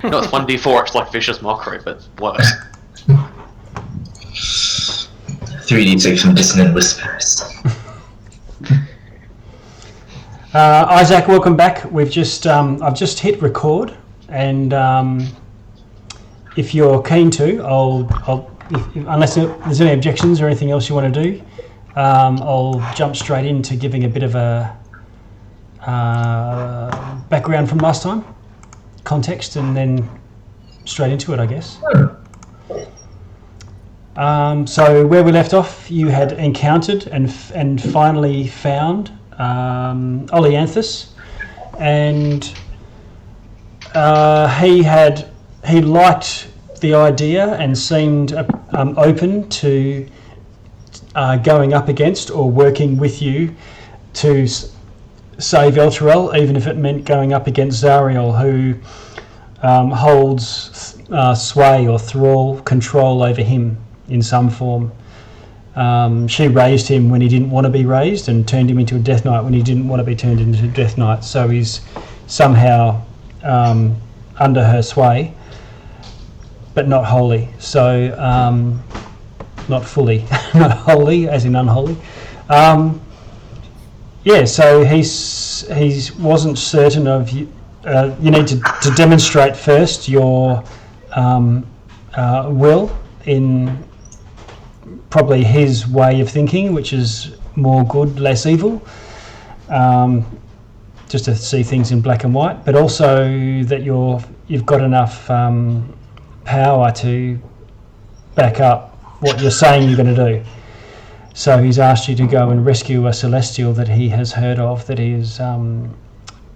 No, it's 1d4. It's like vicious mockery, but worse. 3d6 from dissonant whispers. Isaac, welcome back. We've just I've just hit record, and if you're keen to, unless there's any objections or anything else you want to do, I'll jump straight into giving a bit of a background from last time, context, and then straight into it, I guess. So where we left off, you had encountered and finally found Olyanthus, and he liked the idea and seemed open to going up against or working with you to save Elturel, even if it meant going up against Zariel, who holds sway or thrall control over him in some form. She raised him when he didn't want to be raised and turned him into a Death Knight when he didn't want to be turned into a Death Knight, so he's somehow under her sway, but not wholly. So not fully, not wholly as in unholy. So he wasn't certain of you. You need to demonstrate first your will in probably his way of thinking, which is more good, less evil, just to see things in black and white, but also that you've got enough power to back up what you're saying you're going to do. So he's asked you to go and rescue a Celestial that he has heard of, that is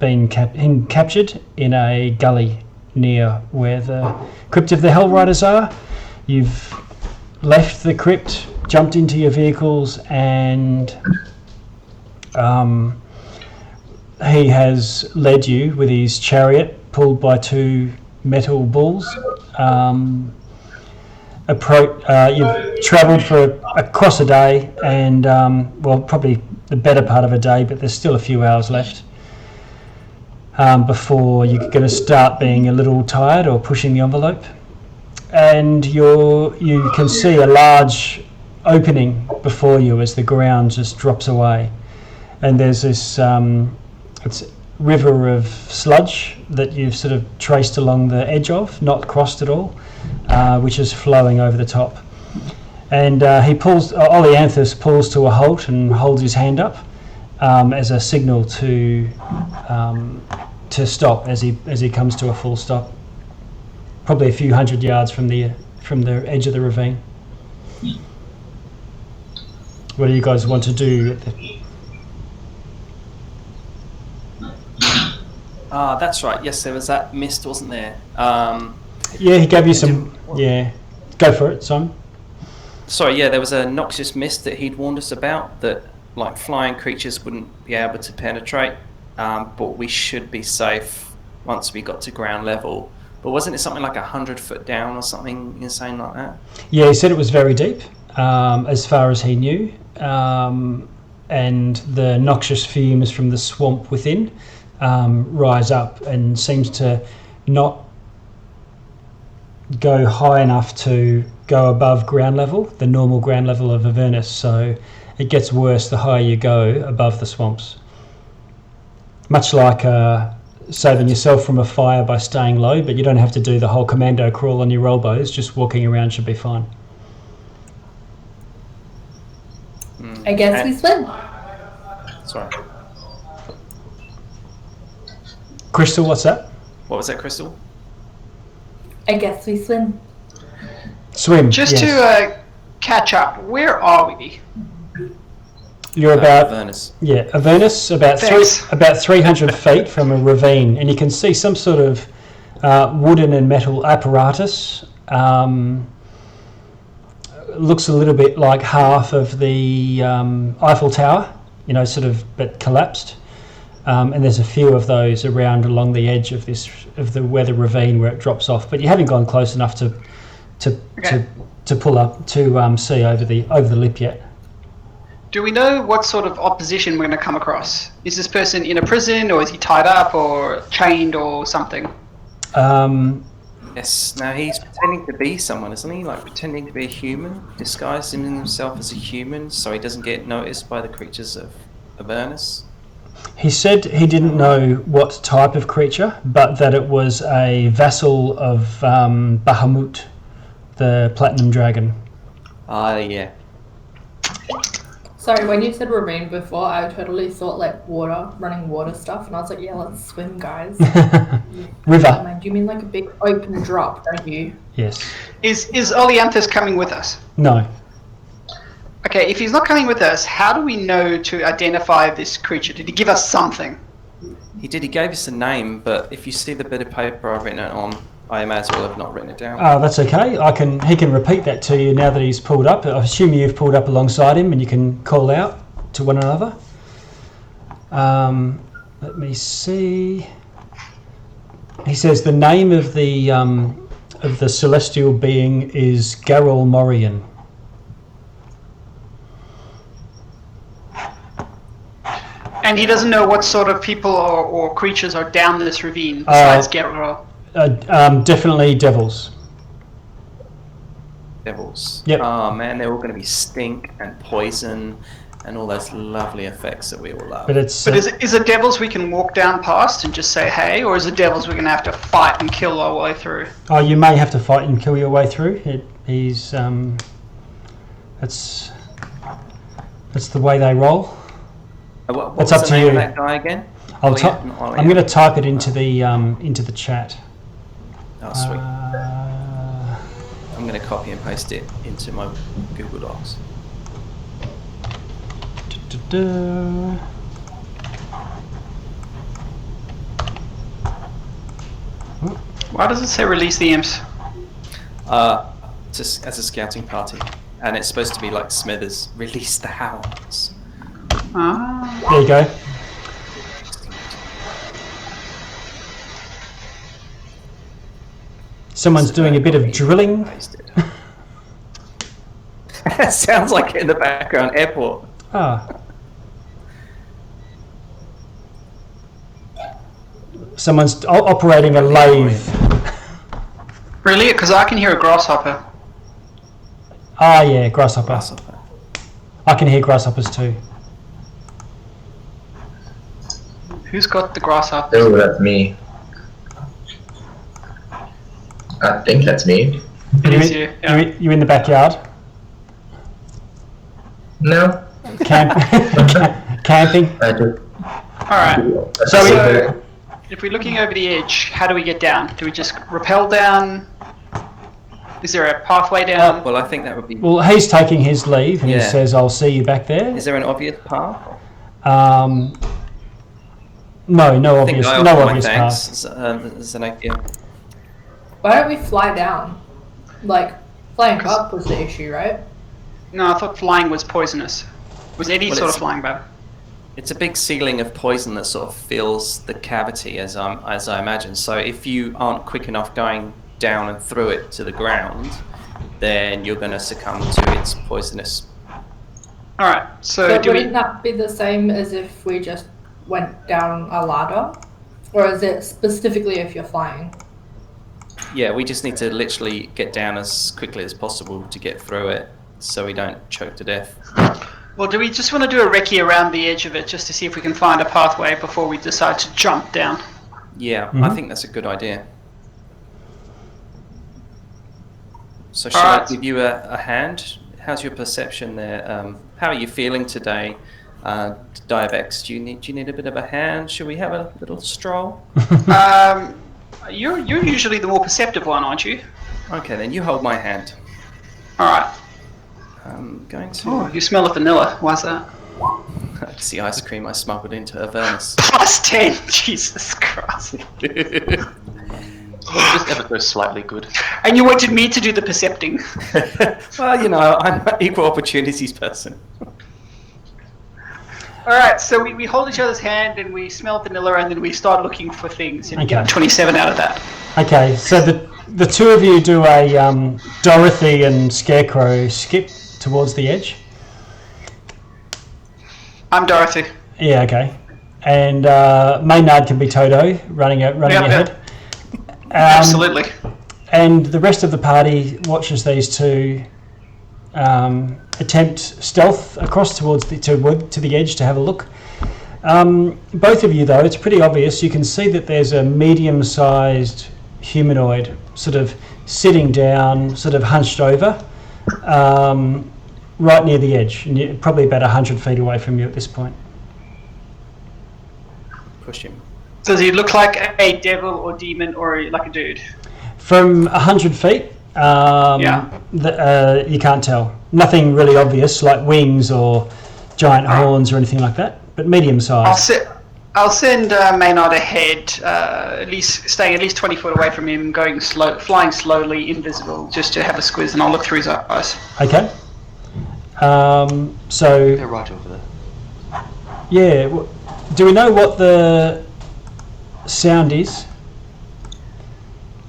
been captured in a gully near where the crypt of the Hellriders are. You've left the crypt, jumped into your vehicles, and he has led you with his chariot pulled by two metal bulls. You've travelled for across a day, and probably the better part of a day, but there's still a few hours left before you're going to start being a little tired or pushing the envelope. And you can see a large opening before you as the ground just drops away, and there's this it's river of sludge that you've sort of traced along the edge of, not crossed at all, which is flowing over the top. And Olyanthus pulls to a halt and holds his hand up as a signal to stop as he comes to a full stop, probably a few hundred yards from the edge of the ravine. What do you guys want to do? That's right. Yes, there was that mist, wasn't there? He gave you some. Yeah, go for it, Simon. Sorry, there was a noxious mist that he'd warned us about that, like, flying creatures wouldn't be able to penetrate, but we should be safe once we got to ground level. But wasn't it something like 100 foot down or something insane like that? Yeah, he said it was very deep, as far as he knew, and the noxious fumes from the swamp within rise up and seems to not go high enough to go above ground level, the normal ground level of Avernus, so it gets worse the higher you go above the swamps. Much like saving yourself from a fire by staying low, but you don't have to do the whole commando crawl on your rollbows, just walking around should be fine. I guess we swim. Sorry. Crystal, what's that? What was that, Crystal? I guess we swim. Swim. Just to catch up, where are we? You're about Avernus. Avernus, about 300 feet from a ravine, and you can see some sort of wooden and metal apparatus. Looks a little bit like half of the Eiffel Tower, but collapsed. And there's a few of those around along the edge of the ravine where it drops off, but you haven't gone close enough to pull up to see over the lip yet. Do we know what sort of opposition we're going to come across? Is this person in a prison, or is he tied up or chained or something? Yes. Now he's pretending to be someone, isn't he? Like pretending to be a human, disguising himself as a human, so he doesn't get noticed by the creatures of Avernus. He said he didn't know what type of creature, but that it was a vassal of Bahamut, the Platinum Dragon. Ah, yeah. Sorry, when you said ravine before, I totally thought like water, running water stuff, and I was like, yeah, let's swim, guys. River. Man, you mean like a big open drop, don't you? Yes. Is Oleanthus coming with us? No. Okay, if he's not coming with us, how do we know to identify this creature? Did he give us something? He did. He gave us a name, but if you see the bit of paper I've written it on, I may as well have not written it down. Oh, that's okay. He can repeat that to you now that he's pulled up. I assume you've pulled up alongside him and you can call out to one another. Let me see. He says the name of the celestial being is Garol Morian. And he doesn't know what sort of people or creatures are down this ravine besides Gerard. Definitely devils. Devils. Yep. Oh man, they're all going to be stink and poison and all those lovely effects that we all love. But it's. But is it devils we can walk down past and just say hey, or is it devils we're going to have to fight and kill our way through? Oh, you may have to fight and kill your way through. He's. That's the way they roll. What's up the to name you. of that guy again? I'm going to type it into the chat. Oh, sweet. I'm going to copy and paste it into my Google Docs. Why does it say release the imps? Just as a scouting party, and it's supposed to be like Smithers. Release the hounds. Ah. There you go. Someone's doing a bit of drilling. Sounds like in the background airport. Ah. Someone's operating a lathe. Really? Because I can hear a grasshopper. Ah, yeah, grasshopper. I can hear grasshoppers too. Who's got the grasshopper? Oh, that's me. I think that's me. It is you. Yeah. You in the backyard? No. Camping? I do. Alright. So, if we're looking over the edge, how do we get down? Do we just rappel down? Is there a pathway down? Well, I think that would be... Well, he's taking his leave and he says, I'll see you back there. Is there an obvious path? No obvious path. Xanaphia. Why don't we fly down? Like, flying up was the issue, right? No, I thought flying was poisonous. Was any sort of flying bad? It's a big ceiling of poison that sort of fills the cavity, as I imagine. So if you aren't quick enough going down and through it to the ground, then you're going to succumb to its poisonous. Alright, so But do we... wouldn't that be the same as if we just went down a ladder? Or is it specifically if you're flying? Yeah, we just need to literally get down as quickly as possible to get through it, so we don't choke to death. Well, do we just want to do a recce around the edge of it just to see if we can find a pathway before we decide to jump down? Yeah, I think that's a good idea. So shall I give you a hand? How's your perception there? How are you feeling today? Dibex, do you need a bit of a hand? Should we have a little stroll? You're usually the more perceptive one, aren't you? Okay, then you hold my hand. Alright. I'm going to... Oh, you smell of vanilla. Why's that? It's the ice cream I smuggled into Avernus. Plus 10! Jesus Christ. Just ever so slightly good. And you wanted me to do the percepting. Well, you know, I'm an equal opportunities person. Alright, so we hold each other's hand and we smell vanilla and then we start looking for things and we get a 27 out of that. Okay, so the two of you do a Dorothy and Scarecrow skip towards the edge. I'm Dorothy. Yeah, okay. And Maynard can be Toto running ahead. Absolutely. And the rest of the party watches these two attempt stealth across towards to the edge to have a look. Both of you, though, it's pretty obvious. You can see that there's a medium-sized humanoid sort of sitting down, sort of hunched over, right near the edge, and probably about 100 feet away from you at this point. Push him. Does he look like a devil or demon or like a dude? From 100 feet, you can't tell. Nothing really obvious, like wings or giant horns or anything like that, but medium-sized. I'll send Maynard ahead, staying at least 20 foot away from him, flying slowly, invisible, just to have a squiz, and I'll look through his eyes. Okay. So... They're right over there. Yeah. Do we know what the sound is?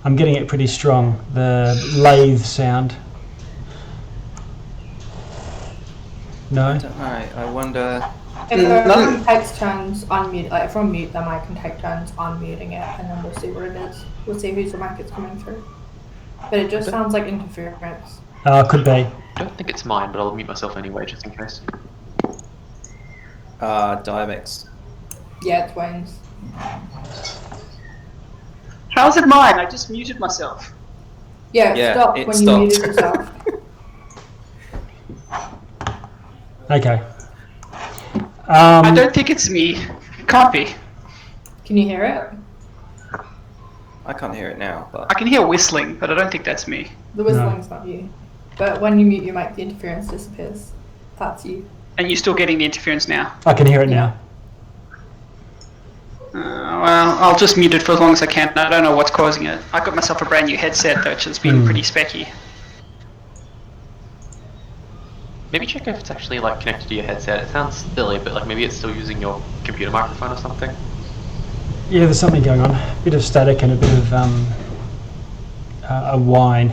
I'm getting it pretty strong. The lathe sound. No? I don't know. I wonder... If everyone takes turns unmute, like if we're on mute, then I can take turns unmuting it, and then we'll see what it is. We'll see whose mic it's coming through. But it just sounds like interference. Could be. I don't think it's mine, but I'll mute myself anyway, just in case. Dibex. Yeah, it's Wayne's. How's it mine? I just muted myself. Yeah, Yeah, stop it when stopped. you muted yourself. Okay. I don't think it's me. It can't be. Can you hear it? I can't hear it now, but... I can hear whistling, but I don't think that's me. The whistling's not you. But when you mute your mic, the interference disappears. That's you. And you're still getting the interference now. I can hear it now. Well, I'll just mute it for as long as I can. I don't know what's causing it. I got myself a brand new headset, though, which has been pretty specky. Maybe check if it's actually like connected to your headset. It sounds silly, but like maybe it's still using your computer microphone or something. Yeah, there's something going on. A bit of static and a bit of a whine.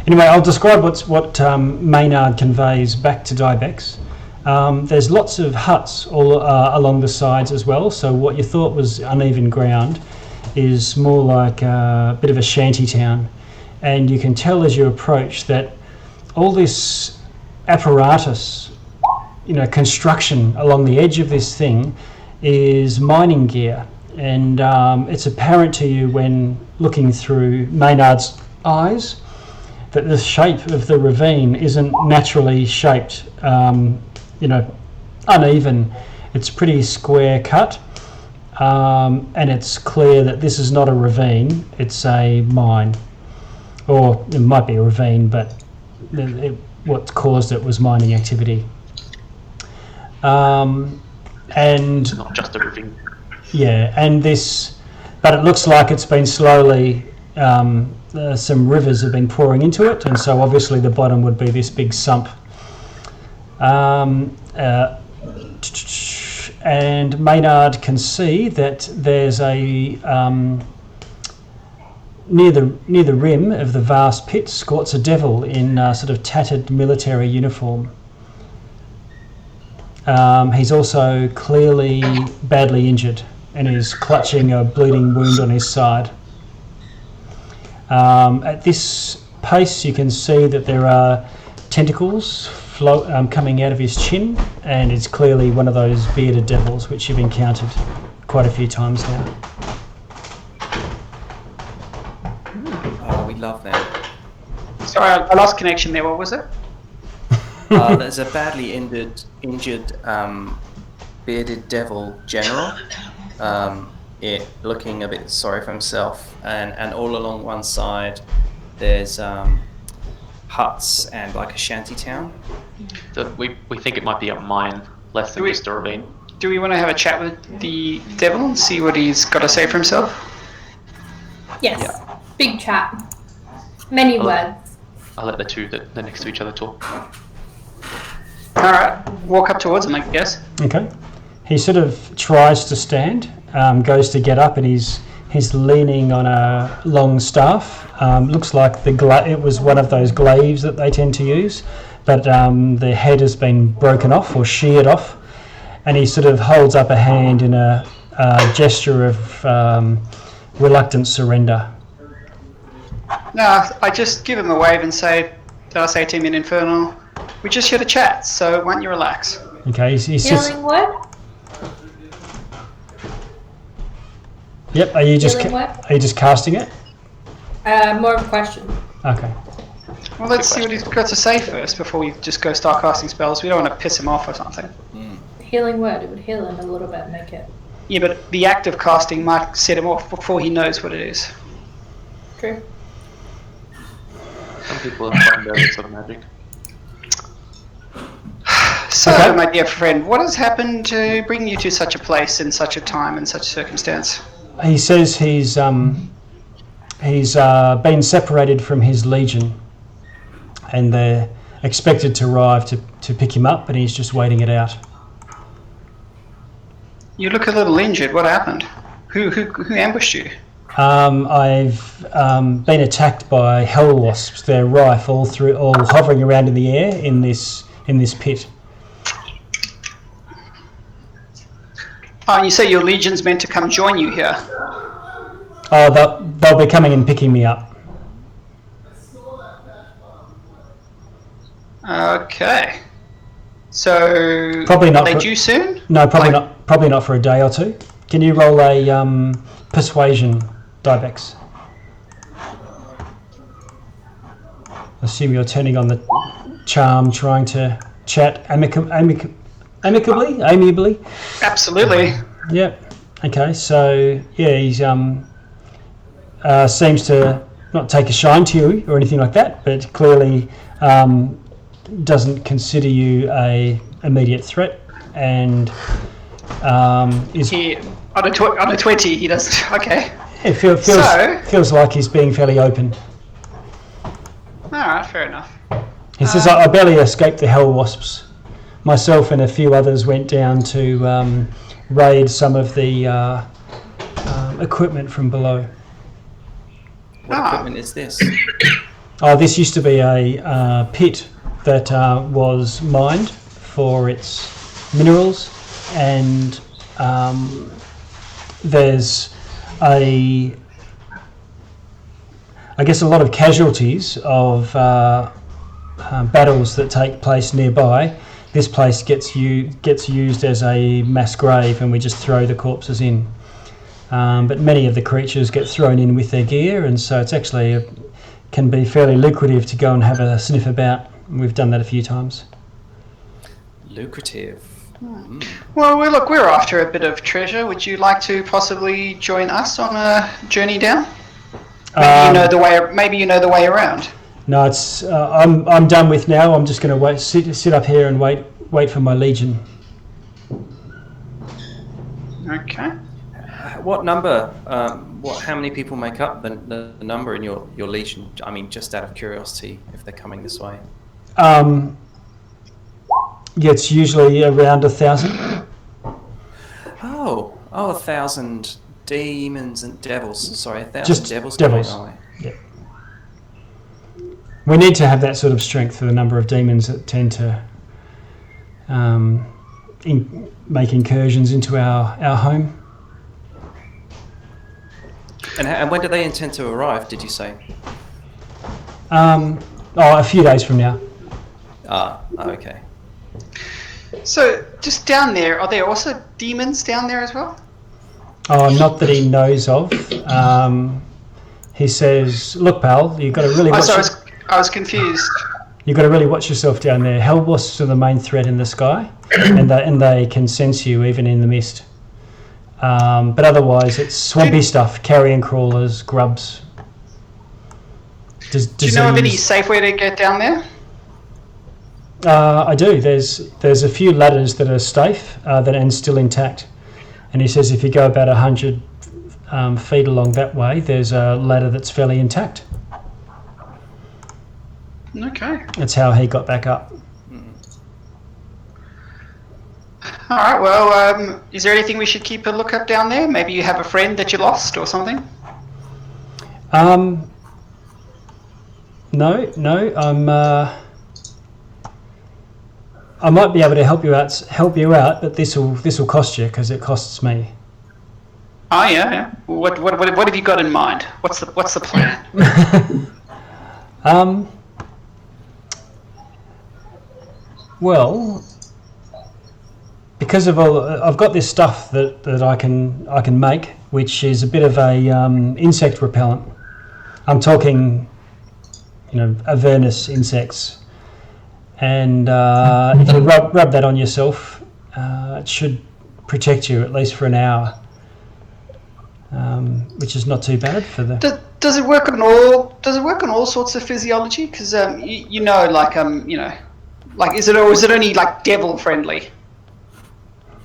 Anyway, I'll describe what Maynard conveys back to Dibex. There's lots of huts all along the sides as well, so what you thought was uneven ground is more like a bit of a shanty town. And you can tell as you approach that all this apparatus, construction along the edge of this thing is mining gear. And it's apparent to you when looking through Maynard's eyes that the shape of the ravine isn't naturally shaped, uneven. It's pretty square cut, and it's clear that this is not a ravine, it's a mine. Or it might be a ravine, but what caused it was mining activity. And It's not just a ravine. yeah, but it looks like it's been slowly, some rivers have been pouring into it, and so obviously the bottom would be this big sump. And Maynard can see that there's a near the rim of the vast pit squats a devil in sort of tattered military uniform. He's also clearly badly injured and is clutching a bleeding wound on his side. At this pace, you can see that there are tentacles coming out of his chin, and it's clearly one of those bearded devils which you've encountered quite a few times now. Oh, we love them. Sorry, I lost connection there. What was it? There's a badly injured bearded devil general, looking a bit sorry for himself, and all along one side there's huts and like a shanty town. So we think it might be a mine, less than just a ravine. Do we want to have a chat with the devil and see what he's got to say for himself? Yes. Yeah. Big chat. Many words. I'll let the two that are next to each other talk. Alright, walk up towards him, I guess. Okay. He sort of tries to stand, goes to get up, and he's leaning on a long staff. Looks like it was one of those glaives that they tend to use, but the head has been broken off or sheared off, and he sort of holds up a hand in a gesture of reluctant surrender. No, I just give him a wave and say, did I say to him in Infernal? We're just here to chat, so why don't you relax? Okay, he sits. Healing word? Yep. Are you just Healing word? are you just casting it? More of a question. Okay. Well, let's see what he's got to say first before we just go start casting spells. We don't want to piss him off or something. Healing word, it would heal him a little bit, make it. Yeah, but the act of casting might set him off before he knows what it is. True. Some people have found out sort of magic. So, Okay. my dear friend, what has happened to bring you to such a place in such a time and such a circumstance? He says he's been separated from his legion, and they're expected to arrive to pick him up, but he's just waiting it out. You look a little injured. What happened? Who ambushed you? I've been attacked by hell wasps. They're rife all hovering around in the air in this pit. Oh, you say your legion's meant to come join you here. Oh, they'll be coming and picking me up. Okay. So Probably not Are they for- due soon? No, probably Like- not. Probably not for a day or two. Can you roll a persuasion, Dibex? Assume you're turning on the charm, trying to chat amicably. Absolutely. Yep. Okay. So yeah, he's seems to not take a shine to you or anything like that, but clearly doesn't consider you a immediate threat, and is On a 20, he doesn't. Okay. it feels like he's being fairly open. Alright, fair enough. He says, I barely escaped the hell wasps. Myself and a few others went down to raid some of the equipment from below. What equipment is this? Oh, this used to be a pit that was mined for its minerals, and there's a lot of casualties of battles that take place nearby. This place gets used as a mass grave, and we just throw the corpses in. But many of the creatures get thrown in with their gear, and so it's actually can be fairly lucrative to go and have a sniff about. We've done that a few times. Lucrative. Well, look, we're after a bit of treasure. Would you like to possibly join us on a journey down? Maybe you know the way. Maybe you know the way around. No, it's I'm done with now. I'm just going to sit up here and wait for my legion. Okay. What number? How many people make up the number in your legion? I mean, just out of curiosity, if they're coming this way. Yeah, it's usually around 1,000. Oh, 1,000 demons and devils. Sorry, 1,000 Just devils. devils. Coming our way. Yeah. We need to have that sort of strength for the number of demons that tend to make incursions into our home. And when do they intend to arrive? Did you say? A few days from now. Okay. So, just down there, are there also demons down there as well? Oh, not that he knows of. He says, "Look, pal, you've got to really watch. I was confused. You've got to really watch yourself down there. Hell wasps are the main threat in the sky, and they can sense you even in the mist. But otherwise, it's swampy stuff: carrion crawlers, grubs. Do you know of any safe way to get down there? I do. There's a few ladders that are safe and still intact. And he says if you go about 100 feet along that way, there's a ladder that's fairly intact. Okay. That's how he got back up. All right. Well, is there anything we should keep a lookout down there? Maybe you have a friend that you lost or something. No. I might be able to help you out, but this will cost you because it costs me. Oh yeah. What have you got in mind? What's the plan? Well, because of all, I've got this stuff that I can make, which is a bit of a insect repellent. I'm talking, Avernus insects, and if you rub that on yourself, it should protect you at least for an hour, which is not too bad for the. Does it work on all? Does it work on all sorts of physiology? Because is it, or is it only like devil friendly?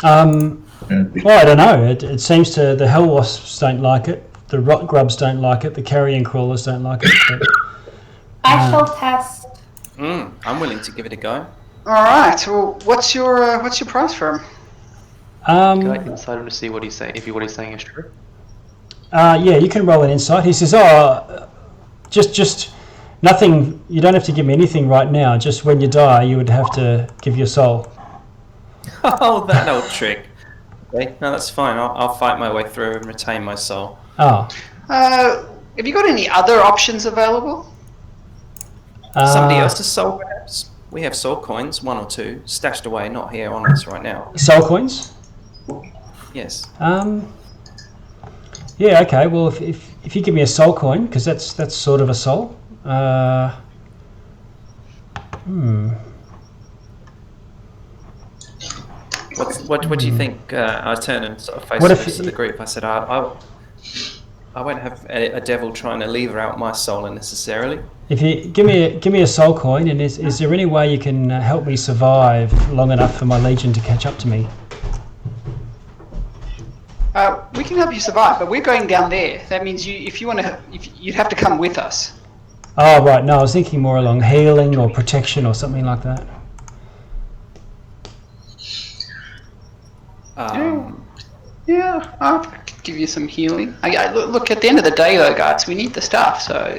Well, I don't know. It seems to the hell wasps don't like it, the rot grubs don't like it, the carrion crawlers don't like it. But, I shall test. I'm willing to give it a go. All right. Well, what's your price for him? Can I insight him to see what he's saying? If what he's saying is true. Yeah, you can roll an insight. He says, "Oh, just nothing. You don't have to give me anything right now. Just when you die, you would have to give your soul." Oh, that old trick. Okay, no, that's fine. I'll fight my way through and retain my soul. Oh. Have you got any other options available? Somebody else's soul, perhaps? We have soul coins, 1 or 2, stashed away, not here on us right now. Soul coins? Yes. Yeah. Okay. Well, if you give me a soul coin, because that's sort of a soul. What do you think? I turn and sort of face to the group. I said, I won't have a devil trying to lever out my soul unnecessarily. If you give me a soul coin, and is there any way you can help me survive long enough for my legion to catch up to me? We can help you survive, but we're going down there. That means you'd have to come with us. Oh right, no, I was thinking more along healing or protection or something like that. Yeah, I'll give you some healing. Look, at the end of the day, though, guys, we need the stuff. So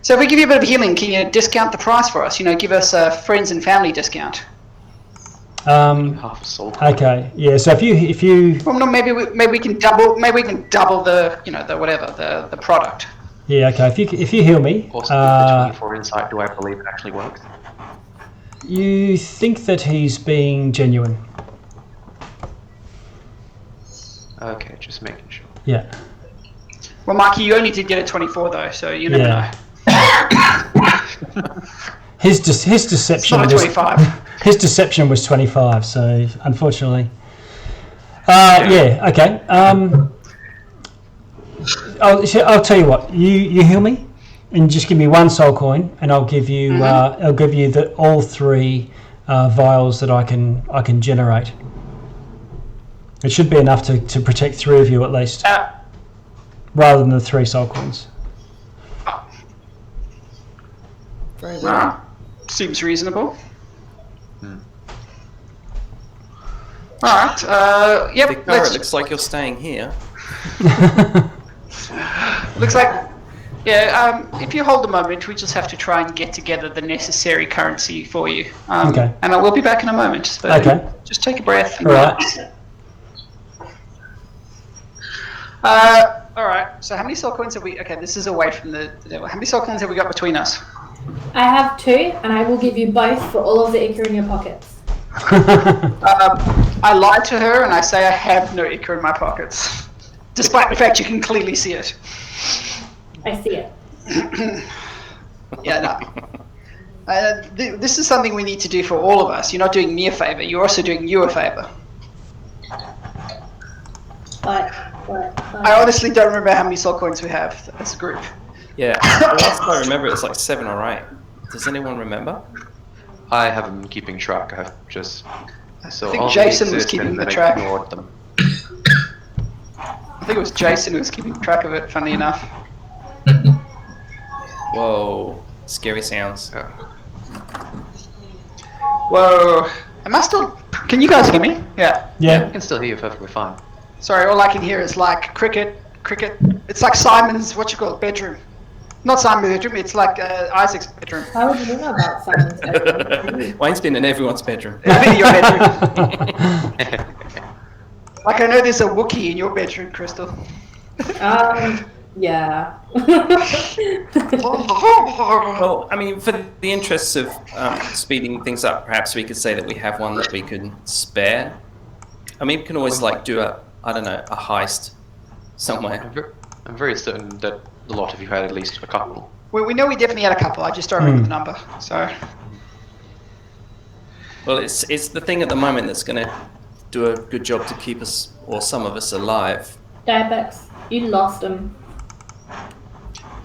so if we give you a bit of healing, can you discount the price for us? Give us a friends and family discount. Half a soul. Okay, yeah. So if you well, no, maybe we can double the the product. Yeah, okay. If you heal me, Also, the 24 insight, do I believe it actually works? You think that he's being genuine? Okay, just making sure. Yeah. Well, Mikey, you only did get a 24 though, so you never know. His deception It's not a 25. His deception was 25, so unfortunately. Yeah. Okay. I'll tell you what. You heal me, and just give me 1 soul coin, and I'll give you all 3 vials that I can generate. It should be enough to protect 3 of you at least, rather than the 3 soul coins. Very well. Seems reasonable. Alright, yep. Vicar, it looks like you're staying here. Looks like, if you hold a moment, we just have to try and get together the necessary currency for you. Okay. And I will be back in a moment. But Okay. Just take a breath. And Alright. Alright, so how many soul coins have we... Okay, this is away from the devil. How many soul coins have we got between us? I have 2, and I will give you both for all of the ichor in your pockets. I lie to her and I say I have no ichor in my pockets. Despite the fact you can clearly see it. I see it. Yeah, no. This is something we need to do for all of us. You're not doing me a favour, you're also doing you a favour. But I honestly don't remember how many soul coins we have as a group. Yeah, last I remember it's like 7 or 8. Does anyone remember? I haven't been keeping track. I've just... So I think all Jason these was exist keeping and the then track. ignored them. I think it was Jason who was keeping track of it, funny enough. Whoa, scary sounds. Whoa. Am I still... Can you guys hear me? Yeah. Yeah. I can still hear you perfectly fine. Sorry, all I can hear is like cricket. It's like Simon's, bedroom. Not Simon's bedroom, it's like Isaac's bedroom. how would you know about Simon's bedroom? Wayne's been in everyone's bedroom. I mean, your bedroom. Like I know there's a Wookiee in your bedroom, Crystal. Yeah. Well, I mean, for the interests of speeding things up, perhaps we could say that we have one that we can spare. I mean, we can always like do a heist somewhere. I'm very certain that a lot of you had at least a couple. We know we definitely had a couple. I just don't remember the number. So. Well, it's the thing at the moment that's going to do a good job to keep us, or some of us, alive. Dibex, you lost him.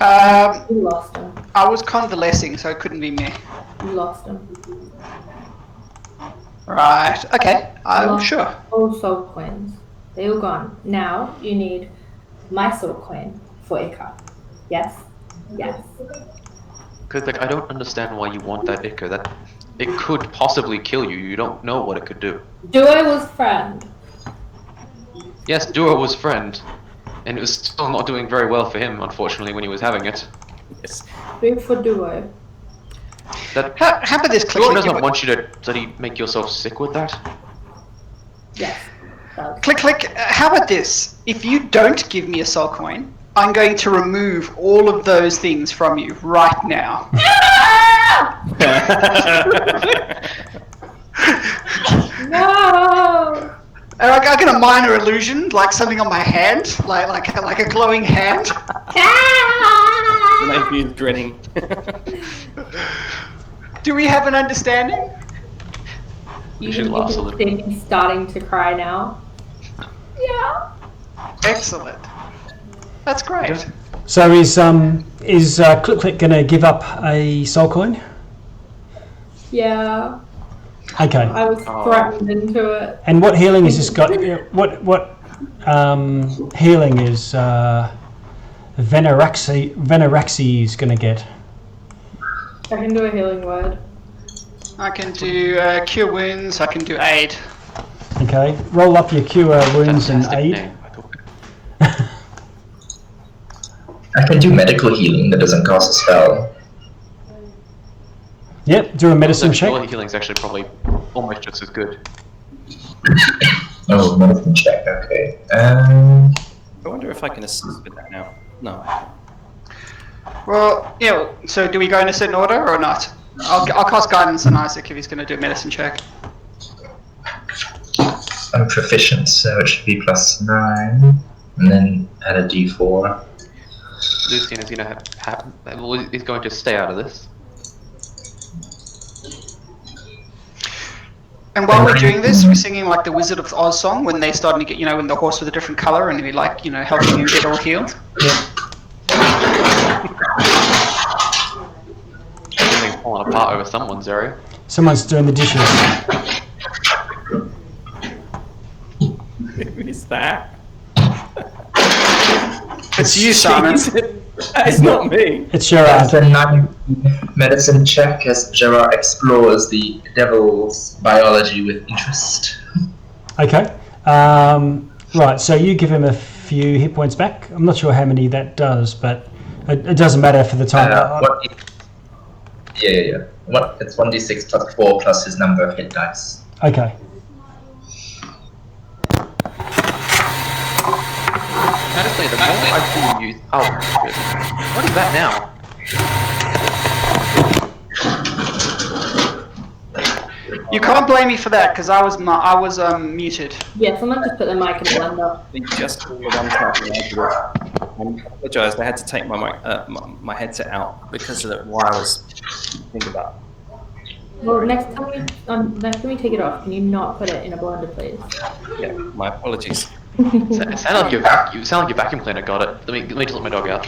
You lost him. I was convalescing, so it couldn't be me. You lost him. Right. Okay. I'm sure. All soul coins. They're all gone. Now you need my soul coin for Vicar. Yes. Yes. Because I don't understand why you want that Vicar. That it could possibly kill you. You don't know what it could do. Duo was friend. Yes, Duo was friend, and it was still not doing very well for him, unfortunately, when he was having it. Yes. Do for Duo. That How about this? Duo doesn't want you to bloody make yourself sick with that. Yes. Click, click. How about this? If you don't give me a soul coin, I'm going to remove all of those things from you right now. No! And I get a minor illusion, like something on my hand, like a glowing hand. Xanaphia is grinning. Do we have an understanding? You should laugh a little. He's starting to cry now. Yeah. Excellent. That's great. So is Click Click going to give up a soul coin? Yeah. Okay. I was threatened into it. And what healing has this got? What healing is Veneraxi is going to get? I can do a healing word. I can do cure wounds. I can do aid. Okay. Roll up your cure wounds and Fantastic aid. name. I can do medical healing that doesn't cost a spell. Yep. Do a medicine check. Ability healing is actually probably almost just as good. Oh, medicine check. Okay. I wonder if I can assist with that now. No. Well, yeah. So do we go in a certain order or not? I'll cast guidance on Isaac if he's going to do a medicine check. I'm proficient, so it should be +9, and then add a d4. Luciene is going to stay out of this. And while we're doing this, we're singing like the Wizard of Oz song when they're starting to get, when the horse with a different color and we like, helping you get all healed. Everything's falling apart over someone's area. Someone's doing the dishes. Who is that? It's you, Simon. It's not me. It's Gerard. That's a 9 medicine check as Gerard explores the devil's biology with interest. Okay. Right. So you give him a few hit points back. I'm not sure how many that does, but it doesn't matter for the time. Yeah. It's 1d6 plus 4 plus his number of hit dice. Okay. Honestly, the more I do use... Oh, good. What is that now? You can't blame me for that because I was muted. Yeah, someone just put their mic in the blender. They just called the one time I apologise. I had to take my headset out because of the wireless thing about. Well, next time we take it off, can you not put it in a blender, please? Yeah, my apologies. It sounded like your vacuum cleaner got it. Let me just let my dog out.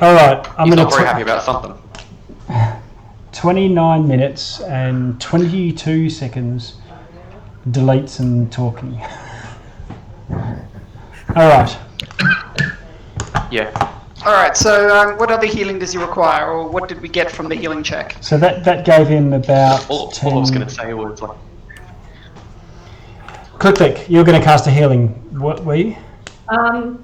All right. I'm He's going not very happy about something. 29 minutes and 22 seconds. Deletes and talking. All right. Yeah. Alright, so what other healing does he require, or what did we get from the healing check? So that gave him about All 10. I was going to say was like... Click, you're going to cast a healing. What were you? No,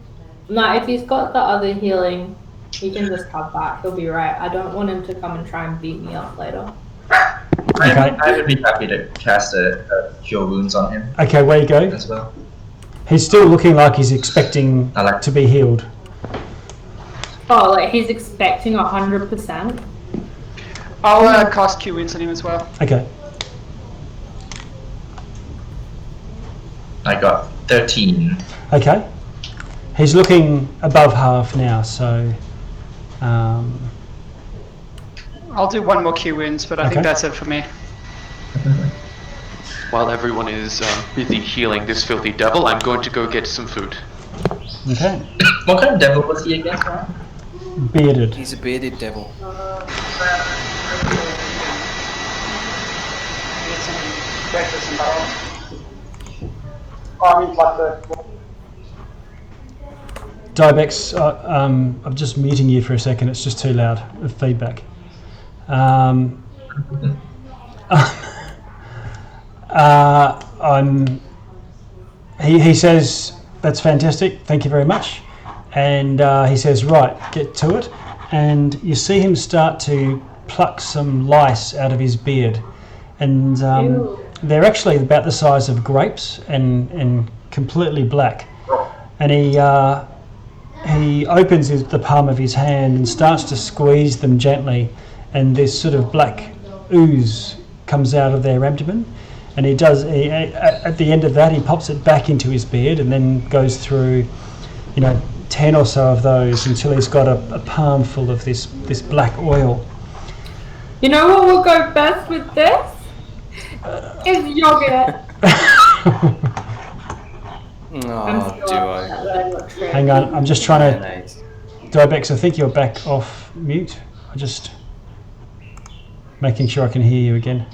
if he's got the other healing, he can just come back. He'll be right. I don't want him to come and try and beat me up later. Okay. I would be happy to cast a cure wounds on him Okay, where you go? as well. He's still looking like he's expecting I like- to be healed. Oh, like he's expecting 100%. I'll cast Q Winds on him as well. Okay. I got 13. Okay. He's looking above half now, so... I'll do one more Q Winds, but I Okay. think that's it for me. While everyone is busy healing this filthy devil, I'm going to go get some food. Okay. What kind of devil was he again? Bearded. He's a bearded devil. Dibex, I'm just muting you for a second. It's just too loud of feedback. He says, that's fantastic, thank you very much. And he says, right, get to it. And you see him start to pluck some lice out of his beard. And they're actually about the size of grapes and completely black. And he opens the palm of his hand and starts to squeeze them gently, and this sort of black ooze comes out of their abdomen. And at the end of that, he pops it back into his beard and then goes through, 10 or so of those until he's got a palm full of this black oil. You know what will go best with this? Is yogurt. Oh, duo. Hang on, I'm just trying to... Mayonnaise. Dibex, I think you're back off mute. I'm just making sure I can hear you again.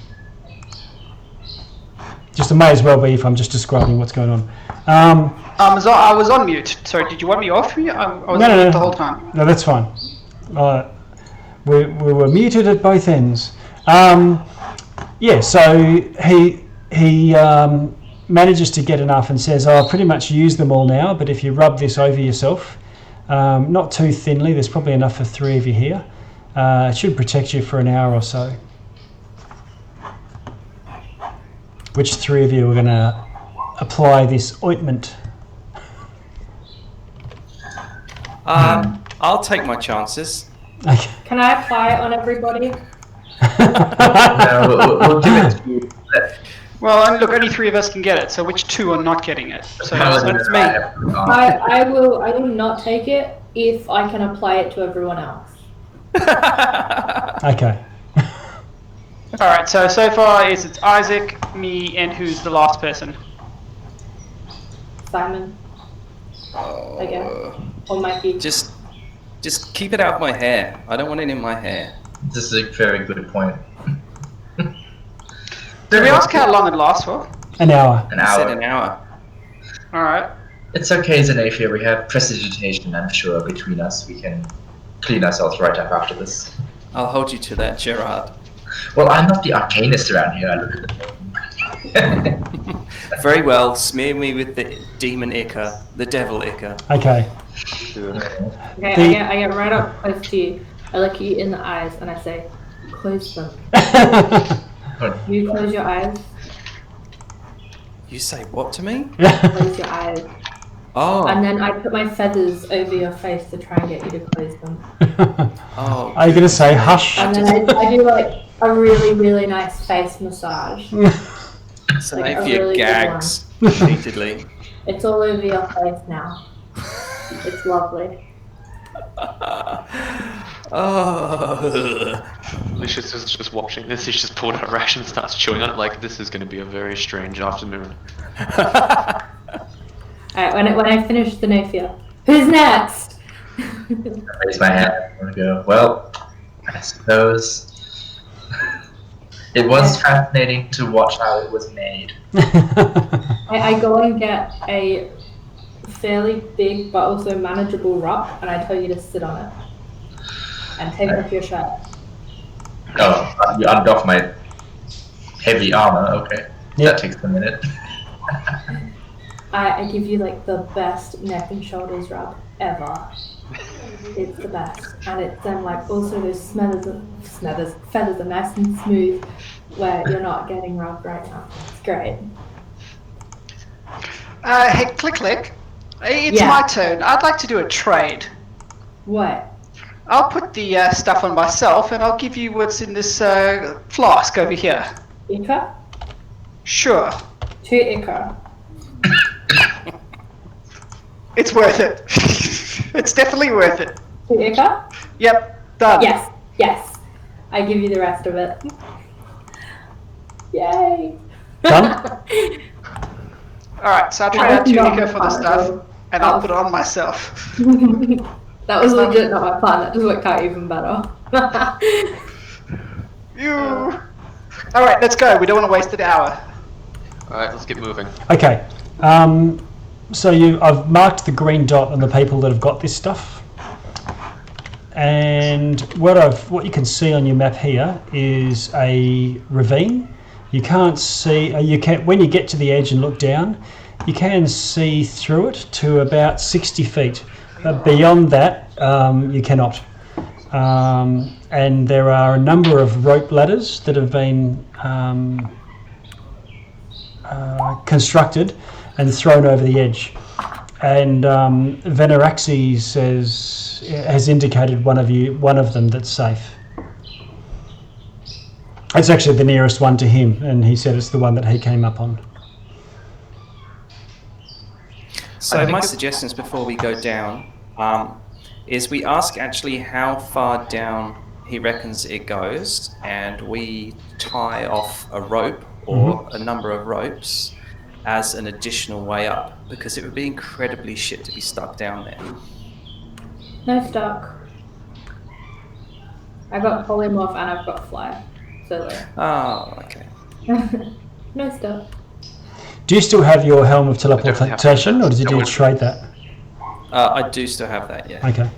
Just it may as well be if I'm just describing what's going on. I was on mute. Sorry, did you want me off mute? I was on mute the whole time. No, that's fine. We were muted at both ends. So he manages to get enough and says, I've pretty much used them all now, but if you rub this over yourself, not too thinly, there's probably enough for 3 of you here. It should protect you for an hour or so. Which 3 of you are going to apply this ointment? I'll take my chances. Okay. Can I apply it on everybody? We'll give it to you. Well, and look, only 3 of us can get it, so which 2 are not getting it? So that's me. I will not take it if I can apply it to everyone else. Okay. Alright, so far it's Isaac, me, and who's the last person? Simon. Again. Or Mikey. Just keep it out of my hair. I don't want it in my hair. This is a very good point. Did we ask how long it lasts for? An hour. An I said hour. an hour. Alright. It's okay, Xanaphia. We have prestidigitation, I'm sure, between us. We can clean ourselves right up after this. I'll hold you to that, Gerard. Well, I'm not the arcanist around here. I look at the Very well. Smear me with the demon ichor, the devil ichor. Okay. Okay, I get right up close to you. I look you in the eyes and I say, close them. You close your eyes. You say what to me? Close your eyes. Oh. And then I put my feathers over your face to try and get you to close them. Oh. Are you going to say hush? And then I do like a really, really nice face massage. Xanaphia Like a really good gags repeatedly. It's all over your face now. It's lovely. Oh. Lucius is just watching this. He's just pulled out a ration and starts chewing on it like this is going to be a very strange afternoon. Alright, when I finish Xanaphia, who's next? raise my hand and go, well, I suppose it was fascinating to watch how it was made. I go and get a fairly big but also manageable rock and I tell you to sit on it. And take off your shirt. Oh, you undoff my heavy armor, okay. Yep. That takes a minute. I give you like the best neck and shoulders rub ever. It's the best. And it's then like also those feathers are nice and smooth where you're not getting rubbed right now. It's great. Hey, Click. It's Yeah. my turn. I'd like to do a trade. What? I'll put the stuff on myself, and I'll give you what's in this flask over here. Ica? Sure. 2 Ica. It's worth it. It's definitely worth it. 2 Ica? Yep, done. Yes. I give you the rest of it. Yay! Done? Alright, so I'll trade out 2 Ica for the stuff, and I'll put it on myself. That was legit not my plan. That just worked out even better. Alright, let's go. We don't want to waste an hour. Alright, let's get moving. Okay. So I've marked the green dot on the people that have got this stuff. And what you can see on your map here is a ravine. You can't see. When you get to the edge and look down, you can see through it to about 60 feet. But beyond that, you cannot. And there are a number of rope ladders that have been constructed and thrown over the edge. And Veneraxes has indicated one of them that's safe. It's actually the nearest one to him, and he said it's the one that he came up on. So my suggestions before we go down is we ask actually how far down he reckons it goes, and we tie off a rope or a number of ropes as an additional way up, because it would be incredibly shit to be stuck down there. No stuck. I got polymorph and I've got fly. So there. Oh, okay. No stuck. Do you still have your Helm of definitely have Teleportation, or did you trade that? I do still have that, yeah. Okay.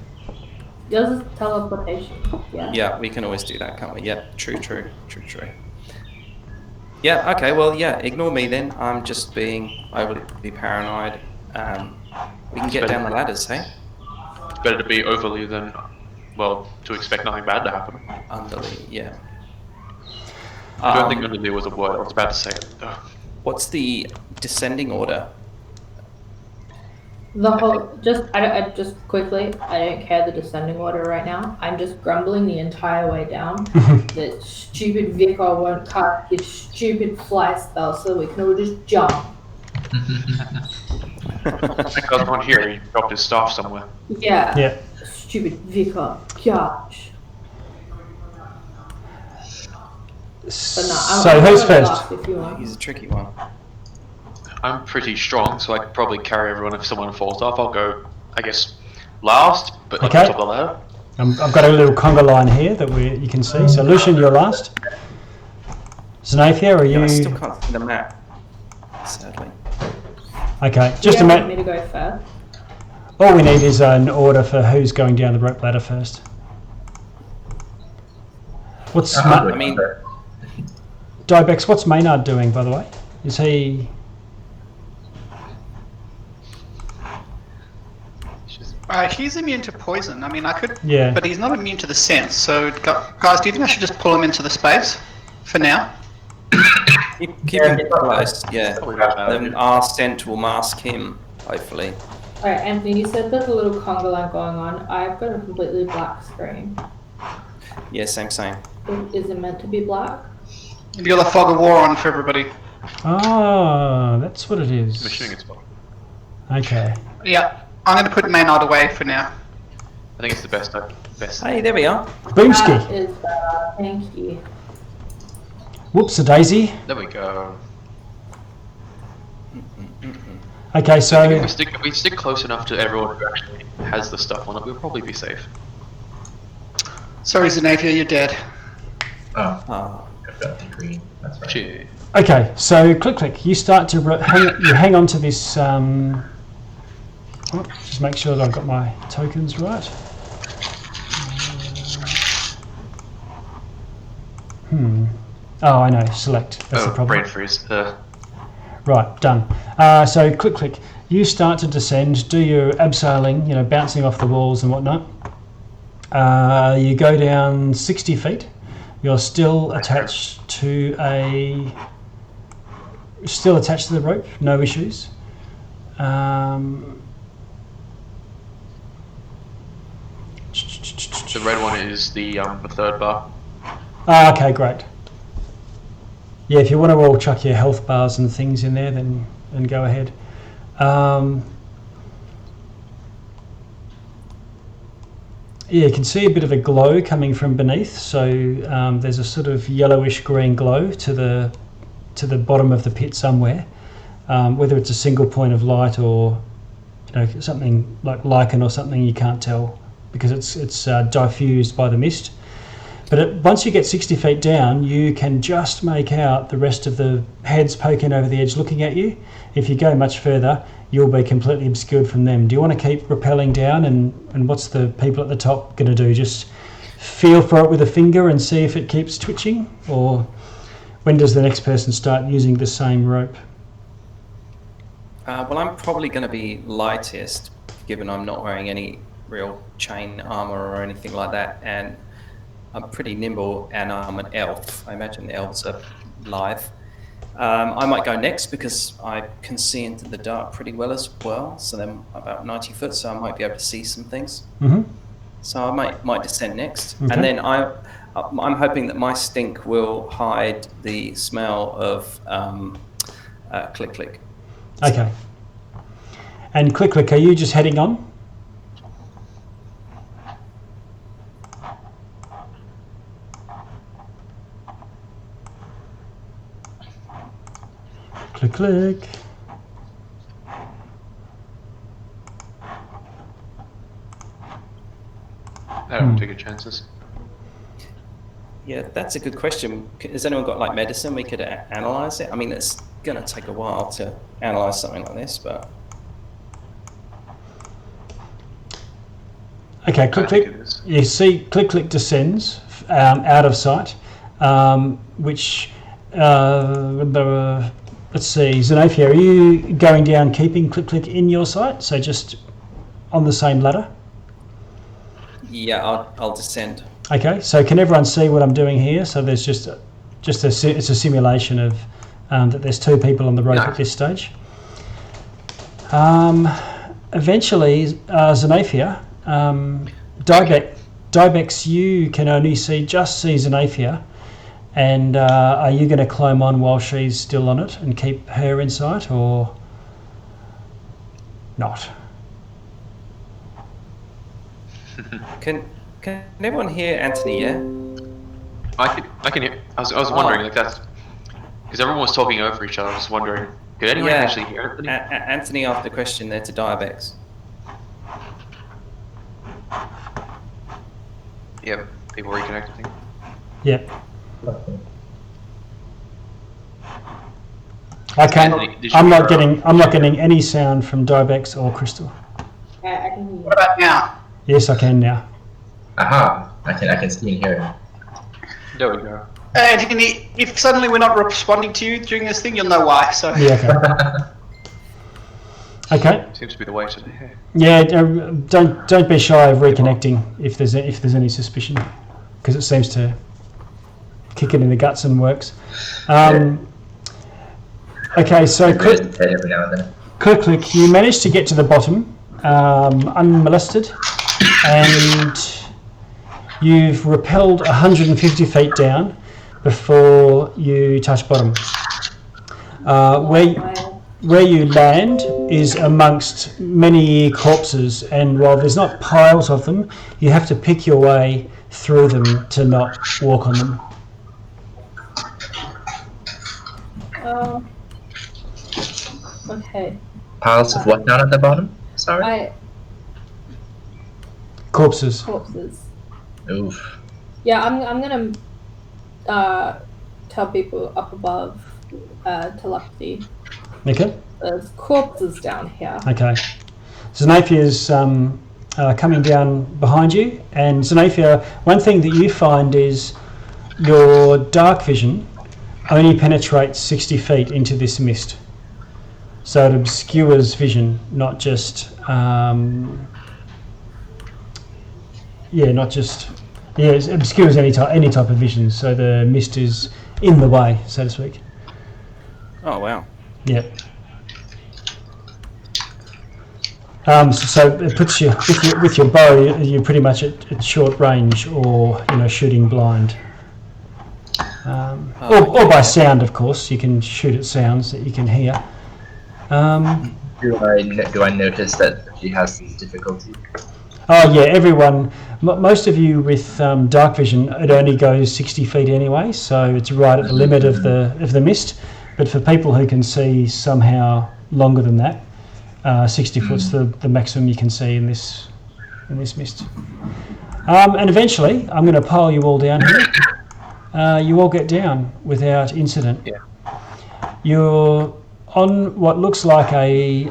Yours is teleportation. Yeah. Yeah, we can always do that, can't we? Yep, true. Yeah, okay, well, yeah, ignore me then. I'm just being overly paranoid. We can get down the ladders, hey? It's better to be overly than, well, to expect nothing bad to happen. Underly, yeah. I don't think underly was a word. I was about to say it, though. What's the descending order? The whole I just quickly, I don't care the descending order right now. I'm just grumbling the entire way down that stupid Vicar won't cast his stupid fly spell, so we can all just jump. I think I was on here. He dropped his staff somewhere. Yeah. Stupid Vicar. Gosh. But no, So who's first? If you want. He's a tricky one. I'm pretty strong, so I could probably carry everyone if someone falls off. I'll go, I guess, last, but like Okay. top of the ladder. I've got a little conga line here that you can see. So Luciene, you're last. Xanaphia, are you? I still can't see the map, sadly. Okay, just you a want me minute. to go first? All we need is an order for who's going down the rope ladder first. What's I mean, Dibex? What's Maynard doing, by the way? Is he? He's immune to poison. I mean, I could... Yeah. But he's not immune to the sense. So, guys, do you think I should just pull him into the space for now? keep him close, yeah. Probably not bad. Then our scent will mask him, hopefully. Alright, Anthony, you said there's a little conga line going on. I've got a completely black screen. Yeah, same. Is it meant to be black? You've got the fog of war on for everybody. Ah, that's what it is. Commissioning its spot. Okay. Yeah. I'm going to put Maynard away for now. I think it's the best. Hey, there we are. Boomski. That is better. Thank you. Whoops, a daisy. There we go. Okay, I think so if we stick close enough to everyone who actually has the stuff on it, we'll probably be safe. Sorry, Xanaphia, you're dead. Oh, Oh, I've got the green. That's right. Gee. okay, so click. You start to hang on to this. Just make sure that I've got my tokens right. Oh, I know. Select. That's the problem. Brain freeze. Right, done. So click. You start to descend, do your abseiling, bouncing off the walls and whatnot. You go down 60 feet. You're still attached to the rope, no issues. The red one is the third bar. Okay, great. Yeah, if you want to all chuck your health bars and things in there, then go ahead. Yeah, you can see a bit of a glow coming from beneath. So there's a sort of yellowish green glow to the bottom of the pit somewhere. Whether it's a single point of light or something like lichen or something, you can't tell because it's diffused by the mist. But once you get 60 feet down, you can just make out the rest of the heads poking over the edge looking at you. If you go much further, you'll be completely obscured from them. Do you want to keep rappelling down, and what's the people at the top going to do? Just feel for it with a finger and see if it keeps twitching? Or when does the next person start using the same rope? Well, I'm probably going to be lightest, given I'm not wearing any real chain armor or anything like that, and I'm pretty nimble, and I'm an elf. I imagine the elves are lithe. I might go next because I can see into the dark pretty well as well. So then about 90 foot, so I might be able to see some things. Mm-hmm. So I might descend next, Okay. and then I'm hoping that my stink will hide the smell of click click. Okay. And Click, are you just heading on? Click. I don't take your chances. Yeah, that's a good question. Has anyone got like medicine we could analyze it? I mean, it's gonna take a while to analyze something like this, but Okay, Click. You see Click descends out of sight, which let's see, Xanaphia, are you going down keeping Click in your sight? So just on the same ladder? yeah, I'll descend. Okay, so can everyone see what I'm doing here? So there's it's a simulation of that there's two people on the rope at this stage. Eventually, Xanaphia, Dibex, you can only see Xanaphia, and are you going to climb on while she's still on it and keep her in sight, or not? Can everyone hear Anthony? Yeah. I can hear. I was wondering like that's because everyone was talking over each other. I was wondering, could anyone actually hear Anthony? Anthony asked the question there to Dibex. Yep, people reconnecting. Yep. I'm not getting any sound from Dibex or Crystal. I can hear you. What about now? Yes, I can now. Aha! I can see and hear. There we go. Anthony, if suddenly we're not responding to you during this thing, you'll know why. So Yeah. Okay. Seems to be the way to the hair. Yeah. Don't be shy of reconnecting if there's any suspicion, because it seems to kick it in the guts and works. Okay, so every now and then. Click, you managed to get to the bottom unmolested, and you've rappelled 150 feet down before you touch bottom. Where you land is amongst many corpses, and while there's not piles of them, you have to pick your way through them to not walk on them. Okay. Piles of what down at the bottom? Sorry? Corpses. Oof. Yeah, I'm gonna tell people up above telepathy. Okay. There's corpses down here. Okay. Xanaphia's coming down behind you, and Xanaphia, one thing that you find is your dark vision only penetrates 60 feet into this mist. So it obscures vision, not just it obscures any type of vision. So the mist is in the way, so to speak. Oh wow. Yeah. So it puts you with your bow. You're pretty much at short range, or shooting blind, or by sound, of course. You can shoot at sounds that you can hear. Do I notice that she has this difficulty? Oh yeah, everyone. Most of you with dark vision, it only goes 60 feet anyway, so it's right at the limit of the mist. But for people who can see somehow longer than that, 60 foot's the maximum you can see in this mist. And eventually, I'm going to pile you all down here. You all get down without incident. Yeah. You're on what looks like a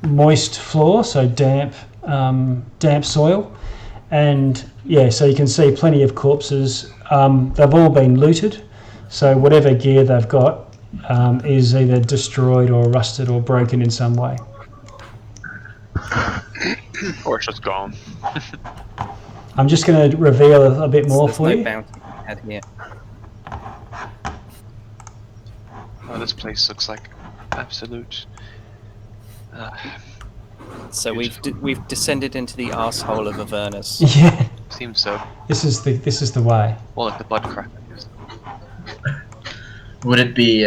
moist floor, so damp soil, and so you can see plenty of corpses. They've all been looted, so whatever gear they've got is either destroyed or rusted or broken in some way. Or it's just gone. I'm just going to reveal a bit more for no you. bounty had here. Oh, this place looks like absolute. So we've descended into the arsehole of Avernus. Yeah, Seems so. this is the way. More like the blood crack. Would it be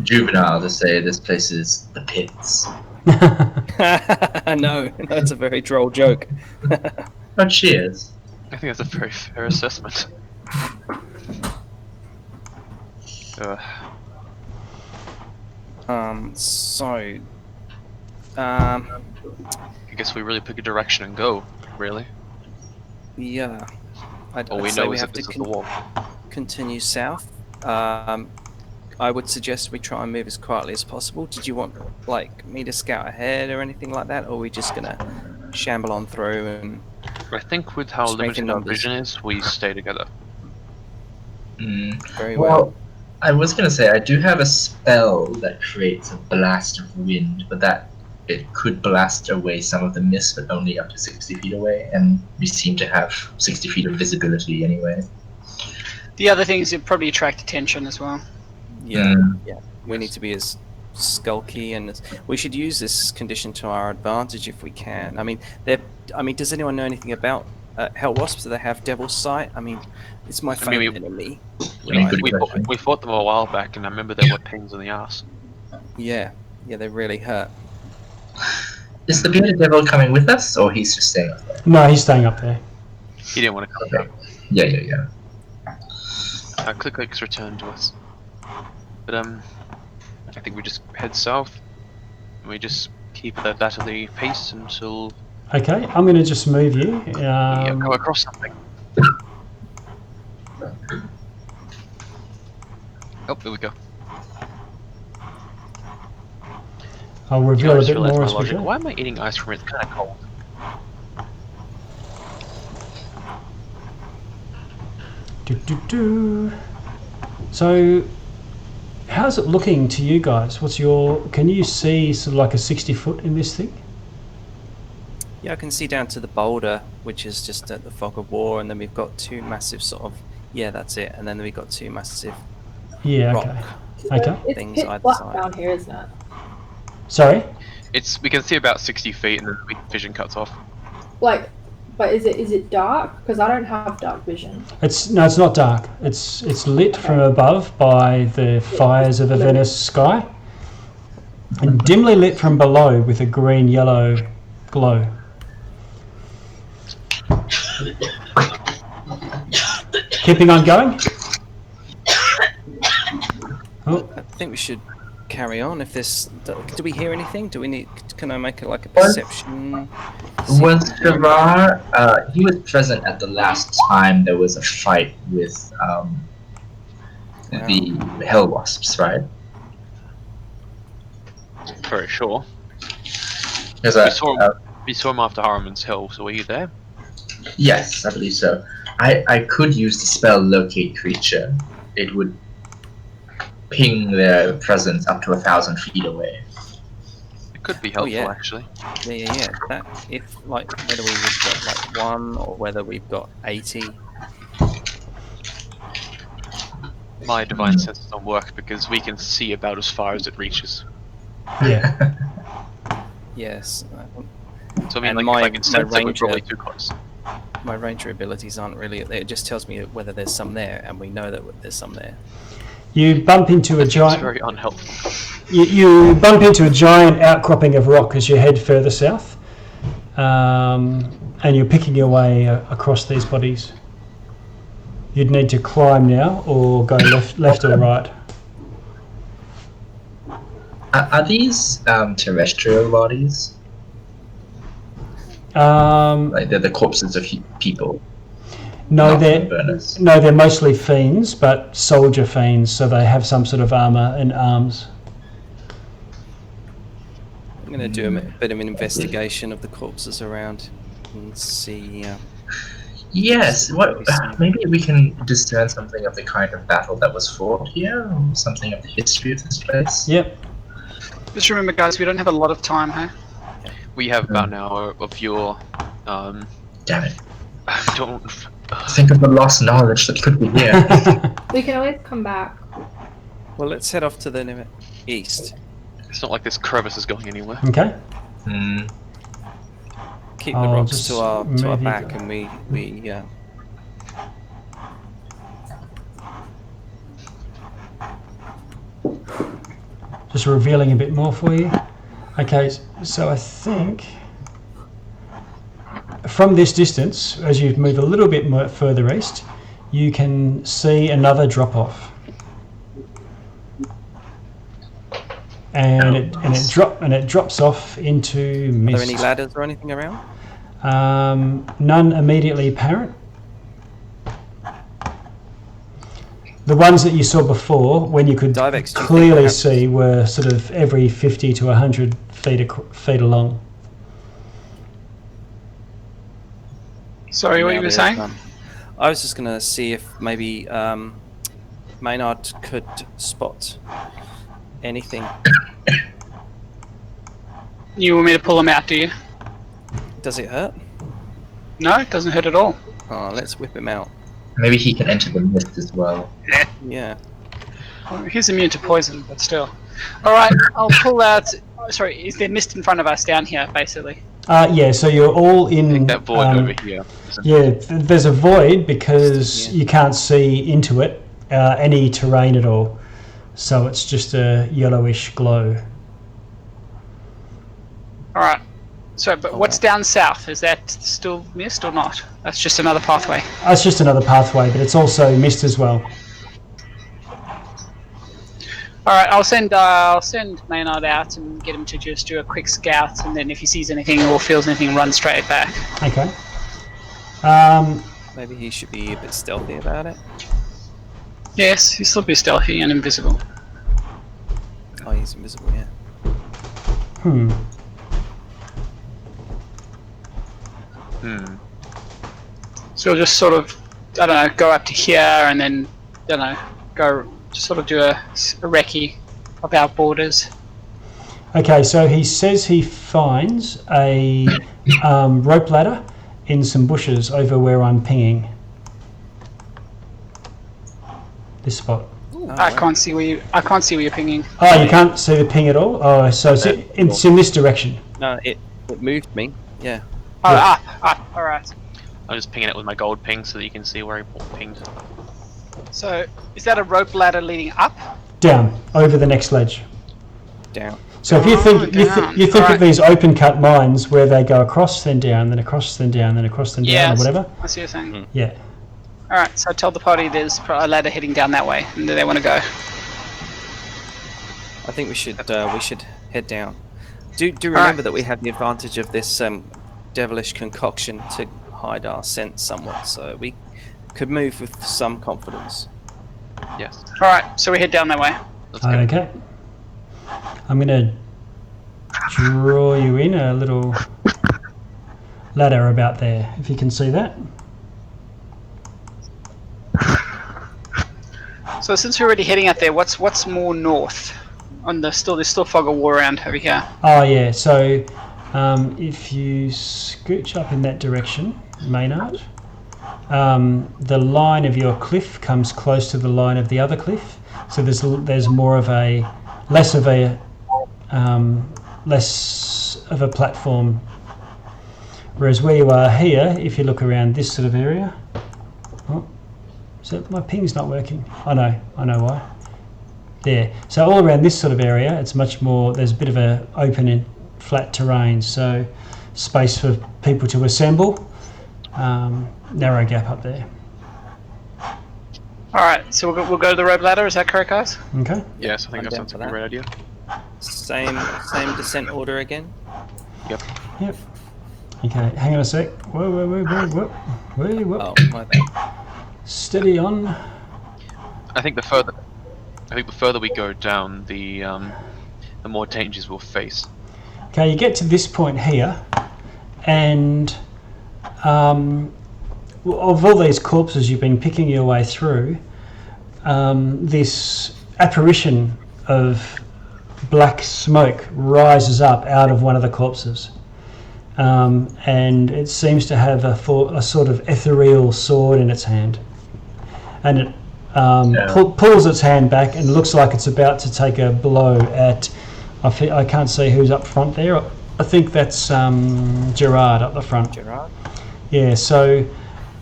juvenile to say this place is the pits? No, that's a very droll joke. Oh, cheers. I think that's a very fair assessment. I guess we really pick a direction and go, really. Yeah. All we I'd say know we is have that this to is the wall. continue south. I would suggest we try and move as quietly as possible. Did you want me to scout ahead or anything like that, or are we just gonna shamble on through and? I think with how Just making limited our numbers. vision is, we stay together. Very well. I was gonna say I do have a spell that creates a blast of wind, but that it could blast away some of the mist, but only up to 60 feet away, and we seem to have 60 feet of visibility anyway. The other thing is it probably attract attention as well. Yeah, yeah. We need to be as skulky, and we should use this condition to our advantage if we can. I mean, does anyone know anything about hell wasps? Do they have devil's sight? I mean, it's my favorite enemy. We fought them a while back, and I remember they were pains in the ass. Yeah, they really hurt. Is the bearded devil coming with us, or he's just staying up there? No, he's staying up there. He didn't want to come Okay. down. Yeah. Click's returned to us. But I think we just head south, and we just keep that at the pace until Okay, I'm going to just move you. we go across something. Oh, there we go. I'll I reveal a just bit realized more my as we logic. go. Why am I eating ice cream? It's kind of cold. So, how's it looking to you guys? Can you see sort of like a 60 foot in this thing? Yeah, I can see down to the boulder, which is just at the fog of war, and then we've got two massive that's it. And then we've got two massive Yeah, rock. Okay. It's Things pitch either black side. down here, isn't it? Sorry? We can see about 60 feet, and then the vision cuts off. But is it dark? Because I don't have dark vision. It's not dark. It's lit from above by the fires of a Venice sky, and dimly lit from below with a green-yellow glow. Keeping on going? Oh, I think we should carry on. If this, do we hear anything? Do we need? Can I make a perception? Was Gerard, he was present at the last time there was a fight with the hell wasps, right? Very sure. Because We saw him after Harriman's Hill, so were you there? yes, I believe so. I could use the spell Locate Creature. It would ping their presence up to 1,000 feet away. It could be helpful, yeah. actually. Yeah. That whether we've got 1 or whether we've got 80. My divine sense doesn't work because we can see about as far as it reaches. yeah. Yes. So I mean, And like, my if I can sense it, we're ranger- probably too close. My ranger abilities aren't really. It just tells me whether there's some there, and we know that there's some there. You bump into a It's giant. very unhelpful. You bump into a giant outcropping of rock as you head further south, and you're picking your way across these bodies. You'd need to climb now, or go left or right. Are these terrestrial bodies? Like they're the corpses of people? No, Not they're Avernus. they're mostly fiends, but soldier fiends, so they have some sort of armor and arms. I'm going to do a bit of an investigation of the corpses around and see. Yes. Maybe we can discern something of the kind of battle that was fought here, or something of the history of this place. Yep. Just remember, guys, we don't have a lot of time, hey? We have about an hour of your. Damn it. Don't. Think of the lost knowledge that could be here. We can always come back. Well, let's head off to the east. It's not like this crevice is going anywhere. Okay. Keep the I'll rocks just to our move you back, to- and we Just revealing a bit more for you. Okay, so I think from this distance, as you move a little bit more further east, you can see another drop-off. And it drops off into Are mist. there any ladders or anything around? None immediately apparent. The ones that you saw before, when you could Dibex, do you think clearly perhaps- see, were sort of every 50 to 100 feet along. Sorry, what you were saying? I was just going to see if maybe Maynard could spot anything. You want me to pull them out, do you? Does it hurt? No, it doesn't hurt at all. Oh, let's whip him out. Maybe he can enter the mist as well. Yeah. Well, he's immune to poison, but still. Alright, I'll pull out... Sorry, is there mist in front of us down here, basically? Yeah, so you're all in... Take that void over here. Yeah, there's a void because you can't see into it, any terrain at all. So it's just a yellowish glow. Alright. So, but what's down south? Is that still mist or not? That's just another pathway. It's just another pathway, but it's also mist as well. Alright, I'll send Maynard out and get him to just do a quick scout, and then if he sees anything or feels anything, run straight back. Okay. Maybe he should be a bit stealthy about it. Yes, he'll still be stealthy and invisible. Oh, he's invisible, yeah. So we'll just sort of, I don't know, go up to here and then, I don't know, go sort of do a recce of our borders. Okay, so he says he finds a rope ladder in some bushes over where I'm pinging. This spot. I can't see where you're pinging. Oh, you can't see the ping at all? Oh, so it's in this direction. No, it moved me. Yeah. Oh, Yeah. up, alright. I'm just pinging it with my gold ping so that you can see where he pinged. So, is that a rope ladder leading up? Down, over the next ledge. Down. So if you think down. you think Alright. of these open cut mines where they go across, then down, then across, then down, then across, then down, or whatever. I see what you're saying. Yeah. Alright, so tell the party there's a ladder heading down that way, and they want to go. I think we should head down. Do remember that we have the advantage of this devilish concoction to hide our scent somewhat, so we could move with some confidence. Yes. Alright, so we head down that way. Let's go. Okay. I'm gonna draw you in a little ladder about there, if you can see that. So since we're already heading out there, what's more north? There's still fog of war around over here. Oh yeah, so if you scooch up in that direction, Maynard, the line of your cliff comes close to the line of the other cliff. So there's more of a less of a platform. Whereas where you are here, if you look around this sort of area, oh, so my ping's not working. I know why. There. So all around this sort of area, it's much more. There's a bit of a open and flat terrain, so space for people to assemble. Narrow gap up there. All right, so we'll go to the rope ladder. Is that correct, guys? Okay. Yes, I think I'm that down sounds for like a that. great idea. Same descent order again. Yep. Yep. Okay. Hang on a sec. Whoa. Oh, my bad. Steady on. I think the further we go down, the more dangers we'll face. Okay, you get to this point here, and of all these corpses you've been picking your way through, this apparition of black smoke rises up out of one of the corpses, and it seems to have a sort of ethereal sword in its hand, and it pulls its hand back and looks like it's about to take a blow at. I can't see who's up front there. I think that's Gerard up the front. Gerard. Yeah, so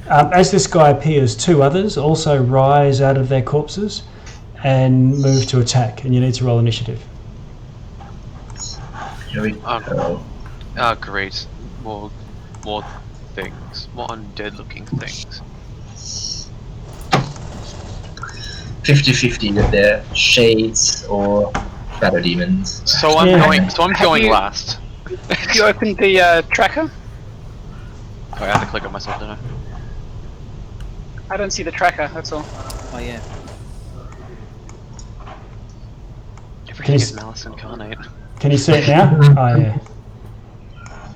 as this guy appears, two others also rise out of their corpses and move to attack, and you need to roll initiative. Here we go. Ah, great. More things. More undead-looking things. 50-50 with their shades or shadow demons. So I'm going you- last. Have you opened the tracker? Oh, I have to click on myself, don't I? I don't see the tracker. That's all. Oh yeah. Everything you is s- malice incarnate. Can you see it now? Oh, yeah.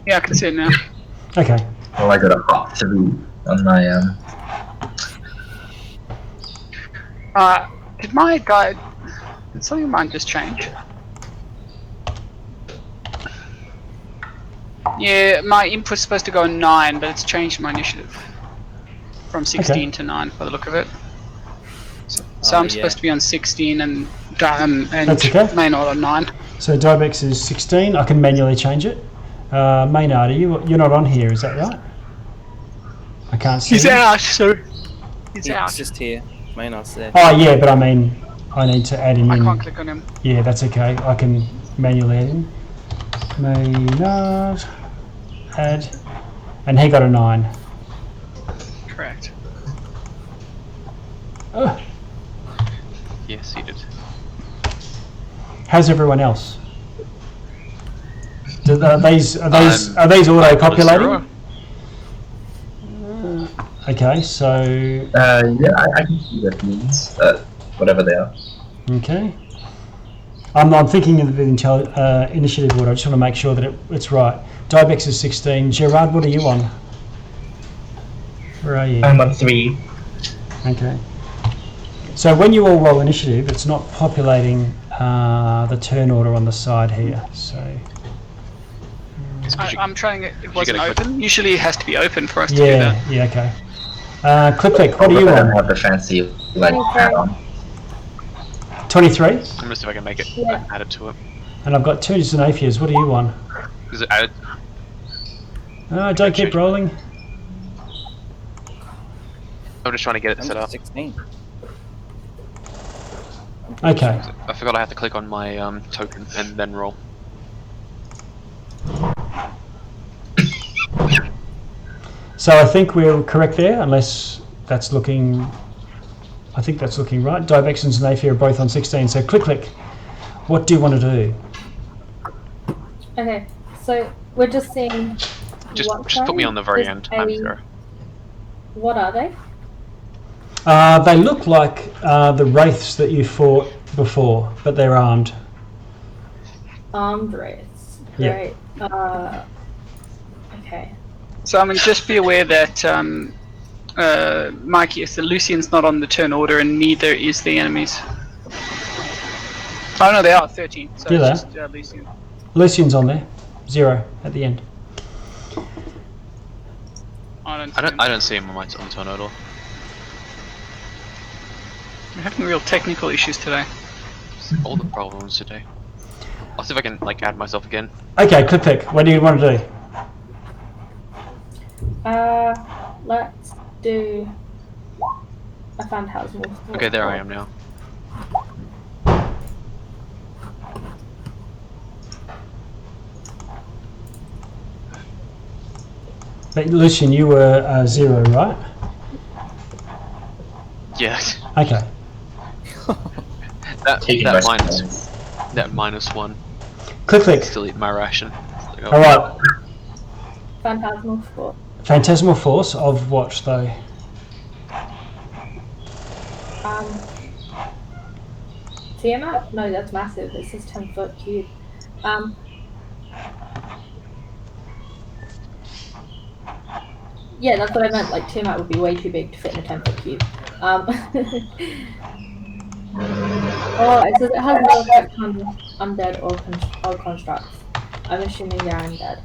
Yeah, I can see it now. Okay. Oh, I got a hot 3 on my Did my guide? Did something of mine just change? Yeah, my input's supposed to go 9, but it's changed my initiative from 16 to 9 by the look of it. So I'm yeah. supposed to be on 16 and That's okay. Maynard on 9. So Dibex is 16. I can manually change it. Maynard, you're not on here, is that right? I can't see. He's you. out, so he's It's out. just here. Maynard's there. Oh, yeah, but I mean, I need to add him I in. can't click on him. Yeah, that's okay. I can manually add him. Maynard, add, and he got a 9. Correct. Oh, Yes, he did. how's everyone else? Are these Got auto-populating? Okay, so yeah, I can see what it means. Whatever they are. okay. I'm thinking of the initiative order. I just want to make sure that it's right. Dibex is 16. Gerard, what are you on? Where are you? I'm on 3. Okay. So when you all roll initiative, it's not populating the turn order on the side here. So I'm trying it. It wasn't get a click? open. Usually it has to be open for us to do yeah, that. yeah, okay. Click, what are you I don't on? have the fancy like hat on. 23, I'm gonna see if I can make it. Yeah. Add it to it. and I've got 2 Xanaphias. What are you on? Is it added? Don't keep rolling. I'm just trying to get it I'm set at up. 16. Okay. I forgot I had to click on my token and then roll. So I think we're correct there, unless that's looking. I think that's looking right. Dibex and Xanaphia are both on 16. So click. What do you want to do? Okay, so we're just seeing. Just what put me kind? on the very Is end. a- I'm sure. What are they? They look like the wraiths that you fought before, but they're armed. Armed wraiths. Yeah. Great. Okay. So I mean, just be aware that Mikey, if the Luciene's not on the turn order, and neither is the enemies. Oh no, they are 13. So Yeah, it's just Luciene. Lucien's on there, 0 at the end. I don't see him on the turn order. We're having real technical issues today. All the problems today. I'll see if I can like add myself again. Okay, click. What do you want to do? Let's do a phantasmal. Okay, there I am now. But Luciene, you were 0, right? Yes. Okay. Taking that rest minus points. that -1. Click. Still eat my ration. It's like, oh, All right. Phantasmal sport. Phantasmal force of what though? Tiamat? No, that's massive. It says 10-foot cube. Yeah, that's what I meant. Like, Tiamat would be way too big to fit in a 10-foot cube. Oh, it says it has no effect on undead or constructs. I'm assuming they're undead.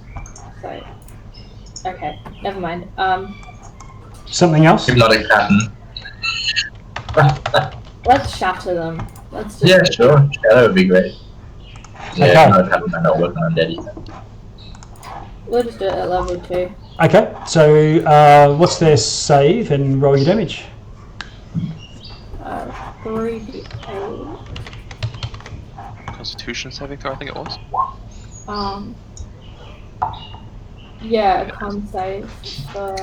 So, okay, never mind. Something else? Hypnotic pattern. Let's shatter them. Let's just. Yeah, sure. Yeah, that would be great. Yeah, Okay. hypnotic pattern might not work on undead either. We'll just do it at level 2. Okay. So what's their save and roll your damage? 3d8. Constitution saving throw, I think it was. Yeah, con save for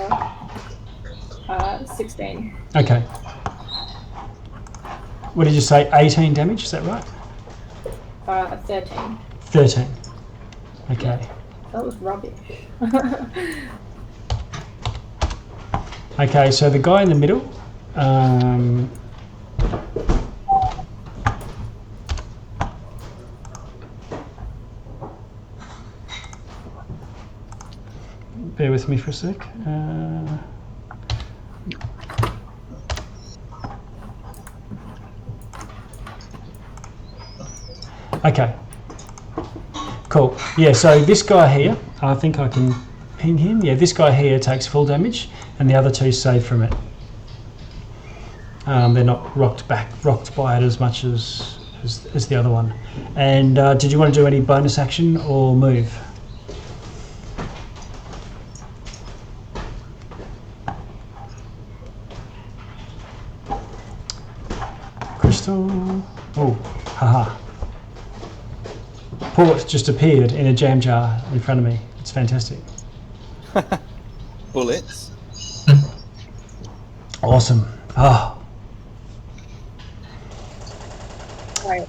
16. Okay. What did you say? 18 damage. Is that right? 13. 13. Okay. That was rubbish. Okay. So the guy in the middle. Bear with me for a sec. Okay. Cool. Yeah, so this guy here, I think I can ping him. Yeah, this guy here takes full damage, and the other two save from it. They're not rocked by it as much as the other one. And did you want to do any bonus action or move? Crystal. Oh, haha. Port just appeared in a jam jar in front of me. It's fantastic. Bullets. Awesome. Oh, Right.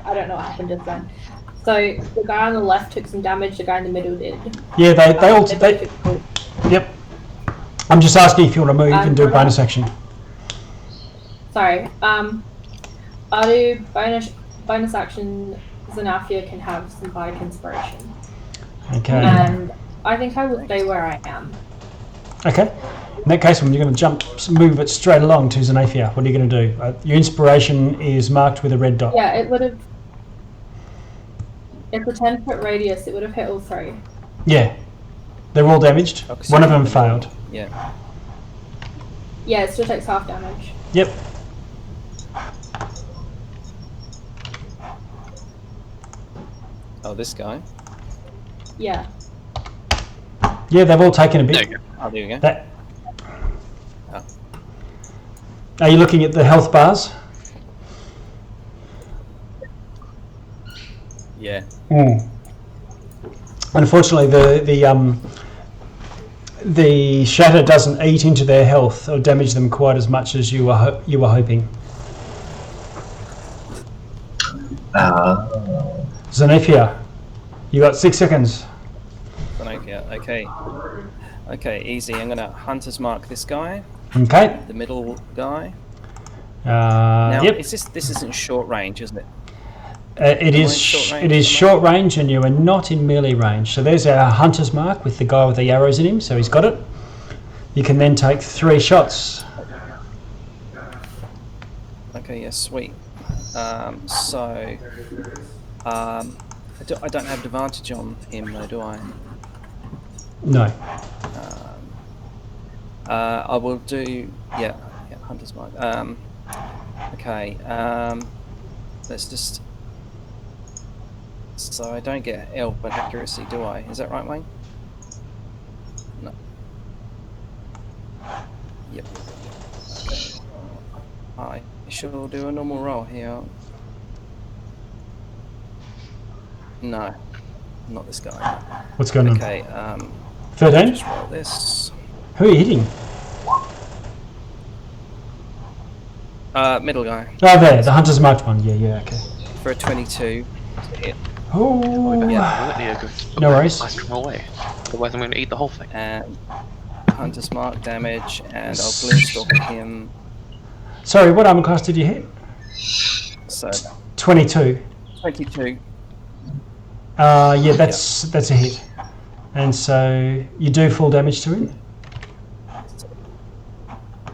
I don't know what happened just then. So the guy on the left took some damage, the guy in the middle did. yeah, they all. They They, took full. yep. I'm just asking if you want to move and do hold on. bonus action. Sorry. I'll do bonus action. Xanaphia can have some bardic inspiration. Okay. And I think I will stay where I am. Okay. In that case, when you're going to move it straight along to Xanaphia, what are you going to do? Your inspiration is marked with a red dot. Yeah, it would have. It's a 10-foot radius. It would have hit all 3. Yeah. They're all damaged. Okay. One of them failed. Yeah. Yeah, it still takes half damage. Yep. Oh, this guy. Yeah. Yeah, they've all taken a There bit. you go. Oh, there we go. That. Oh. Are you looking at the health bars? Yeah. Unfortunately, the shatter doesn't eat into their health or damage them quite as much as you were hoping. Xanaphia, you got 6 seconds. Okay. Okay, easy. I'm gonna hunter's mark this guy, Okay. the middle guy. Now, Yep. this isn't short range, isn't it? It is short range it is at the short range, and you are not in melee range. So there's our hunter's mark with the guy with the arrows in him. So he's got it. You can then take 3 shots. Okay, yeah, sweet. I don't have advantage on him though, do I? No. I will do, yeah, hunter's mark. Okay, let's just So I don't get elven accuracy, do I? Is that right, Wayne? No. Yep. Okay. I shall do a normal roll here. No, not this guy. What's going on? Okay, 13? just roll this. Who are you hitting? Middle guy. Oh, there, the Hunter's Marked one. Yeah, okay. For a 22. Hit. Oh, Yeah. No worries. Last from away. Otherwise, I'm going to eat the whole thing. And Hunter's Mark damage, and I'll GloomStalker him. Sorry, what armor class did you hit? So 22. 22. Yeah, that's a hit. And so you do full damage to him?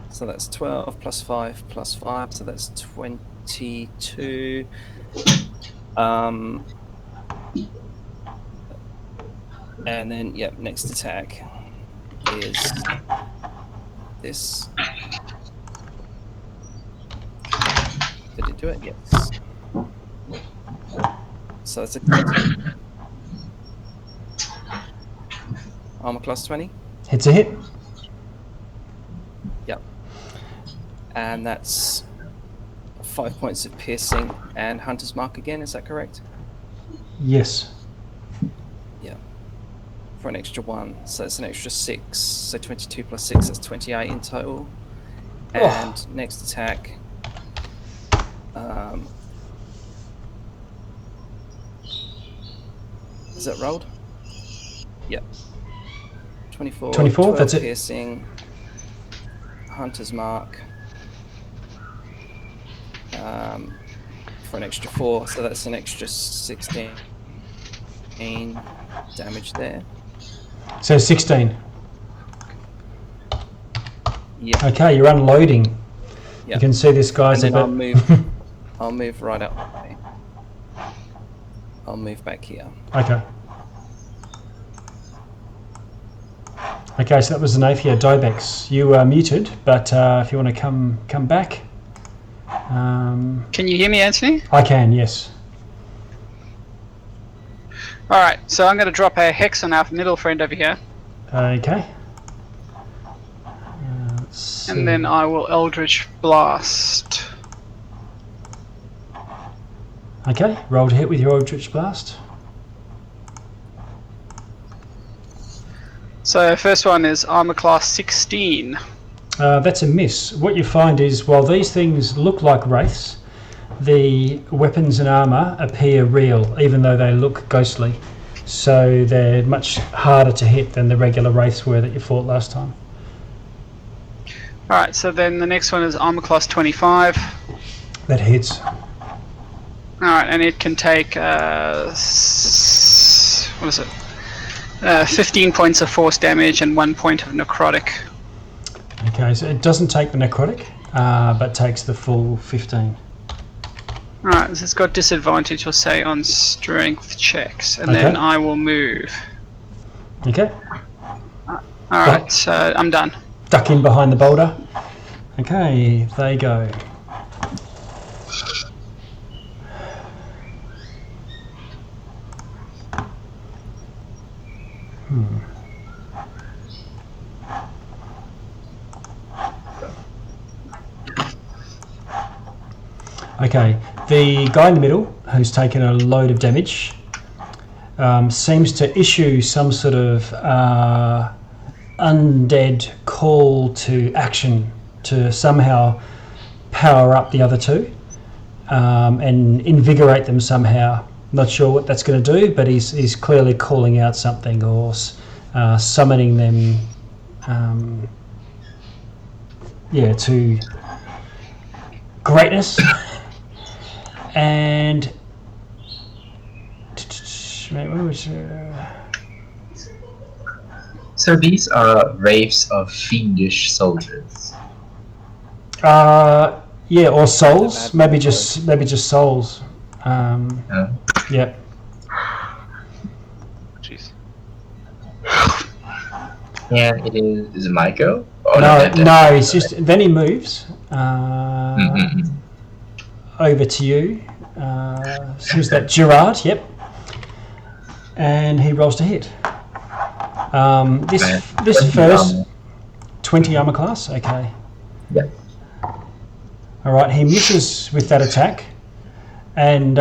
So that's 12 plus 5 plus 5, so that's 22. And then, next attack is this. Did it do it? Yes. So it's a armor class 20. Hits a hit. Yep. And that's 5 points of piercing and Hunter's Mark again, is that correct? Yes. Yeah. For an extra 1, so it's an extra 6. So 22 plus 6, that's 28 in total. And next attack. Is that rolled? Yep. 24. 24, that's it. Piercing. Hunter's Mark. For an extra 4, so that's an extra 16 damage there. So 16. Yeah. Okay, you're unloading. Yeah. You can see this guy's And a then bit... I'll move right up. I'll move back here. Okay. Okay, so that was Xanaphia. Dibex, you are muted, but if you want to come back... Can you hear me, Anthony? I can, yes. Alright, so I'm going to drop a hex on our middle friend over here. Okay. And then I will Eldritch Blast. Okay, roll to hit with your Eldritch Blast. So first one is armor class 16. That's a miss. What you find is, while these things look like wraiths, the weapons and armour appear real, even though they look ghostly. So they're much harder to hit than the regular wraiths were that you fought last time. Alright, so then the next one is armor class 25. That hits. Alright, and it can take, 15 points of force damage and 1 point of necrotic. Okay, so it doesn't take the necrotic, but takes the full 15. Alright, this has got disadvantage, we'll say, on strength checks, and then I will move. Okay. Alright, so I'm done. Duck in behind the boulder. Okay, they go. Okay, the guy in the middle, who's taken a load of damage, seems to issue some sort of undead call to action to somehow power up the other two and invigorate them somehow. Not sure what that's going to do, but he's clearly calling out something or summoning them to greatness. And so these are wraiths of fiendish soldiers. Yeah, or souls. Maybe just souls. Yeah. Jeez. And it is it my go? Oh, no, it's just then he moves over to you. Who's that? Gerard. Yep. and he rolls to hit. This Okay. 20 first armor. 20 armor class. Okay. Yep. All right. He misses with that attack, and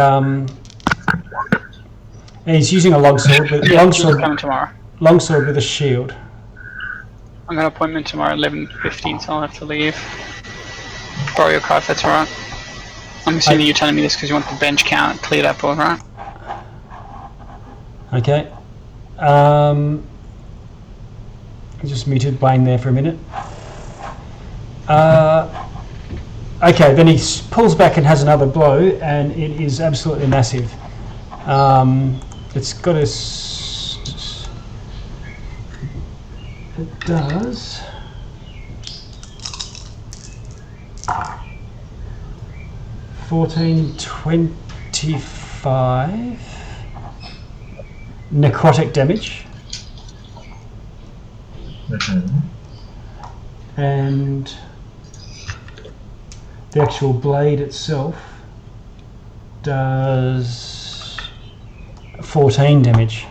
he's using a longsword. With Coming tomorrow. longsword with a shield. I'm got an appointment tomorrow at 11:15, so I'll have to leave. Borrow your card if that's alright. I'm assuming you're telling me this because you want the bench count cleared up, alright? Okay. I just muted Wayne there for a minute. Okay, then he pulls back and has another blow, and it is absolutely massive. It's got a... It does... 14, 25 necrotic damage, and the actual blade itself does 14 damage.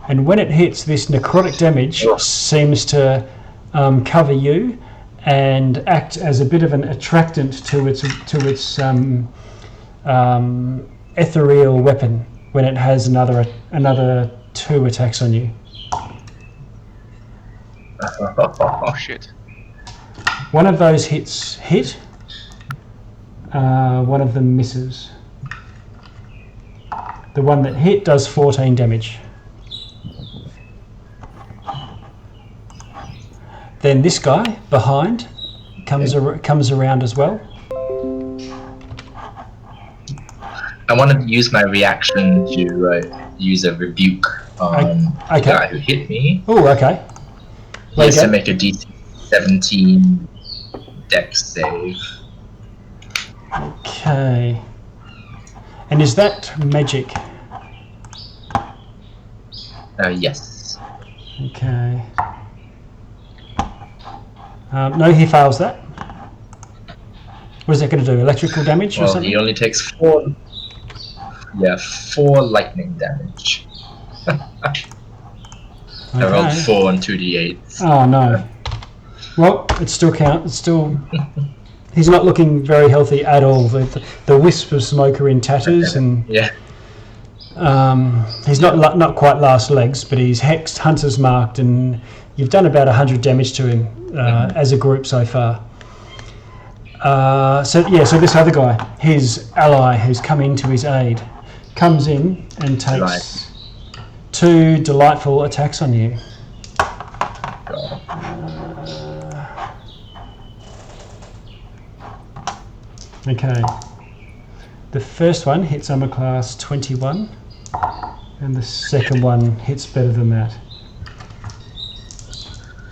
And when it hits, this necrotic damage seems to cover you and act as a bit of an attractant to its ethereal weapon when it has another 2 attacks on you. Oh shit. One of those hit. One of them misses. The one that hit does 14 damage. Then this guy behind comes around as well. I wanted to use my reaction to use a rebuke on the guy who hit me. Oh, okay. He has to make a DC 17 dex save. Okay. And is that magic? Yes. Okay. No, he fails that. What is that going to do? Electrical damage or Well, something? he only takes 4 lightning damage. I rolled 4 and 2d8. Oh no. Well, it still counts. It's still. He's not looking very healthy at all. The wisp of smoke are in tatters, and Yeah. he's not quite last legs, but he's hexed, hunter's marked, and you've done about 100 damage to him as a group so far. So this other guy, his ally who's come into his aid, comes in and takes 2 delightful attacks on you. Okay. The first one hits armor class 21, and the second one hits better than that.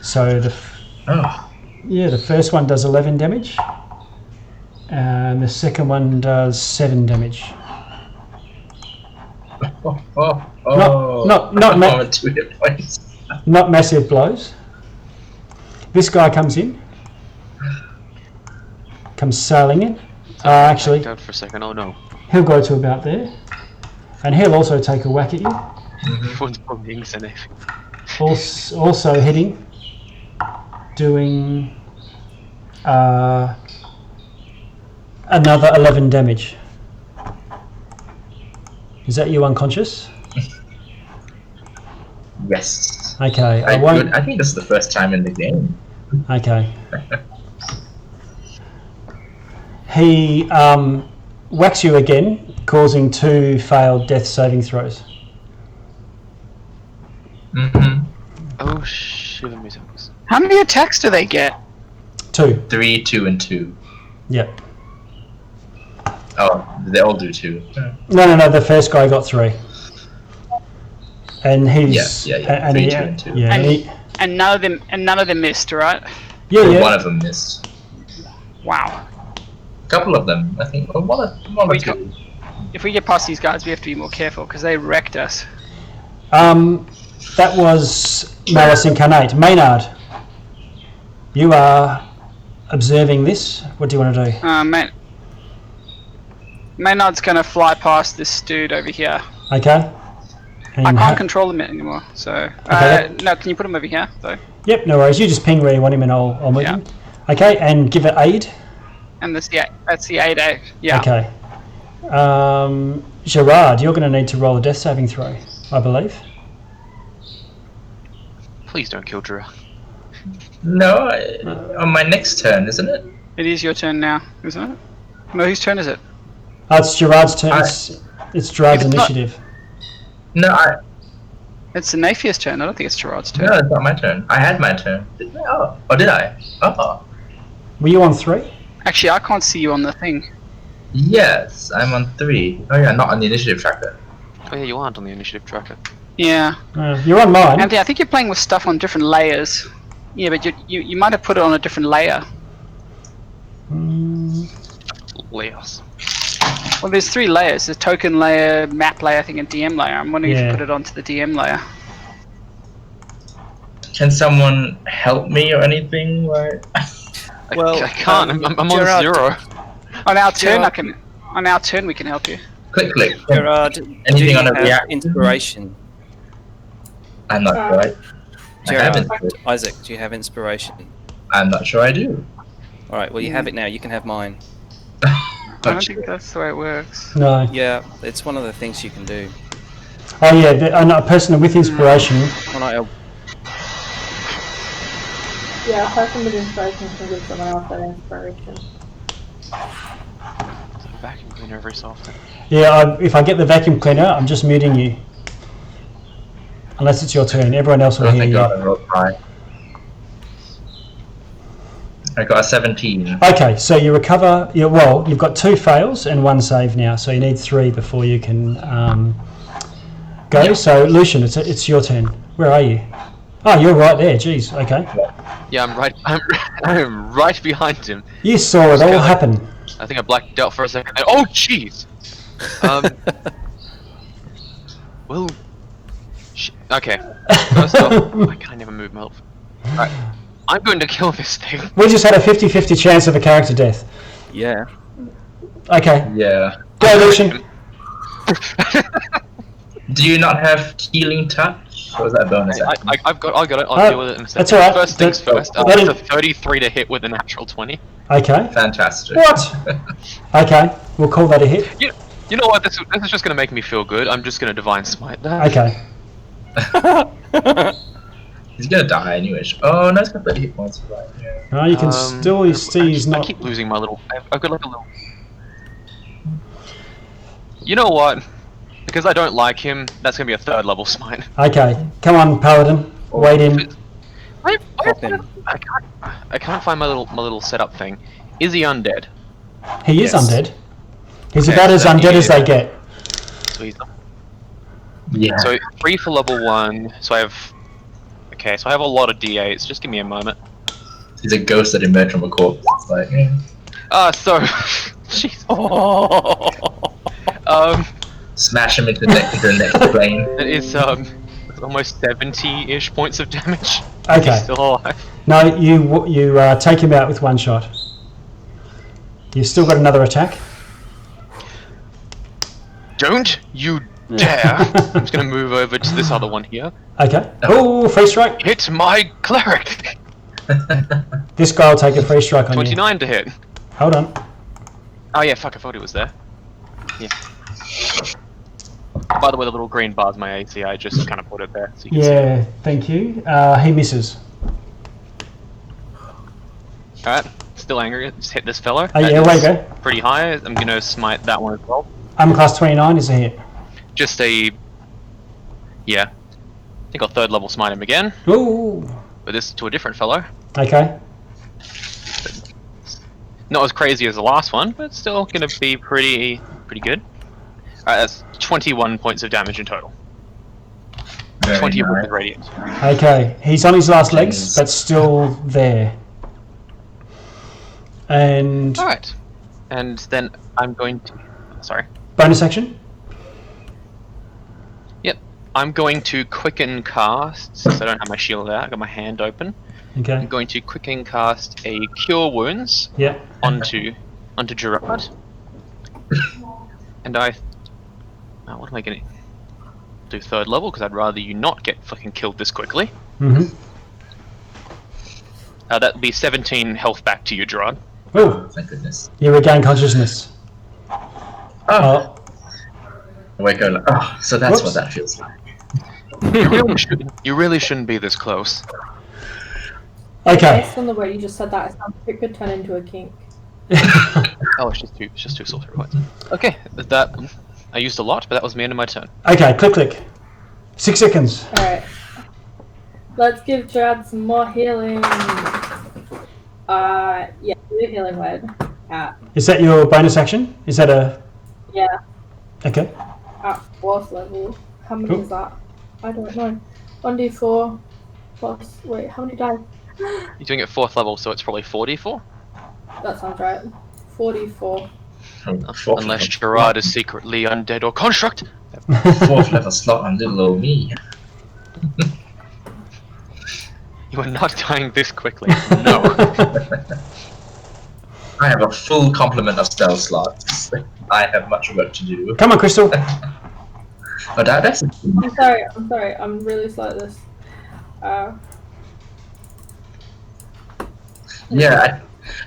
So the first one does 11 damage, and the second one does 7 damage. Not massive blows. This guy comes sailing in. Actually, Out for a second. Oh no. he'll go to about there, and he'll also take a whack at you. One's bombing Xanaphia. Also hitting, doing another 11 damage. Is that you unconscious? Yes. Okay, I think this is the first time in the game. Okay. He whacks you again, causing 2 failed death saving throws. Oh shiver me toes. How many attacks do they get? 2. 3, 2, and 2. Yep. Oh, they all do 2. No. The first guy got 3. And he's Yeah. And 3, he, 2, and 2. Yeah. And none of them missed, right? Yeah. One of them missed. Wow. A couple of them, I think. Or one or 2. If we get past these guys, we have to be more careful because they wrecked us. That was Malice Incarnate. Maynard, you are observing this. What do you want to do? Maynard's gonna fly past this dude over here. Okay. And I can't control him anymore, so... Okay. No, can you put him over here, though? Yep, no worries. You just ping where you want him and I'll move Yeah. him. Okay, and give it aid. And that's the 8-8. Yeah. Okay. Gerard, you're going to need to roll a death saving throw, I believe. Please don't kill Drew. No, on my next turn, isn't it? It is your turn now, isn't it? No, whose turn is it? Oh, it's Gerard's turn. It's Gerard's It's not- initiative. No, It's Xanaphia's turn. I don't think it's Gerard's turn. no, it's not my turn. I had my turn. Did I? Oh, did I? Oh. Were you on 3? Actually, I can't see you on the thing. Yes, I'm on 3. Oh yeah, not on the initiative tracker. Oh yeah, you aren't on the initiative tracker. Yeah. You're on mine. Anthony, I think you're playing with stuff on different layers. Yeah, but you might have put it on a different layer. Layers. Well, there's 3 layers. There's token layer, map layer, I think, and DM layer. I'm wondering if Yeah. you put it onto the DM layer. Can someone help me or anything? Like, Well, I can't. I'm on Gerard, 0. On our turn, Gerard- On our turn, we can help you. click. Gerard, do Anything you on a have react? inspiration? I'm not sure. I Gerard, haven't. Isaac, do you have inspiration? I'm not sure I do. Alright, well you have it now, you can have mine. I don't think that's the way it works. No. Yeah, it's one of the things you can do. Oh yeah, a person with inspiration. When I, Yeah, a person with inspiration can give someone else that inspiration. Vacuum cleaner every so often. Yeah, if I get the vacuum cleaner, I'm just muting you. Unless it's your turn. Everyone else will Oh, hear thank you. God, I rolled high. I got a 17. Okay, so you recover. Well, you've got 2 fails and 1 save now, so you need 3 before you can go. Yep. So Luciene, it's your turn. Where are you? Oh, you're right there. Jeez. Okay. Yeah, I'm right behind him. You saw it all kinda- happen. I think I blacked out for a second. Oh jeez. Well. Okay. First off, I can't even move my elf. Right. I'm going to kill this thing. We just had a 50-50 chance of a character death. yeah. Okay. Yeah. Go, Luciene. Do you not have healing touch? Or was that a bonus? action? I got it. I'll deal with it in a second. That's alright. First things first. that It's is- a 33 to hit with a natural 20. Okay. Fantastic. What? Okay. We'll call that a hit. You know what? This is just going to make me feel good. I'm just going to Divine Smite that. Okay. He's gonna die anyway. Oh no, he's got 30 hit points. Right. Yeah. No, you can still see he's I not. keep losing my little. I've got like a little. You know what? Because I don't like him, that's gonna be a 3rd level smite. Okay. Come on, Paladin. Wade in. Pop him. I can't find my little setup thing. Is he undead? He is Yes. undead. He's Okay, about as so undead he as they is- get. So he's Yeah. so 3 for level 1. So I have. Okay, so I have a lot of D8s. Just give me a moment. He's a ghost that emerged from a corpse. It's like, yeah. So. Jeez. Smash him into the next plane. It is almost 70-ish points of damage. Okay. He's still alive. No, you take him out with 1 shot. You've still got another attack. Don't you dare! I'm just gonna move over to this other one here. Okay. Oh, free strike. Hit my cleric! This guy will take a free strike on 29 to hit. you. Hold on. Oh yeah, fuck, I thought he was there. Yeah. By the way, the little green bar's my AC, I just kind of put it there so you can see it. Yeah, thank you. He misses. Alright, still angry, just hit this fellow. Oh, yeah, That way is to go. Pretty high, I'm gonna smite that one as well. Class 29 is a hit. Just a... Yeah. I think I'll 3rd level smite him again, Ooh. but this to a different fellow. Okay. Not as crazy as the last one, but still gonna be pretty good. Alright, that's 21 points of damage in total. Very 20 nice. with the radiant. Okay. He's on his last legs, Jeez. but still there. And Alright. And then I'm going to... Sorry. bonus action. Yep. I'm going to quicken cast, since I don't have my shield out, I've got my hand open. I'm Okay. going to quicken cast a Cure Wounds Yeah. onto Gerard. And what am I gonna do? 3rd level, because I'd rather you not get fucking killed this quickly. Mm-hmm. That'd be 17 health back to you, Gerard. Oh, Thank goodness. you regain consciousness. Oh. Wake up. Oh, so that's Whoops. what that feels like. You really shouldn't be this close. Okay. Based on the way you just said that, it sounds like it could turn into a kink. Oh, it's just two sorcerer points. Okay, that I used a lot, but that was the end of my turn. Okay, click. 6 seconds. Alright. Let's give Gerard some more healing. Yeah, do a healing word. Is that your bonus action? Is that a... Yeah, Okay. at 4th level. How many Cool. is that? I don't know. 1d4 plus. Wait, how many dice? You're doing it 4th level, so it's probably 4d4. That sounds right. 44. Unless Gerard is secretly undead or construct. 4th level slot on little old me. You are not dying this quickly. No. I have a full complement of spell slots. I have much work to do. Come on, Crystal. But that's I'm sorry. I'm really slow at this. yeah.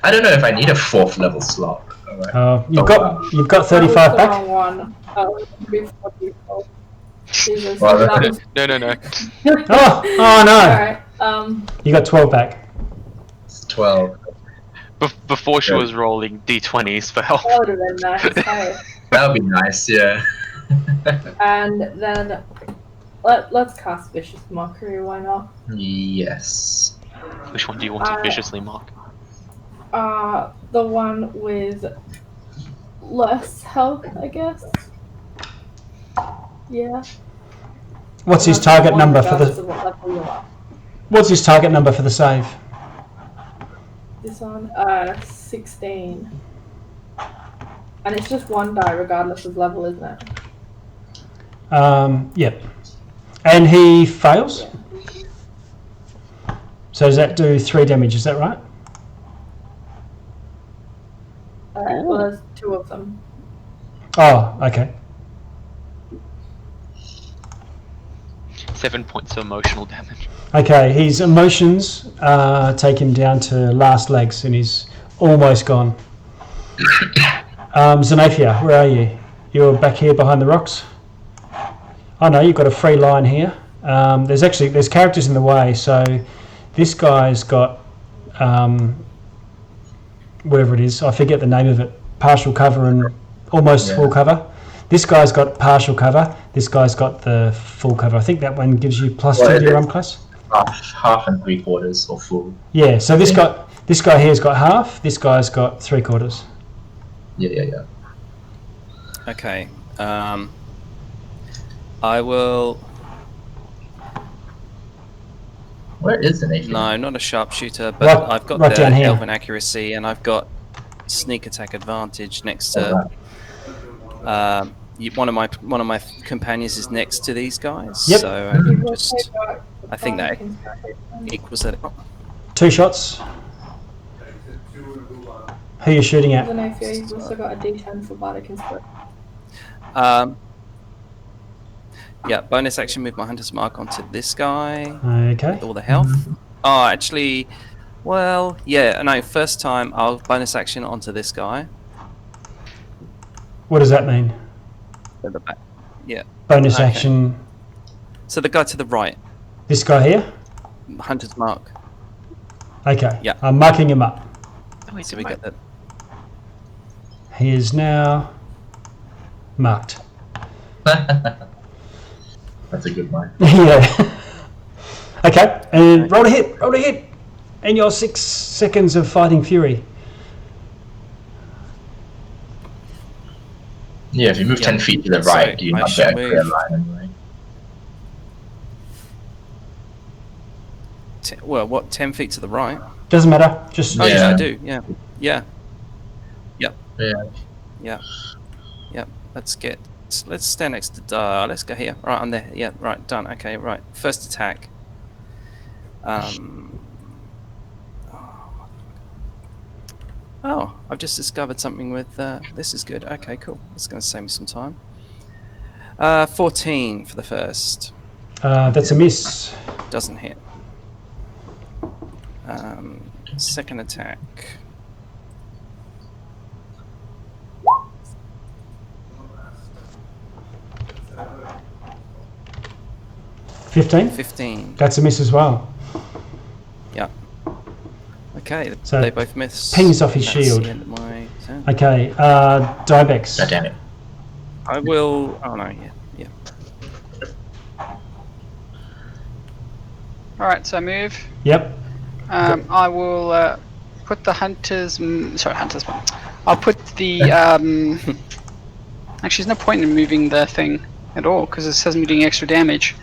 I don't know if I need a 4th level slot. Alright. You've got 35 that was the back. wrong one. That was before default. Jesus. Well, that was... No. Oh no. Alright, You got 12 back. It's 12. Before she was rolling d20s for help. that would have been nice. Hey. That would be nice, yeah. And then let's cast Vicious Mockery, why not? Yes. Which one do you want to viciously mock? The one with less health, I guess. Yeah. What's his target number for the... What's his target number for the save? This one, 16. And it's just one die regardless of level, isn't it? Yep. And he fails? Yeah. So does that do 3 damage, is that right? Well, there's 2 of them. Oh, okay. 7 points of emotional damage. Okay, his emotions take him down to last legs and he's almost gone. Xanaphia, where are you? You're back here behind the rocks? Oh no, you've got a free line here. There's characters in the way, so this guy's got whatever it is, I forget the name of it, partial cover and almost full cover. This guy's got partial cover, this guy's got the full cover. I think that one gives you +2 to your arm class. Half and 3/4 or full. Yeah, so this guy here's got half, this guy's got 3/4. Yeah. Okay. I will. Where is the Nathan? No, not a sharpshooter, but I've got right the down here. elven accuracy, and I've got sneak attack advantage next to. One of my companions is next to these guys, Yep. so I think that equals it. 2 shots. Who are you shooting I at? don't know if you've also got a D10 for Bardic Inspiration. Yeah, bonus action, move my hunter's mark onto this guy Okay. with all the health. Oh, actually, well, yeah, no, first time I'll bonus action onto this guy. What does that mean? At the back. Yeah. Bonus Okay. action. So the guy to the right, This guy here? hunter's mark. Okay. Yeah. I'm marking him up. So we get that. He is now marked. That's a good one. Yeah. Okay, and roll a hit. And your 6 seconds of fighting fury. Yeah, if you move 10 feet to the So right, do you I not shall get a clear move. line anyway? Well, what, 10 feet to the right? Doesn't matter. Just Oh, yeah, Yeah. I do, yeah. Yeah. Yeah. Yep. Let's stand next to let's go here. Right, I'm there. Yeah, right, done. Okay, right. First attack. Oh, I've just discovered something with... this is good. Okay, cool. It's going to save me some time. 14 for the first. That's a miss. Doesn't hit. Second attack. $15. 15. That's a miss as well. Yeah. Okay, So they both miss. pings off his That's shield. the end of my turn. Okay, Dibex. God damn it. I will... Oh no, yeah. Alright, so move. Yep. I will put the hunters... hunters one. I'll put the... Actually, there's no point in moving the thing at all, because it says me doing extra damage.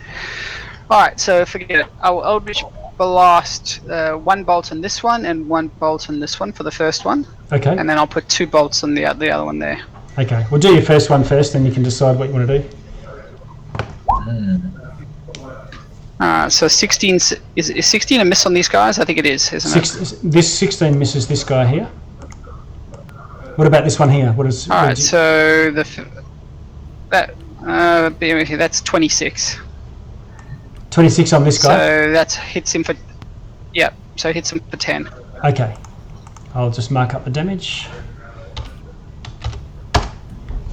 Alright, so forget it. I will Eldritch Blast 1 bolt on this one, and 1 bolt on this one for the first one. Okay. And then I'll put 2 bolts on the other one there. Okay. We'll do your first one first, then you can decide what you want to do. So 16... Is 16 a miss on these guys? I think it is, isn't it? This 16 misses this guy here. What about this one here? What is? Alright, so that's 26. 26 on this guy. So that hits him for... Yeah, so it hits him for 10. Okay. I'll just mark up the damage.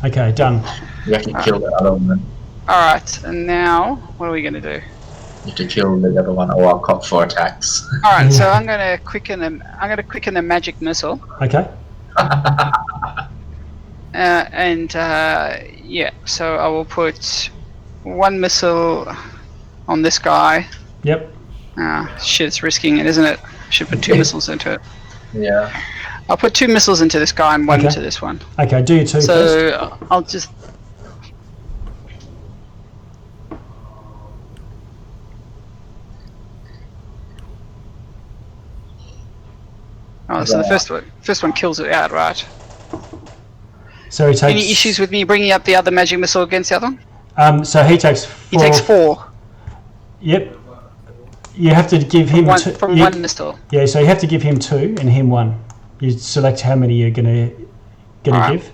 Okay, done. You have to kill the other one. Alright, and now, what are we going to do? You have to kill the other one, or I'll cop 4 attacks. Alright, so I'm going to quicken a magic missile. Okay. Yeah, so I will put 1 missile on this guy. Yep. Shit, it's risking it, isn't it? Should put 2 missiles into it. Yeah. I'll put 2 missiles into this guy and 1 Okay. into this one. Okay, do your 2 first. So I'll just... Oh, so the first one kills it outright. So he takes. Any issues with me bringing up the other magic missile against the other one? So he takes 4. He takes 4 Yep. You have to give him two. from 1 missile. Yeah, so you have to give him 2 and him 1. You select how many you're gonna Alright. give.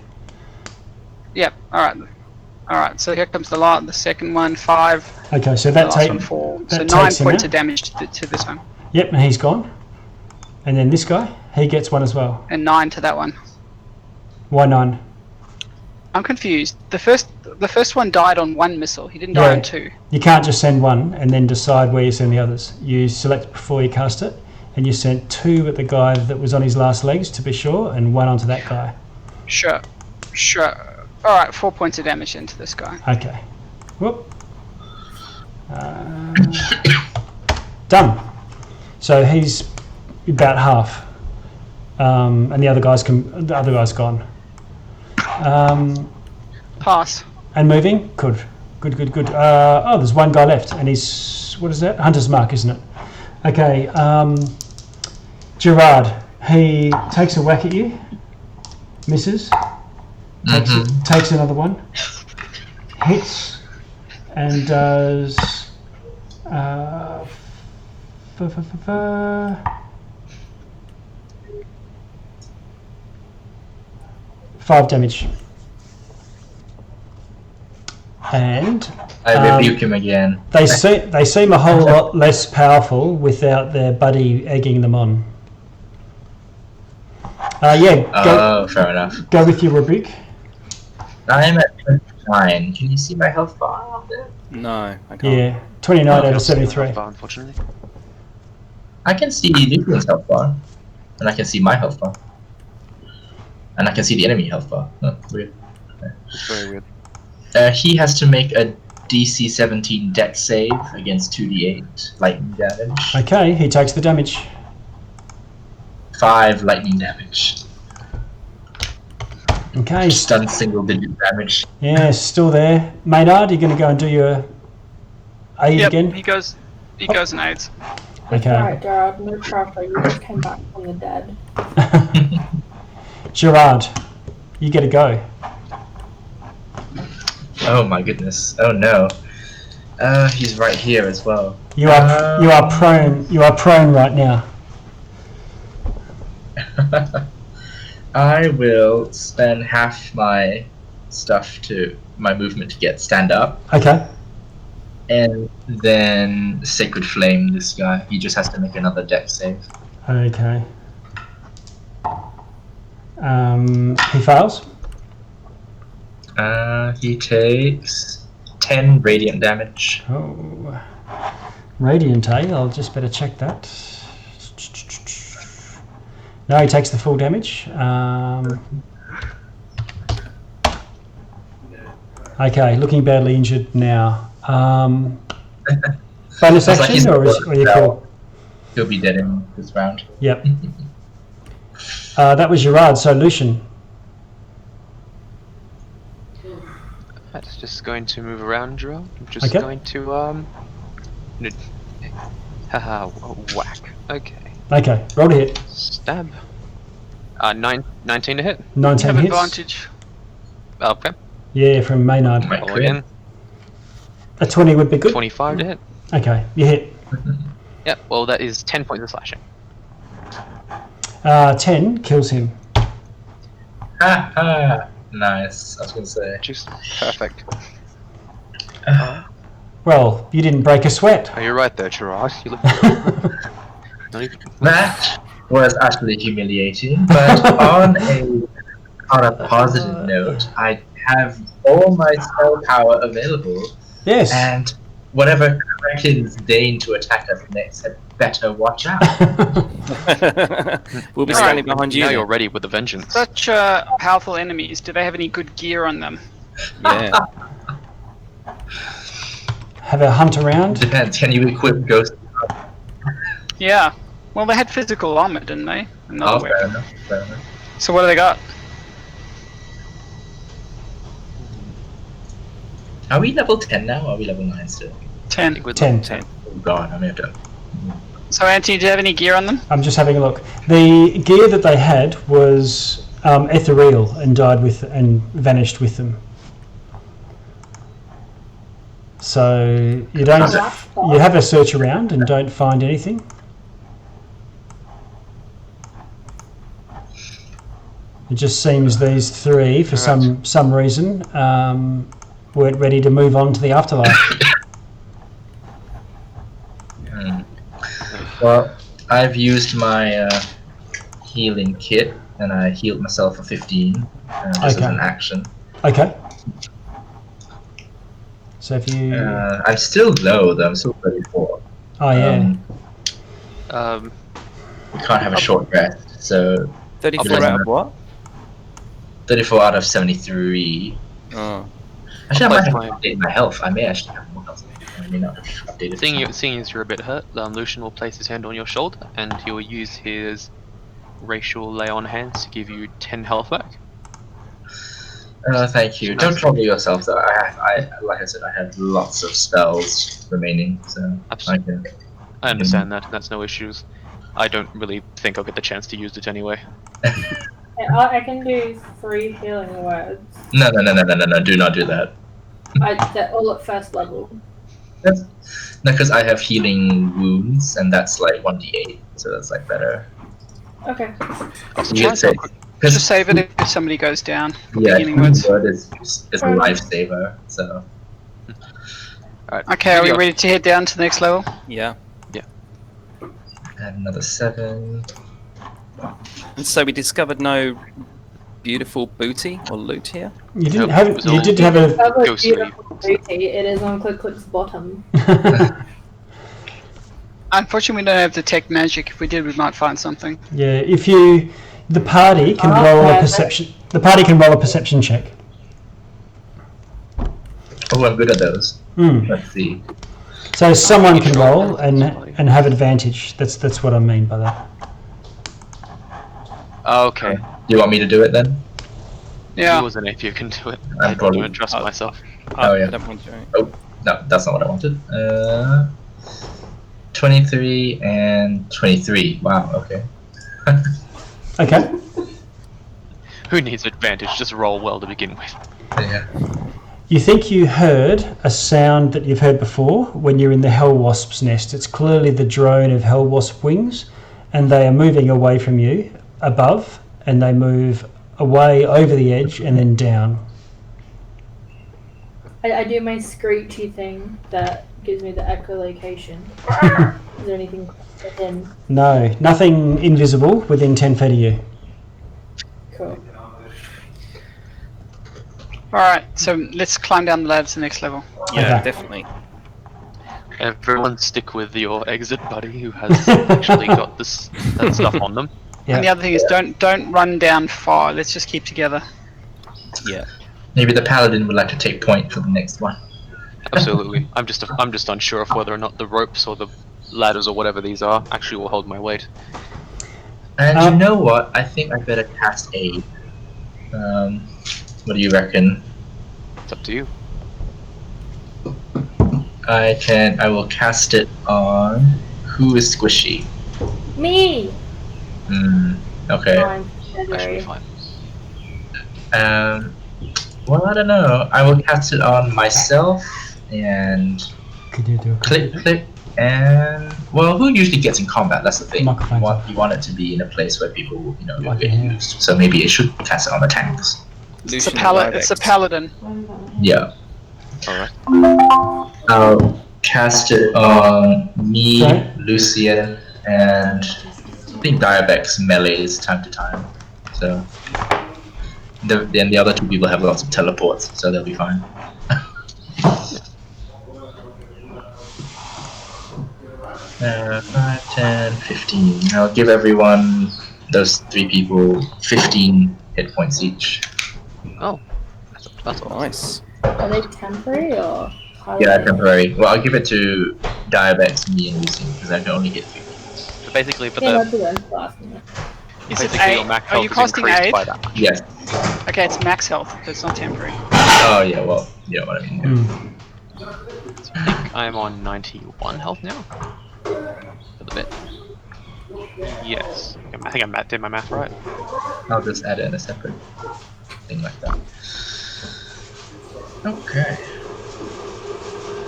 Yep. Alright. So here comes the second one, 5. Okay, so The that last one, takes. 4. that So takes 9 him points out. of damage to this one, Yep, and he's gone. And then this guy, he gets 1 as well. and 9 to that one. Why 9? I'm confused. The first one died on 1 missile. He didn't die on 2. You can't just send 1 and then decide where you send the others. You select before you cast it, and you sent 2 at the guy that was on his last legs to be sure, and 1 onto that guy. Sure. Alright, 4 points of damage into this guy. Okay. Whoop. Done. So he's about half, and the other guy's gone. Pass. And moving. Good. Oh, there's 1 guy left, and he's, what is that? Hunter's mark, isn't it? Okay. Gerard. He takes a whack at you. Misses. Takes another one. Hits. And does 5 damage. And I rebuke him again. they seem a whole lot less powerful without their buddy egging them on. Fair enough. Go with your rebuke. I'm at 29. Can you see my health bar? No, I can't. Yeah, 29 out of 73. Unfortunately. I can see Lucien's health bar. And I can see my health bar. And I can see the enemy health bar. Oh, weird. It's very weird. He has to make a DC 17 dex save against 2d8 lightning damage. Okay, he takes the damage. 5 lightning damage. Okay, Stun single digit damage. yeah, still there. Maynard, you're going to go and do your aid Yep, again? he goes and aids. Okay. Alright, Gerard, no pressure. You just came back from the dead. Gerard, you get a go. Oh my goodness. Oh no. He's right here as well. You are prone right now. I will spend half my stuff to my movement to get stand up, Okay. and then Sacred Flame this guy. He just has to make another dex save. Okay. He fails. He takes 10 radiant damage. Oh. Radiant, eh? I'll just better check that. No, he takes the full damage. Okay, looking badly injured now. Bonus Sounds like he's action, or are you cool? He'll be dead in this round. Yep. That was Gerard, so Luciene. That's just going to move around, Gerard. I'm just Okay. going to haha, whack. Okay. Okay, roll to hit. Stab. 19 to hit. 19 Have hits. advantage. Okay. Yeah, from Maynard. My Roll crit. again. A 20 would be good. 25 to hit. Okay, you hit. Yep. Well, that is 10 points of slashing. 10 kills him. Ha ha! Nice. I was gonna say. Just perfect. Well, you didn't break a sweat. Oh, you're right there, Gerard. You look. Not even. That was actually humiliating, but on a positive note, I have all my spell power available, Yes. and whatever Krakens deign to attack us next had better watch out. We'll be Now standing you're- behind you. Now then. you're ready with a vengeance. Such powerful enemies. Do they have any good gear on them? Yeah. Have a hunt around. Depends. Can you equip Ghost? Yeah. Well, they had physical armor, didn't they? Another Oh, weapon. fair enough. Fair enough. So what do they got? Are we level 10 now, or are we level 9 still? 10. With 10. 10. Oh god, I may have to... So, Anthony, do you have any gear on them? I'm just having a look. The gear that they had was ethereal and died with and vanished with them. So you don't. You have a search around and don't find anything. It just seems these three, for some reason, weren't ready to move on to the afterlife. Well, I've used my healing kit, and I healed myself for 15, just as Okay. an action. Okay. So if you, I'm still low, though. I'm still 34. oh yeah, We can't have a short rest, so 34 out of what? 34 out of 73. Oh. Actually, I might have to Fine. update my health. I may actually have more health. I may not have updated. Seeing as you're a bit hurt, Luciene will place his hand on your shoulder and he will use his racial lay on hands to give you 10 health back. Thank you. Don't trouble yourself, though. I like I said, I have lots of spells remaining, so I Absolutely. can. I understand that. That's no issues. I don't really think I'll get the chance to use it anyway. I can do 3 healing words. No! Do not do that. They're all at first level. No, because I have healing wounds, and that's like 1d8, so that's like better. Okay. You should say, Just save it if somebody goes down. yeah, Healing words. word is a lifesaver. So Alright. Okay, are we ready to head down to the next level? Yeah. add another 7. And so we discovered no beautiful booty or loot here. you didn't Nope, have. it was You all- did have a. That was Ghostly. beautiful booty. It is on Click's bottom. Unfortunately, we don't have detect magic. If we did, we might find something. Yeah, if you, the party can roll a perception. The party can roll a perception check. Oh, I'm good at those. Hmm. Let's see. So someone can roll and have advantage. That's what I mean by that. Okay. Do you want me to do it then? Yeah. Yours and if you can do it. I'm I probably- don't trust myself. Oh, yeah. I don't mind doing it. Oh, no, that's not what I wanted. 23 and 23. Wow, okay. Okay. Who needs advantage? Just roll well to begin with. Yeah. You think you heard a sound that you've heard before when you're in the hell wasp's nest. It's clearly the drone of hell wasp wings, and they are moving away from you above, and they move away over the edge and then down. I do my screechy thing that gives me the echolocation. Is there anything within? No, nothing invisible within 10 feet of you. Cool. Alright, so let's climb down the ladder to the next level. Yeah, Okay. definitely. Everyone stick with your exit buddy who has actually got that stuff on them. Yeah. And the other thing is don't run down far, let's just keep together. Yeah. Maybe the paladin would like to take point for the next one. Absolutely. I'm just unsure of whether or not the ropes or the ladders or whatever these are actually will hold my weight. And you know what? I think I better cast aid. What do you reckon? It's up to you. I will cast it on who is squishy. Me! Okay. I'm That should be February. fine. Well, I don't know. I will cast it on myself and Could you do a click, and well, who usually gets in combat? That's the thing. You Microphones. want it to be in a place where people, Like get in here. used. So maybe it should cast it on the tanks. It's a Luciene it's a Dibex. paladin. Yeah. Alright. I'll cast it on me, Okay. Luciene, and I think Dibex melees time to time. So then the other two people have lots of teleports, so they'll be fine. 5, 10, 15. I'll give everyone, those 3 people, 15 hit points each. Oh. That's all. Nice. Are they temporary or? How Yeah, do they- temporary. Well, I'll give it to Dibex, me, and Luciene, because I can only hit 3 people. But basically, Yeah, that's the one last one. Is it basically your aid? max Are you health is casting increased aid? by that much. Yes. Okay, it's max health, it's not temporary. Oh, yeah, well, you know what I mean. I think I'm on 91 health now. For the bit. Yes. I think I did my math right. I'll just add it in a separate thing like that. Okay.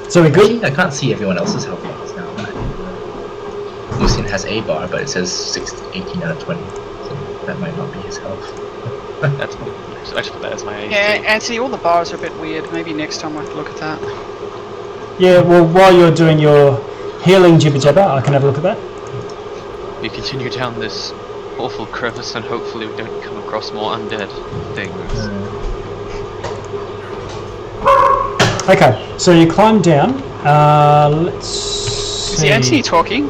So we good? I can't see everyone else's health levels now. Luciene has a bar, but it says 18 out of 20. So that might not be his health. That's good. So I should put that as my age. Yeah, too. Anthony, all the bars are a bit weird. Maybe next time I have to look at that. Yeah, well, while you're doing your healing jibber jabber, I can have a look at that. We continue down this awful crevice and hopefully we don't come across more undead things. Okay, so you climb down. Let's see. Is the Anthony talking?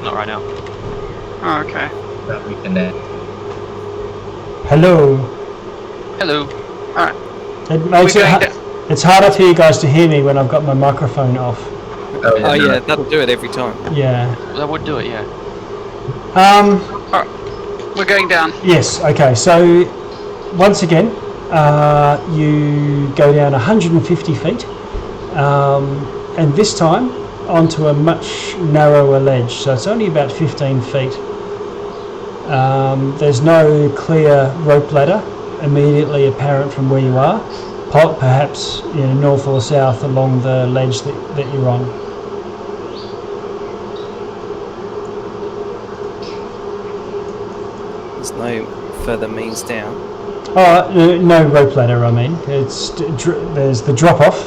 Not right now. Oh, okay. That we can Hello. Hello. Alright. It makes We're it going it's harder for you guys to hear me when I've got my microphone off. Oh yeah, that'll do it every time. Yeah. That would do it, yeah. We're going down. Yes, okay, so once again, you go down 150 feet, and this time onto a much narrower ledge, so it's only about 15 feet. There's no clear rope ladder immediately apparent from where you are, perhaps north or south along the ledge that you're on. There's no further means down. Oh, no rope ladder, I mean. It's there's the drop-off,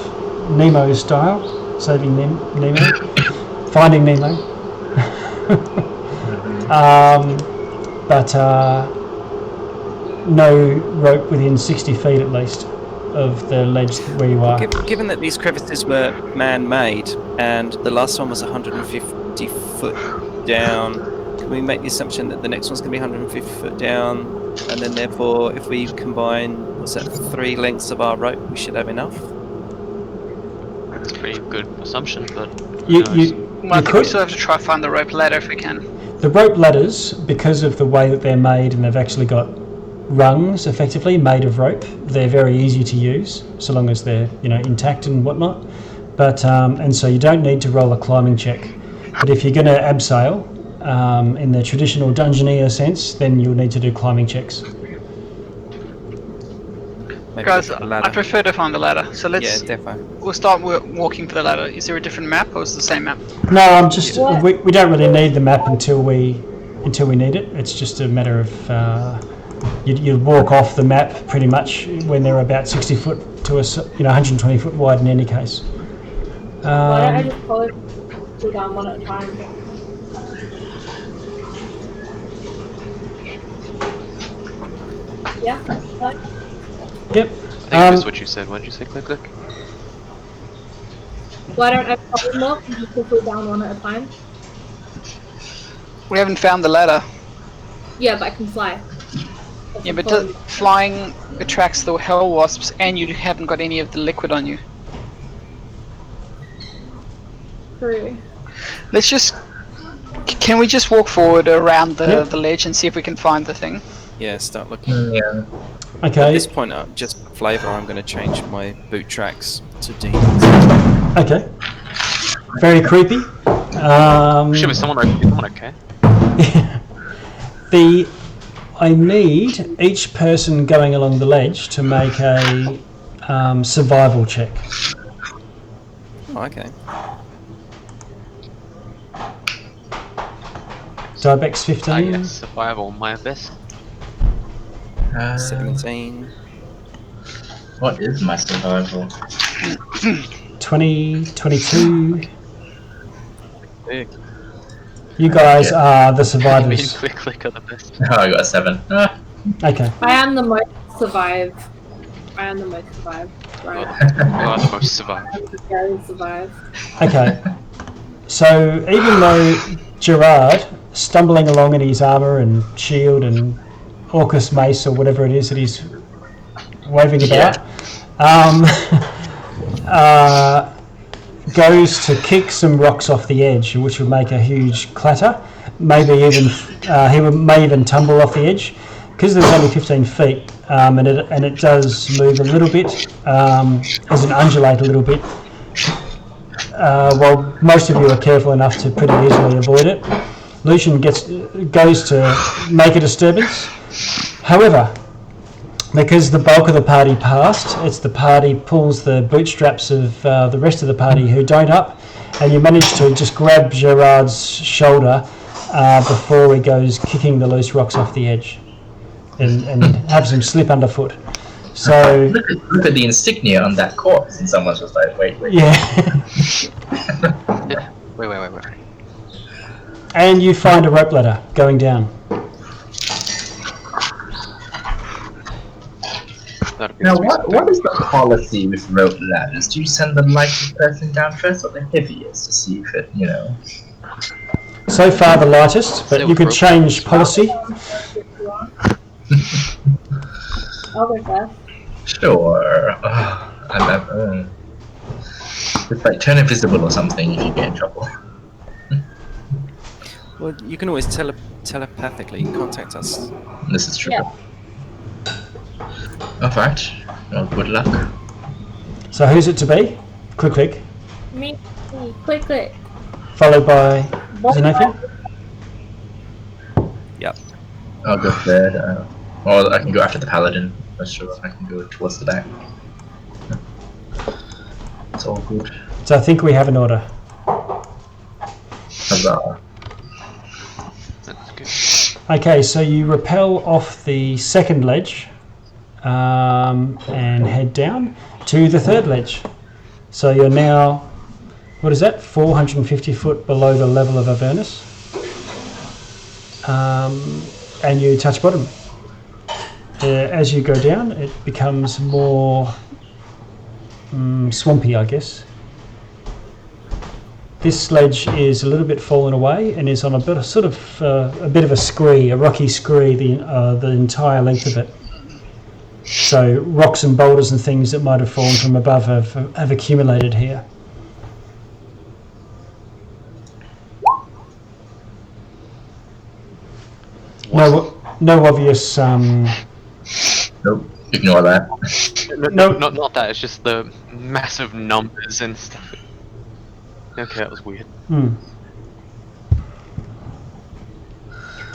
Nemo style, saving Nemo, finding Nemo. But no rope within 60 feet at least of the ledge where you are. Given that these crevices were man-made and the last one was 150 foot down, can we make the assumption that the next one's going to be 150 foot down, and then therefore if we combine, what's that, 3 lengths of our rope, we should have enough? That's a pretty good assumption, but You Well, I think we could. still have to try to find the rope ladder if we can. The rope ladders, because of the way that they're made and they've actually got rungs effectively made of rope, they're very easy to use so long as they're intact and whatnot. But and so you don't need to roll a climbing check. But if you're going to abseil in the traditional dungeoneer sense, then you'll need to do climbing checks. Maybe Guys, look at the ladder. I prefer to find the ladder. So Yeah, let's defo. we'll start walking for the ladder. Is there a different map or is it the same map? No, I'm just What? we don't really need the map until we need it. It's just a matter of you'd walk off the map pretty much when they're about 60 foot to 120 foot wide in any case. Why don't I just pull down one at a time? Yeah. Yep. I think I missed what you said. What did you say, Click? Why don't I pull them up and just pull down one at a time? We haven't found the ladder. Yeah, but I can fly. Yeah, but flying attracts the hell wasps, and you haven't got any of the liquid on you. True. Let's just. Can we just walk forward around the ledge and see if we can find the thing? Yeah, start looking. Yeah. At Okay. this point, just for flavour, I'm going to change my boot tracks to demons. Okay. Very creepy. Shit, was someone okay? I need each person going along the ledge to make a survival check. Oh, okay. Dibex 15. Yes, survival, my best. 17. What is my survival? 20, 22. Big. You guys Yeah. are the Me and survivors. Click are the best. Oh, I got a 7. Okay. I am the most survived. Right. You are the most survived. I'm the very survived. Okay. So even though Gerard, stumbling along in his armour and shield and Orcus mace or whatever it is that he's waving about, goes to kick some rocks off the edge, which would make a huge clatter. Maybe even may even tumble off the edge because there's only 15 feet, and it does move a little bit, doesn't undulate a little bit. While most of you are careful enough to pretty easily avoid it, Luciene goes to make a disturbance. However, because the bulk of the party passed, it's the party pulls the bootstraps of the rest of the party who don't up, and you manage to just grab Gerard's shoulder before he goes kicking the loose rocks off the edge and has him slip underfoot. So Look at the insignia on that corpse, and someone's just like, wait. yeah. Yeah. Wait. And you find a rope ladder going down. That'd be Now, sweet. what is the policy with rope ladders? Do you send the lightest person down first or the heaviest to see if it, So far the lightest, but you could change policy. I'll go first. Sure. It's like turn invisible or something if you get in trouble. Well, you can always telepathically contact us. This is true. Yeah. Alright. Well, good luck. So who's it to be? Click. Me. Click. Followed by Xanaphia. Yep. I'll go third. Or I can go after the paladin. That's sure. I can go towards the back. It's all good. So I think we have an order. Huzzah. That's good. Okay, so you rappel off the second ledge and head down to the third ledge. So you're now, what is that, 450 foot below the level of Avernus. And you touch bottom. As you go down, it becomes more swampy, I guess. This ledge is a little bit fallen away and is on a bit of a bit of a scree, a rocky scree, the entire length of it. So rocks and boulders and things that might have fallen from above have accumulated here. No obvious. Nope. Ignore that. No. Not that. It's just the massive numbers and stuff. Okay, that was weird.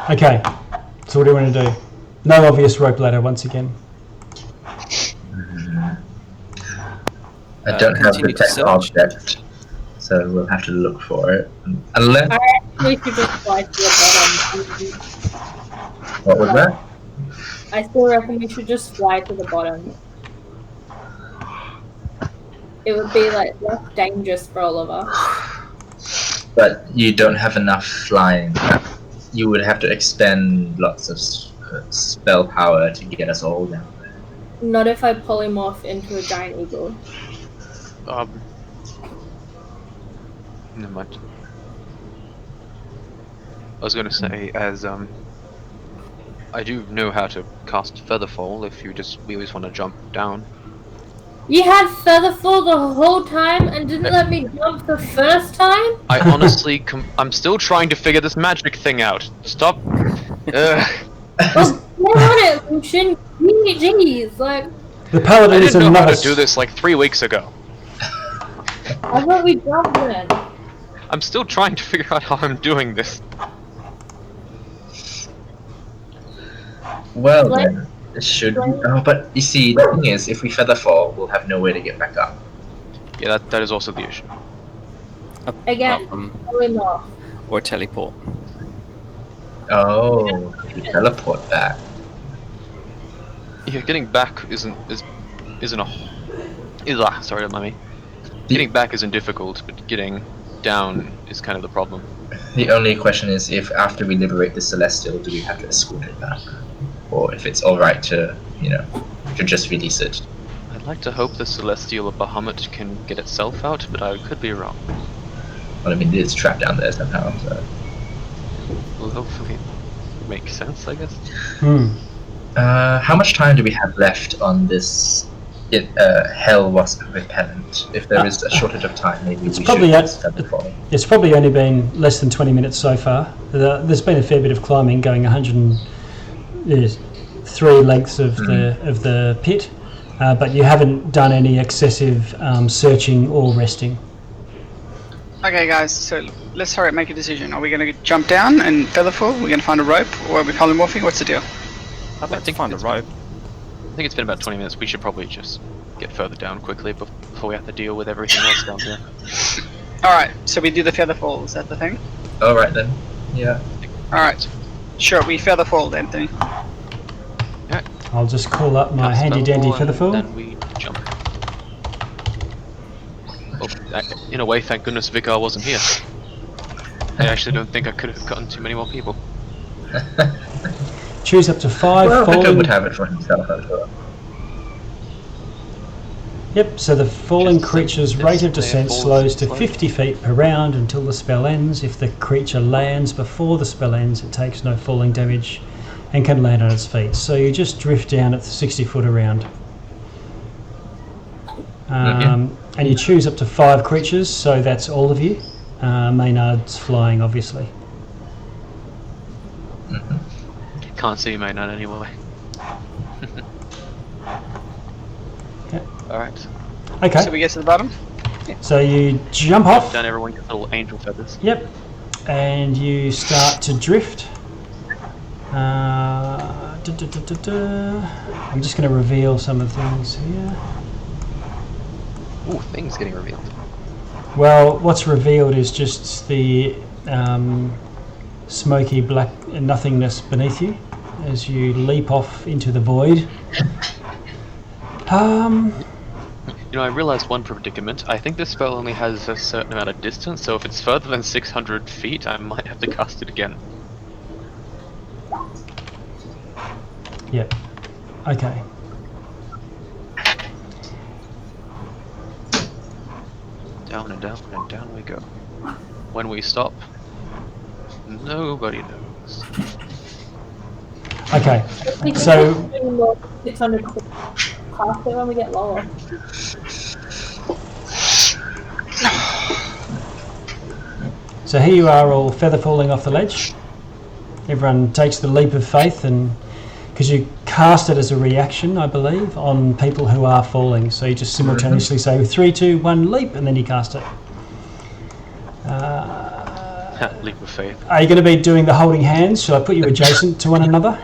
Okay, so what do you want to do? No obvious rope ladder once again. I don't have the continue to tech search. object, so we'll have to look for it. Unless. I actually should just fly to the bottom. What was that? I I still reckon we should just fly to the bottom. It would be like less dangerous for all of us. But you don't have enough flying. You would have to expend lots of spell power to get us all down there. Not if I polymorph into a giant eagle. Never mind. I was going to say, as I do know how to cast Featherfall. If we always want to jump down. You had Featherfall the whole time and didn't let me jump the first time? I honestly, I'm still trying to figure this magic thing out. Stop. Well, get on it, Luciene. Jeez, like. The paladin I is didn't a know how to novice. do this like 3 weeks ago. I thought we jumped then. I'm still trying to figure out how I'm doing this. Well Like- then, it should. Oh, but you see, the thing is, if we feather fall, we'll have no way to get back up. Yeah, that is also the issue. Again, polymorph. Or teleport. Oh, we teleport back. Yeah, getting back isn't sorry, mummy. Getting back isn't difficult, but getting down is kind of the problem. The only question is if after we liberate the Celestial, do we have to escort it back? Or if it's alright to, to just release it. I'd like to hope the Celestial of Bahamut can get itself out, but I could be wrong. Well, I mean, it's trapped down there somehow, so. Well, hopefully it makes sense, I guess. How much time do we have left on this Hell Wasp repellent? If there is a shortage of time, maybe we should just featherfall. It's probably only been less than 20 minutes so far. There's been a fair bit of climbing, going 103 lengths of the pit, but you haven't done any excessive searching or resting. Okay, guys, so let's hurry up, make a decision. Are we going to jump down and featherfall? We're going to find a rope? Or are we polymorphing? What's the deal? I'd like to find a rope. I think it's been about 20 minutes. We should probably just get further down quickly before we have to deal with everything else down here. Alright, so we do the featherfall, is that the thing? Alright then. Yeah. Alright. Sure, we featherfall, Anthony. I'll just call up my handy dandy featherfall. Then we jump. Well, in a way, thank goodness Vicar wasn't here. I actually don't think I could have gotten too many more people. Choose up to 5 Well, Vicar falling. would have it for himself as well. Yep, so the falling creature's rate of they descent fall slows to slowly. 50 feet per round until the spell ends. If the creature lands before the spell ends, it takes no falling damage and can land on its feet. So you just drift down at 60 foot around. And you choose up to 5 creatures, so that's all of you. Maynard's flying, obviously. Can't see Maynard anyway. Yep. Alright. Okay, So we get to the bottom? so you jump off. Down, everyone gets little angel feathers. Yep, and you start to drift. I'm just going to reveal some of the things here. Ooh, things getting revealed. Well, what's revealed is just the smoky black nothingness beneath you as you leap off into the void. I realized one predicament. I think this spell only has a certain amount of distance, so if it's further than 600 feet, I might have to cast it again. Yep. Okay. Down and down and down we go. When we stop, nobody knows. Okay. We can So- just do more 600 past it when we get lower. So here you are, all feather falling off the ledge. Everyone takes the leap of faith, and because you cast it as a reaction, I believe, on people who are falling. So you just simultaneously say 3, 2, 1, leap, and then you cast it. Leap of faith. Are you going to be doing the holding hands? Shall I put you adjacent to one another?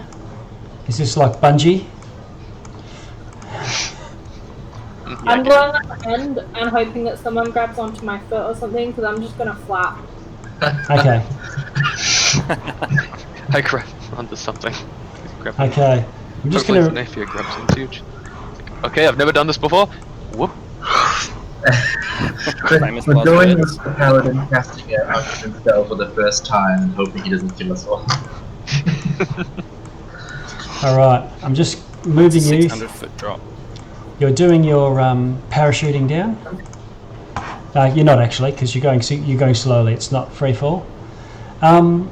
Is this like bungee? I'm going at the end and hoping that someone grabs onto my foot or something because I'm just going to flap. Okay. I grab onto something. Grab Okay. I'm just Hopefully gonna. Xanaphia grabs into you. Okay, I've never done this before. Whoop. Famous We're last going words. with the paladin casting it out of himself for the first time and hoping he doesn't kill us all. All right. I'm just moving you. 600-foot drop. You're doing your parachuting down. You're not actually, because you're going slowly. It's not free fall. And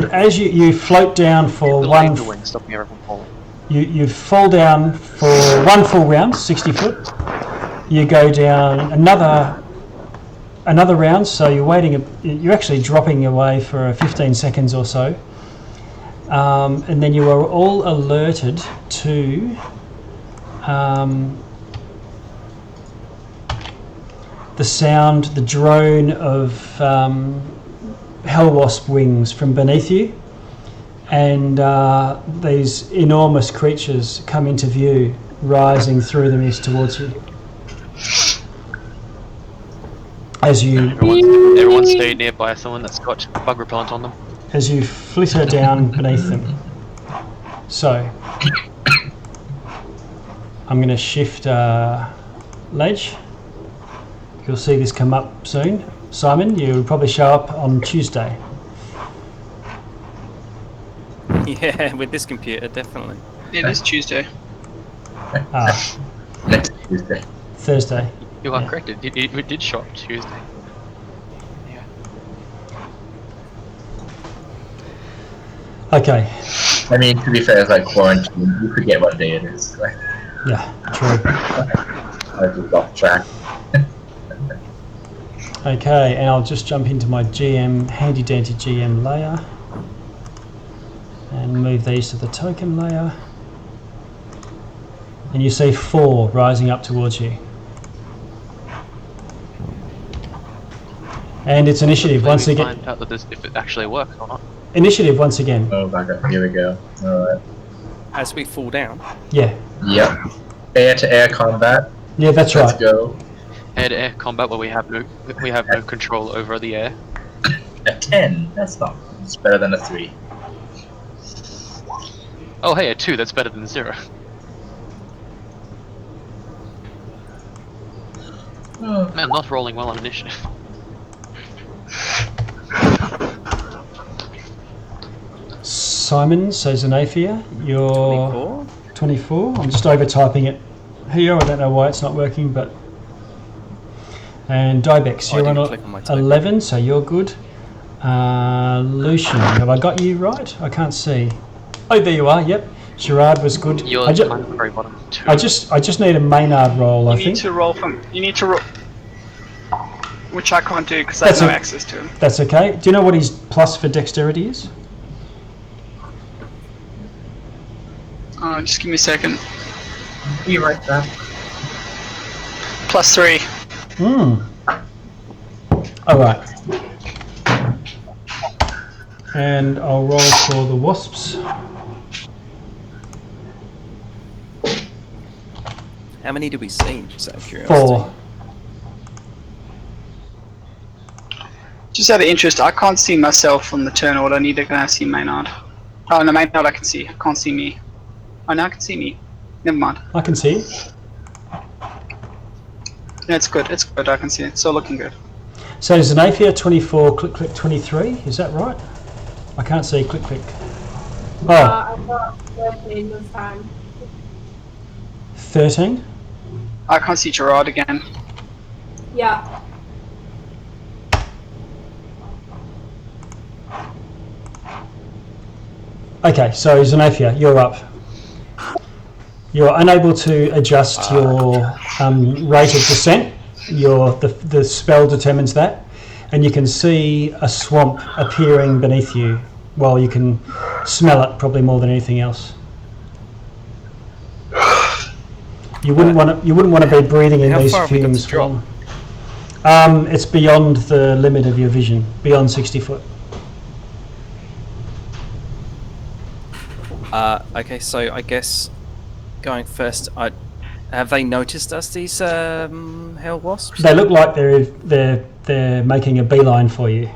as you float down for The one, angel wing stopping everyone falling. you fall down for one full round, 60 foot. You go down another round, so you're waiting. You're actually dropping away for 15 seconds or so, and then you are all alerted to the sound, the drone of hellwasp wings from beneath you, and these enormous creatures come into view, rising through the mist towards you. As you Everyone stay nearby someone that's got bug repellent on them. as you flitter down beneath them. So I'm going to shift ledge. You'll see this come up soon. Simon, you'll probably show up on Tuesday. Yeah, with this computer, definitely. It is Tuesday. Next Tuesday. Thursday. You are correct. It did show up Tuesday. Yeah. Okay. I mean, to be fair, it's like quarantine. You forget what day it is. Like, Yeah, true. I just lost track. Okay, and I'll just jump into my handy dandy GM layer and move these to the token layer. And you see 4 rising up towards you. And it's initiative once We again. find out that if it actually works or not. Initiative once again. Oh, back up. Here we go. Alright. As we fall down. Yeah. Yep. Air-to-air combat. Yeah, that's Let's right. go. Air-to-air combat where we have no control over the air. A 10. That's not. It's better than a 3. Oh hey, a 2. That's better than 0. Oh. Man, not rolling well on initiative. Simon, so Xanaphia, you're 24. 24. I'm just over typing it here. I don't know why it's not working, but. And Dibex, I you're didn't on click on my token. 11, so you're good. Luciene, have I got you right? I can't see. Oh, there you are. Yep. Gerard was good. You're I, on the very bottom. 2. I just need a Maynard roll, I You need think. to roll from. You need to roll. Which I can't do because I have That's no a- access to him. That's okay. Do you know what his plus for dexterity is? Just give me a second. You write that? +3. All right. And I'll roll for the wasps. How many do we see? Just out of curiosity. 4. Just out of interest, I can't see myself on the turn order, neither can I see Maynard. Oh, no, Maynard I can see. I can't see me. Oh, now I can see me. Never mind. I can see it. Yeah, it's good. It's good. I can see it. It's all looking good. So Xanaphia 24, click click 23. Is that right? I can't see click click. Oh, I've got 13 this time. 13. I can't see Gerard again. Yeah. Okay, so Xanaphia, you're up. You're unable to adjust your rate of descent. The spell determines that, and you can see a swamp appearing beneath you. Well, you can smell it probably more than anything else. You wouldn't want to be breathing in How these far have we got to fumes for drop? long. It's beyond the limit of your vision, beyond 60 foot. Okay, so I guess going first, have they noticed us, these hell wasps? They look like they're making a beeline for you.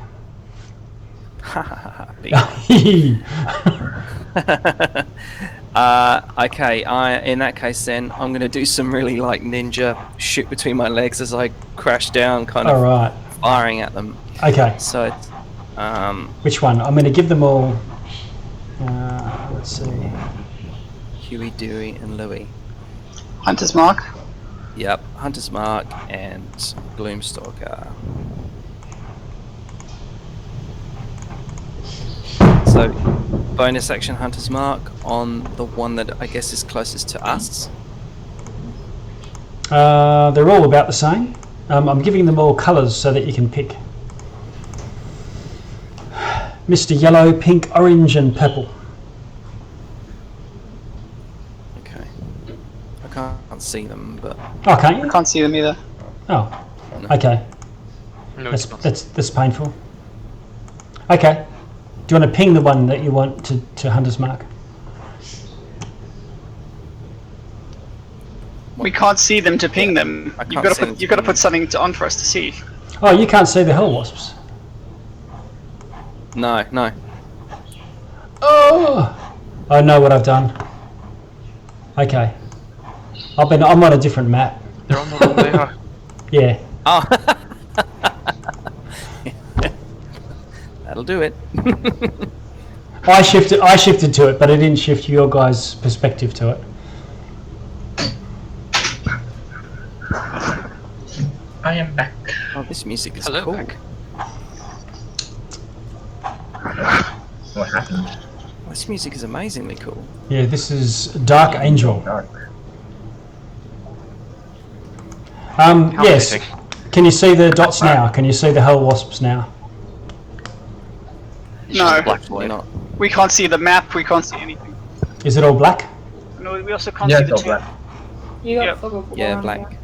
Okay. In that case, then I'm going to do some really like ninja shoot between my legs as I crash down, kind of Alright. firing at them. Okay. So, it's, Which one? I'm going to give them all... let's see. Huey, Dewey, and Louie. Hunter's Mark. Yep, Hunter's Mark and GloomStalker. So, bonus action Hunter's Mark on the one that I guess is closest to us. They're all about the same. I'm giving them all colours so that you can pick. Mr. Yellow, Pink, Orange and Purple. Okay. I can't see them, but... Oh, can't I you? can't see them either. Oh, No. okay. No, it's not. That's painful. Okay. Do you want to ping the one that you want to Hunter's Mark? We can't see them to ping them. I can't You've got see to them put to you've got to ping put something on for us to see. Oh, you can't see the hell wasps. No. Oh, I know what I've done. Okay. I'm on a different map. They're on the wrong layer. Yeah. Oh. That'll do it. I shifted to it, but I didn't shift your guys' perspective to it. I am back. Oh, this music is Hello, cool. back. What happened? This music is amazingly cool. Yeah, this is Dark Angel. Dark. Yes. Calculating. Can you see the dots now? Can you see the hell wasps now? No, Black You're void. not. we can't see the map. We can't see anything. Is it all black? No, we also can't Yeah, see it's the all two. black. You got Yep. fog Yeah, around black. here.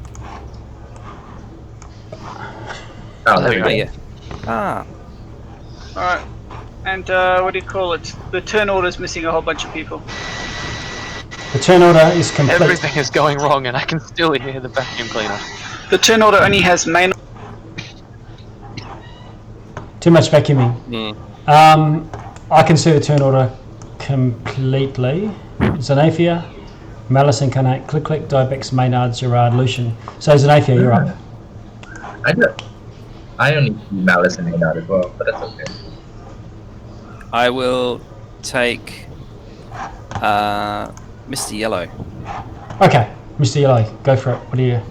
Oh, there we Oh, go. Oh, yeah. Ah, All right. And what do you call it? The turn order's missing a whole bunch of people. The turn order is complete. Everything is going wrong, and I can still hear the vacuum cleaner. The turn order only has main. Too much vacuuming. I can see the turn order completely. Xanaphia, Malice Incarnate, Click Click, Dibex, Maynard, Gerard, Luciene. So Xanaphia, you're up. I only see Malice and Maynard as well, but that's okay. I will take Mr. Yellow. Okay, Mr. Yellow, go for it. What are you?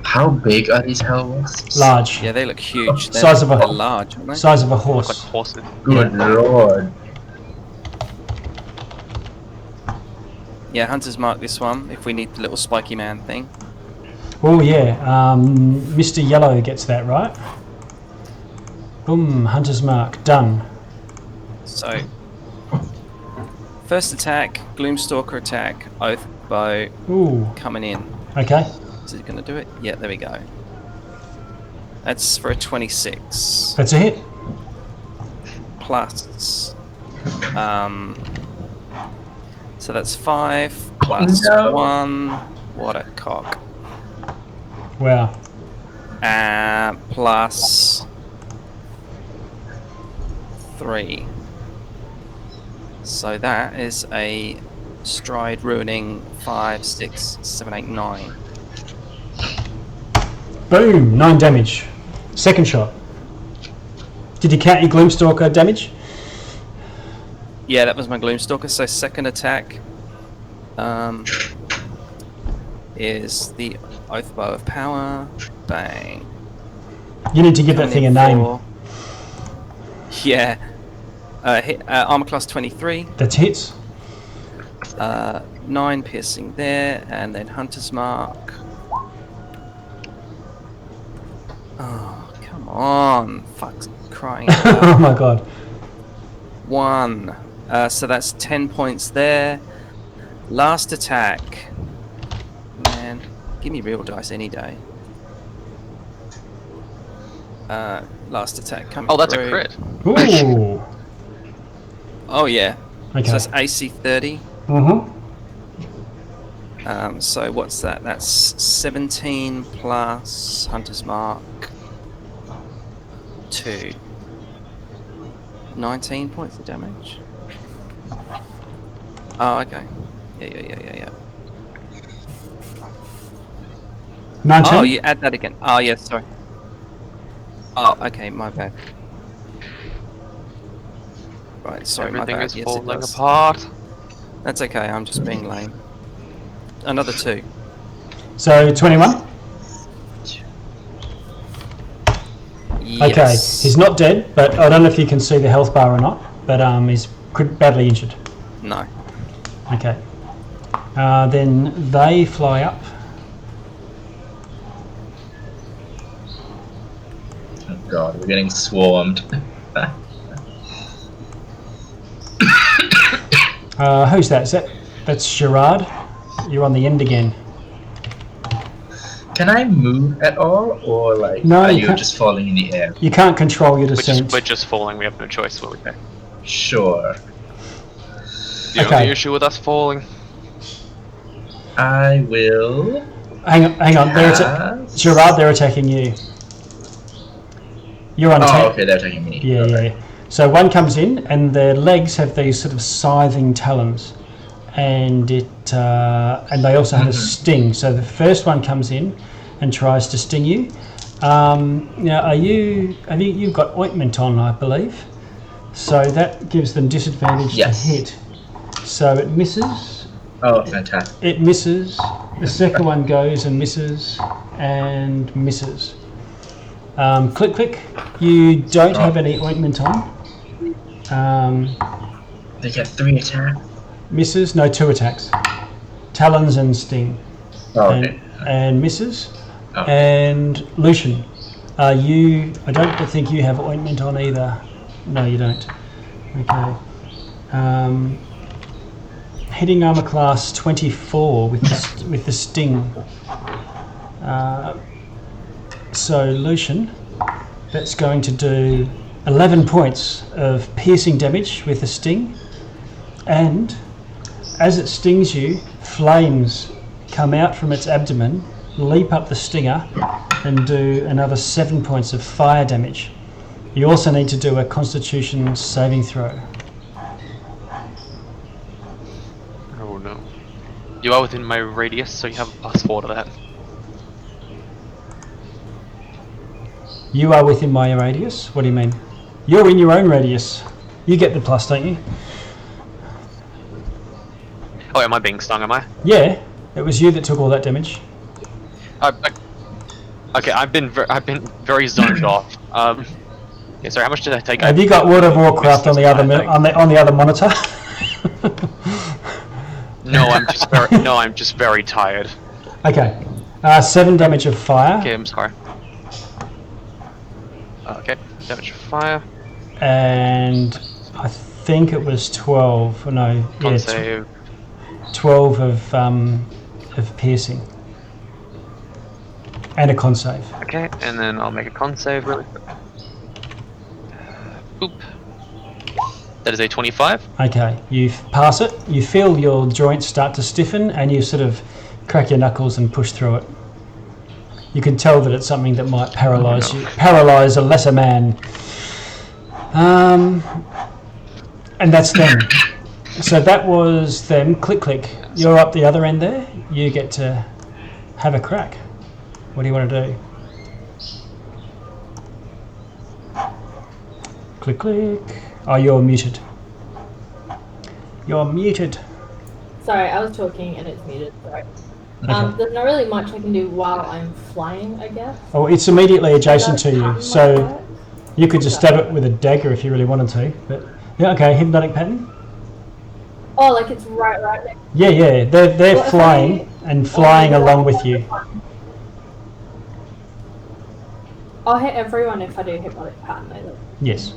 How big are these hell wasps? Large. Yeah, they look huge. They're, Size of a- they're large, aren't they? Size of a Like horse. horses. Good lord. Yeah, Hunter's Mark this one, if we need the little spiky man thing. Oh yeah, Mr. Yellow gets that, right? Boom, Hunter's Mark, done. So, first attack, GloomStalker attack, Oath Bow Ooh, coming in. okay. Is it going to do it? Yeah, there we go. That's for a 26. That's a hit. Plus, so that's 5 plus No. 1. What a cock. Wow. Plus 3. So that is a stride ruining 5, 6, 7, 8, 9. Boom, 9 damage. Second shot. Did you count your GloomStalker damage? Yeah, that was my GloomStalker. So second attack is the Oath Bow of Power. Bang. You need to give that thing a name. Yeah. Armor class 23. That's hits. 9 piercing there, and then Hunter's Mark. Oh, come on. Fuck's crying out Oh loud. my god. 1. So that's 10 points there. Last attack. Man, give me real dice any day. Last attack coming Oh, that's through. a crit. Ooh. Oh, yeah. Okay. So that's AC 30. Mm-hmm. So what's that? That's 17 plus Hunter's Mark 2. 19 points of damage. Oh, okay. Yeah. 19. Oh, you add that again. Oh, yes, sorry. Oh, okay, my bad. Right, sorry, Everything my bad. is Yes, it falling does. apart. That's okay, I'm just being lame. Another 2. So 21. Yes. Okay, he's not dead, but I don't know if you can see the health bar or not. But he's badly injured. No. Okay. Then they fly up. Oh god, we're getting swarmed. Who's that? That's Gerard. You're on the end again. Can I move at all, or like No, are you you can't. just falling in the air? You can't control your descent. We're just falling. We have no choice. What we say. Sure. The Okay. only issue with us falling. I will. Hang on. Cast... Gerard, they're attacking you. You're on 10. Oh, okay, they're attacking me. Yeah, Okay. yeah. So one comes in, and their legs have these sort of scything talons, and and they also have a sting. So the first one comes in and tries to sting you. Now, you've got ointment on, I believe. So that gives them disadvantage Yes. to hit. So it misses. Oh, fantastic. It misses. The second one goes and misses and misses. Click, click. You don't have any ointment on. They get 3 attacks. Misses. No, 2 attacks. Talons and sting. Oh, okay. And misses. Oh. And Luciene, I don't think you have ointment on either. No, you don't. Okay. Hitting armor class 24 with the sting. So Luciene, that's going to do 11 points of piercing damage with the sting, and as it stings you, flames come out from its abdomen, leap up the stinger, and do another 7 points of fire damage. You also need to do a Constitution saving throw. Oh no. You are within my radius, so you have a +4 to that. You are within my radius? What do you mean? You're in your own radius. You get the plus, don't you? Oh, am I being stung? Am I? Yeah, it was you that took all that damage. Okay, I've been very zoned off. Yeah, sorry. How much did I take? Have you got World of Warcraft on the other monitor? No, I'm just very tired. Okay, 7 damage of fire. Okay, I'm sorry. Okay, damage of fire. And I think it was 12. No, Con yeah, save. 12 of piercing, and a con save. Okay, and then I'll make a con save really quick. Boop. That is a 25. Okay, you pass it. You feel your joints start to stiffen, and you sort of crack your knuckles and push through it. You can tell that it's something that might paralyze you, paralyze a lesser man. And that's them. So that was them. Click, click. You're up the other end there. You get to have a crack. What do you want to do? Click, click. Oh, you're muted. You're muted. Sorry, I was talking and it's muted. Sorry. Okay. There's not really much I can do while I'm flying, I guess. Oh, it's immediately adjacent to you, Like so that. you could just stab it with a dagger if you really wanted to. But yeah, okay, hypnotic pattern. Oh, like it's right next. Yeah, they're Well, if flying and flying along with you. I'll hit everyone if I do hypnotic pattern though. Yes.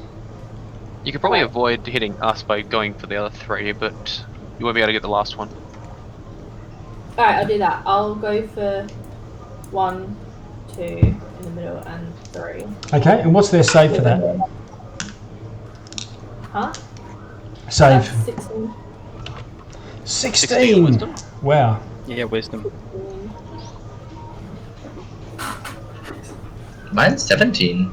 You could probably avoid hitting us by going for the other 3, but you won't be able to get the last one. Alright, I'll do that. I'll go for 1, 2 in the middle and 3. Okay, and what's their save for that? Huh? Save. 16. 16. wisdom. Wow. Yeah, wisdom. Mine's 17.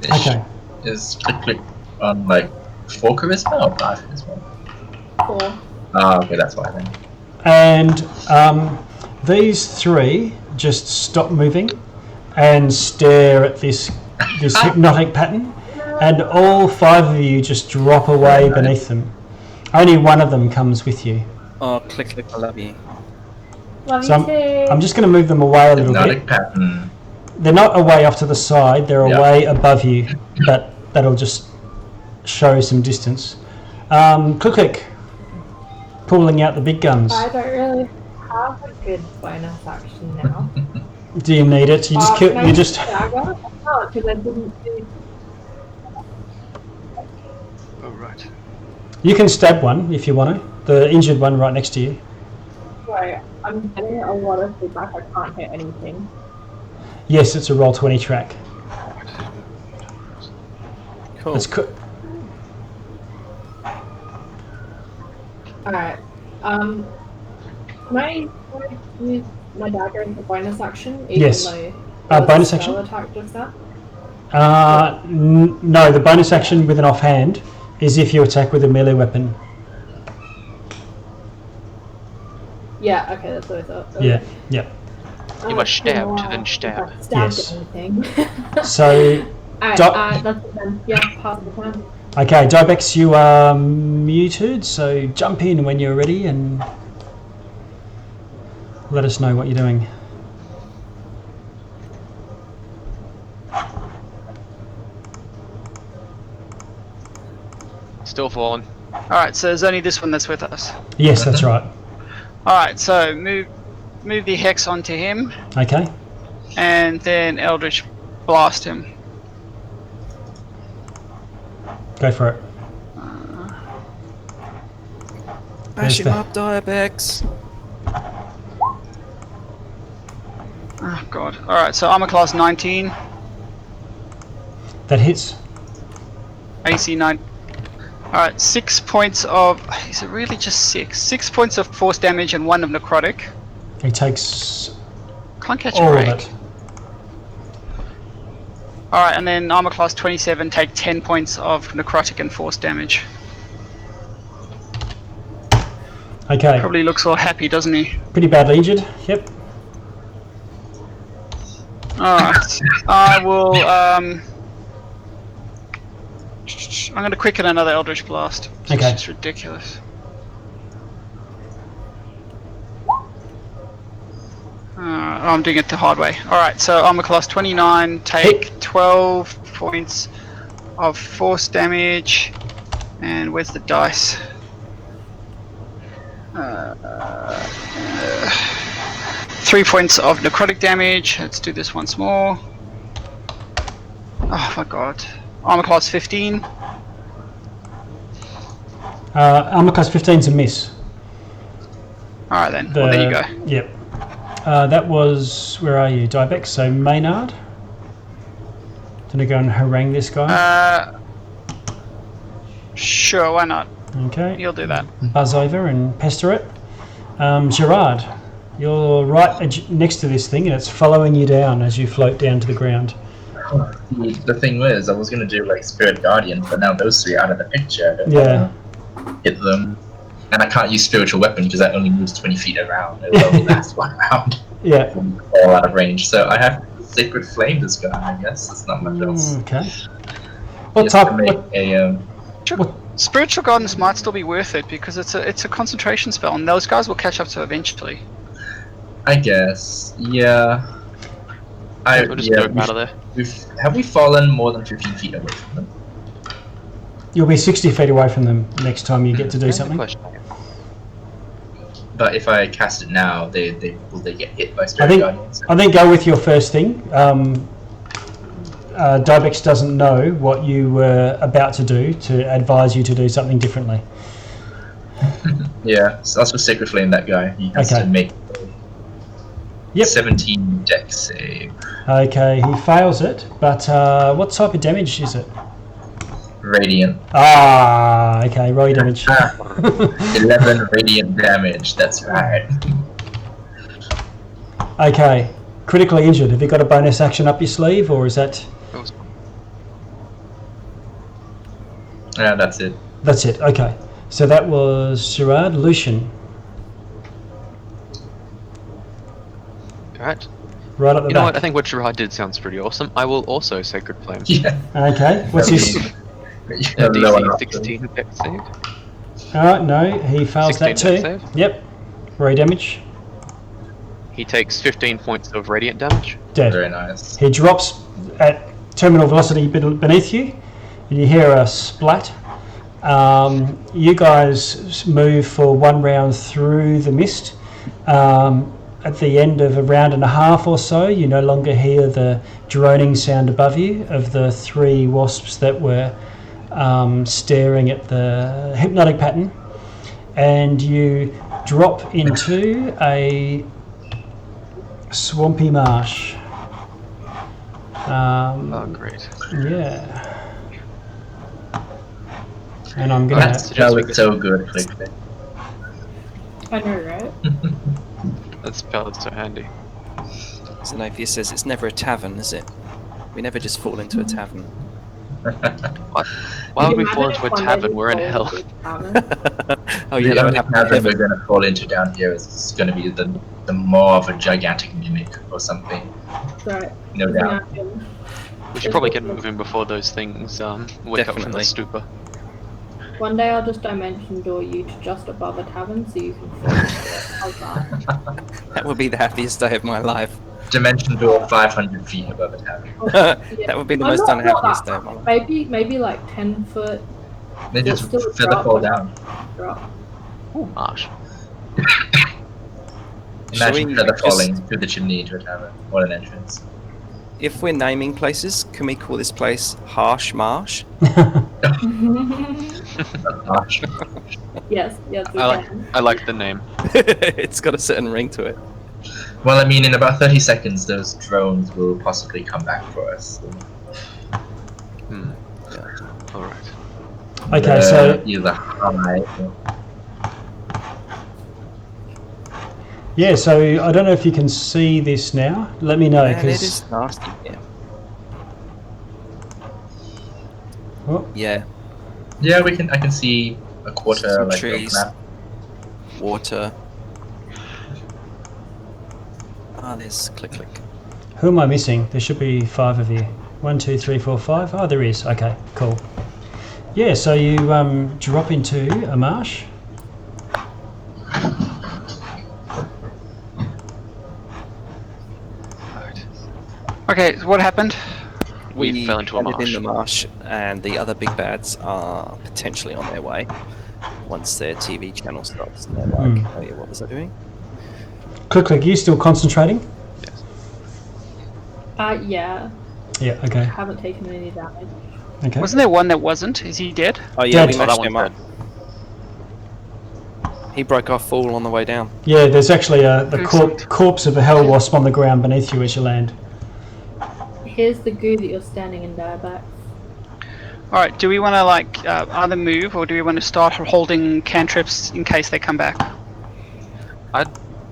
Okay. Is click click on like 4 charisma or 5 charisma? 4. Oh, okay, that's why then. And these three just stop moving and stare at this hypnotic pattern, and all 5 of you just drop away beneath them. Only one of them comes with you. Oh, click, I love you. Love So you too. I'm just going to move them away a little Hypnotic bit. pattern. They're not away off to the side, they're away above you, but that'll just show some distance. Click, pulling out the big guns. I don't really have a good bonus action now. Do you need it? You just kill. Can I You just. dagger? No, because I didn't do. Oh, right. You can stab one if you want to. The injured one right next to you. Sorry, I'm getting a lot of feedback. I can't hit anything. Yes, it's a Roll20 track. Cool. It's Alright. Can I use my dagger as a bonus action? Even Yes. though bonus spell action? attack just that? No, the bonus action with an offhand is if you attack with a melee weapon. Yeah, okay, that's what I thought. Yeah, yeah. You must stab to wow. then stab. If I stabbed Yes. anything. So, Alright, that's it then. Yeah, pass the time. okay, Dibex, you are muted, so jump in when you're ready and let us know what you're doing. Still falling. Alright, so there's only this one that's with us. Yes, that's right. Alright, so move the hex onto him, Okay. and then Eldritch blast him. Go for it. Bash There's him the- up, Dibex. Oh god. Alright, so armor class 19, That hits. AC 9. Alright, 6 points of... Is it really just 6? 6 points of force damage and 1 of necrotic. He takes Can't catch all a of break. it. Alright, and then armor class 27 take 10 points of necrotic and force damage. Okay. Probably looks all happy, doesn't he? Pretty badly injured. Yep. Alright. I will, I'm gonna quicken another Eldritch Blast. It's Okay. just ridiculous. I'm doing it the hard way. Alright, so armor class 29, take 12 points of force damage. And where's the dice? 3 points of necrotic damage. Let's do this once more. Oh my god. Armor class 15. Armor class 15's a miss. Alright then. Well, there you go. Yep. That was, where are you, Dibex? So Maynard. Gonna go and harangue this guy. Sure, why not? Okay. You'll do that. Buzz over and pester it. Gerard, you're right next to this thing, and it's following you down as you float down to the ground. The thing was, I was gonna do like Spirit Guardian, but now those three are out of the picture. I don't Yeah. wanna hit them, and I can't use Spiritual Weapon because that only moves 20 feet around. It will only last one round. Yeah. All out of range. So I have Sacred Flame this guy. I guess that's not much else. Okay. What Just type? to make a What, Spiritual Guidance might still be worth it because it's a concentration spell, and those guys will catch up to eventually. I guess. Yeah. We'll just go out of there. Have we fallen more than 15 feet away from them? you'll be 60 feet away from them next time you get to do Here's the something. question. But if I cast it now, will they get hit by Spirit Guardians? I think go with your first thing. Dibex doesn't know what you were about to do to advise you to do something differently. Yeah, so that's with Sacred Flame, that guy. He has Okay. to make Yep. 17 dex save. Okay, he fails it, but what type of damage is it? Radiant. Ah, okay, roll your damage. 11 radiant damage, that's right. Okay, critically injured. Have you got a bonus action up your sleeve, or is that... That was- Yeah, that's it. That's it, okay. So that was Gerard. Luciene, Alright. right up the You know back. what? I think what Gerard did sounds pretty awesome. I will also Sacred Flame. Yeah. Okay, what's his... DC 16 dex save. Alright, no, he fails that 16 too. dex save. Yep. Ray damage. He takes 15 points of radiant damage. Dead. Very nice. He drops at terminal velocity beneath you, and you hear a splat. You guys move for one round through the mist. At the end of a round and a half or so, you no longer hear the droning sound above you of the 3 wasps that were staring at the hypnotic pattern, and you drop into a swampy marsh. Oh, great. Yeah. And I'm gonna... That looks so good, quickly. I know, right? That spell is so handy. Xanaphia says it's never a tavern, is it? We never just fall into a tavern. What? Why would we fall into a tavern? We're in hell. Oh yeah, The that would only happen. tavern we're going to fall into down here is going to be the maw of a gigantic mimic or something. Right. No doubt. We should probably get moving before those things wake up from the Definitely. stupor. One day I'll just dimension door you to just above a tavern so you can fall into it. How's that? That would be the happiest day of my life. Dimension door 500 feet above a tavern. That would be the most not unhappiest that day of my life. Maybe like 10 foot They just Still a feather drop. fall down. drop. Ooh, marsh. Imagine we feather just- falling through the chimney into a tavern. What an entrance. If we're naming places, can we call this place Harsh Marsh? Gosh. Yes, we can. I like the name. It's got a certain ring to it. Well, I mean, in about 30 seconds, those drones will possibly come back for us. Hmm. Yeah. All right. Okay, so either high. yeah, so I don't know if you can see this now. Let me know Man, it because is nasty. Yeah. oh, Yeah. Yeah, we can. I can see a quarter Some like trees. map. Water. Ah, there's click. who am I missing? There should be 5 of you. 1, 2, 3, 4, 5. Oh, there is. Okay, cool. Yeah, so you drop into a marsh. Alright. Okay, so what happened? We fell into a landed marsh. in the marsh, and the other big bads are potentially on their way. Once their TV channel stops, and they're like, "Oh yeah, what was I doing?" Click, you still concentrating? Yes. Yeah, Yeah, I okay. haven't taken any damage. Okay. Wasn't there one that wasn't? Is he dead? Oh yeah, Dead. we Oh, that matched one's him up. He broke our fall on the way down. Yeah, there's actually the corpse of a hell wasp on the ground beneath you as you land. Here's the goo that you're standing in, Dibex. Alright, do we want to like either move or do we want to start holding cantrips in case they come back? I'd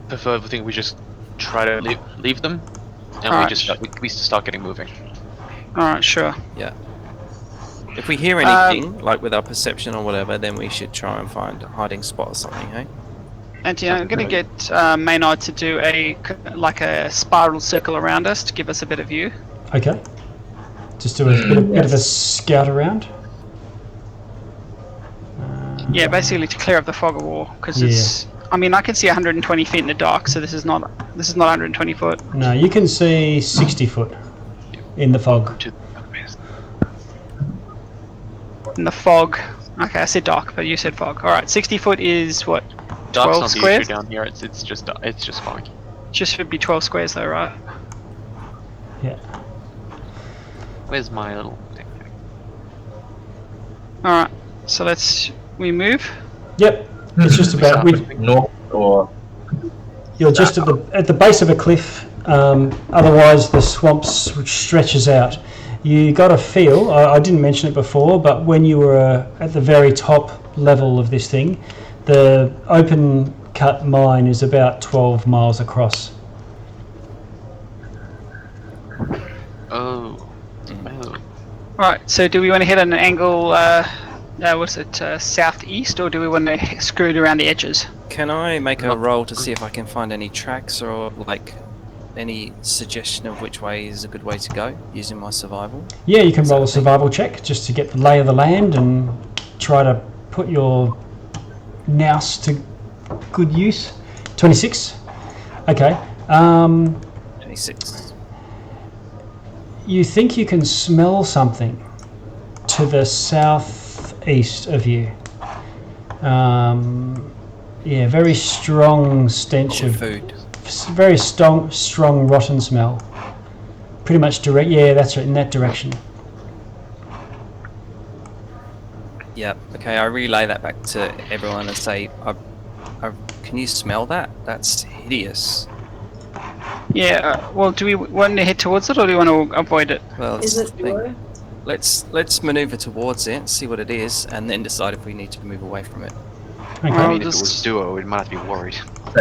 prefer. I think we just try to leave them, and Alright. we start getting moving. Alright, sure. Yeah. If we hear anything, like with our perception or whatever, then we should try and find a hiding spot or something, hey? And I'm going to get Maynard to do a spiral circle around us to give us a bit of view. Okay. Just do a bit of a scout around. Yeah, basically to clear up the fog of war, because Yeah. it's. I mean, I can see 120 feet in the dark, so this is not 120 foot. No, you can see 60 foot in the fog. In the fog. Okay, I said dark, but you said fog. All right, 60 foot is what? Dark's 12 not the issue squares. down here. It's just foggy. Just should be 12 squares though, right? Yeah. Where's my little thing? All right. So we move. Yep. It's just about North or you're just at the base of a cliff. Otherwise, the swamp stretches out. You got a feel. I didn't mention it before, but when you were at the very top level of this thing, the open cut mine is about 12 miles across. Oh. All right. So do we want to hit at an angle Was it southeast, or do we want to screw it around the edges? Can I make a roll to see if I can find any tracks or like any suggestion of which way is a good way to go using my survival? Yeah, you can roll a survival check just to get the lay of the land and try to put your nous to good use. 26. Okay. 26. You think you can smell something to the southeast of you. Yeah, very strong stench of Food. very strong rotten smell. Pretty much direct. Yeah, that's right, in that direction. Yep. Okay, I relay that back to everyone and say, can you smell that? That's hideous. Yeah. Well, do we want to head towards it, or do we want to avoid it? Well, Is that's it the thing. blue? Let's maneuver towards it, see what it is, and then decide if we need to move away from it. Okay. I mean, if it just- was duo, we might have to be worried.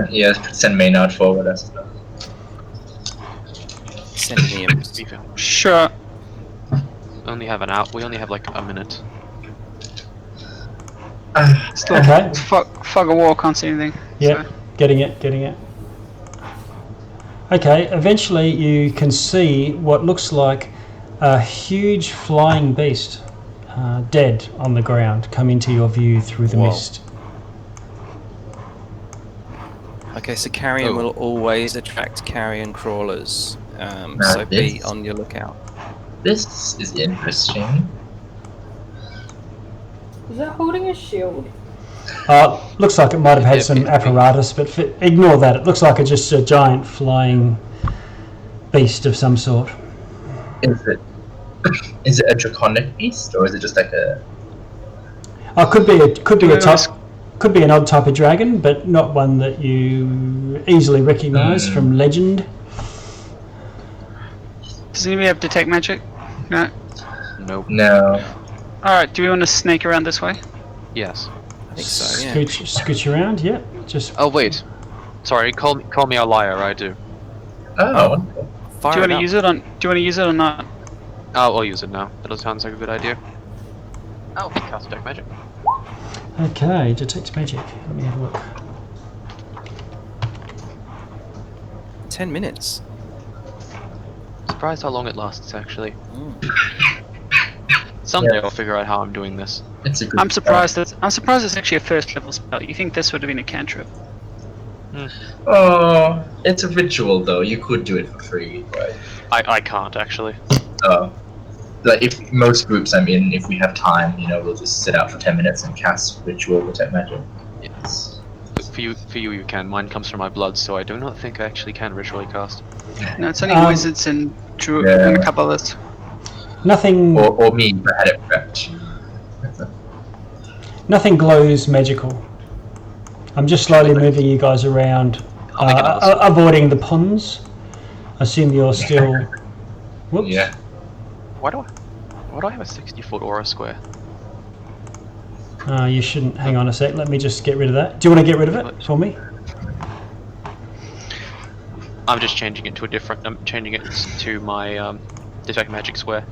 Yeah, send Maynard forward, I suppose. Send me in. Stephen, Sure. we only have We only have like a minute. Still, Okay. fog of war, can't see anything. Yeah, So. getting it. Okay, eventually you can see what looks like a huge flying beast, dead on the ground, come into your view through the Whoa. mist. Okay, so carrion Oh. will always attract carrion crawlers. So be this- on your lookout. This is interesting. Is it holding a shield? Looks like it might have had some Yeah. apparatus, but ignore that. It looks like it's just a giant flying beast of some sort. Is it a draconic beast, or is it just like a... Could be a type, Yes. could be an odd type of dragon, but not one that you easily recognise from legend. Does anybody have detect magic? No. Nope. No. Alright, do we want to snake around this way? Yes. I think so, yeah. Scooch around, yeah. Just Oh wait. Sorry. Call me a liar. I do. Oh, wonderful. Fire Do you want it to up. use it on? Do you want to use it or not? Oh, I'll use it now. That sounds like a good idea. Oh, cast detect magic. okay. Detect magic. Let me have a look. 10 minutes. Surprised how long it lasts, actually. Mm. Someday Yeah. I'll figure out how I'm doing this. It's a good... I'm surprised it's actually a first level spell. You think this would have been a cantrip? Oh, it's a ritual though. You could do it for free, but... I can't, actually. Like, if most groups I'm in, if we have time, we'll just sit out for 10 minutes and cast ritual detect magic. Yes. For you, you can. Mine comes from my blood, so I do not think I actually can ritually cast. No, it's only wizards and druid Yeah. and a couple others. Nothing. Or me, if I had it prepped. Nothing glows magical. I'm just slowly moving you guys around, I'll make another avoiding the ponds. I assume you're still. Whoops. Yeah. Why do I have a 60-foot aura square? You shouldn't. Hang on a sec. Let me just get rid of that. Do you want to get rid of it for me? I'm just changing it to a different. I'm changing it to my detect magic square.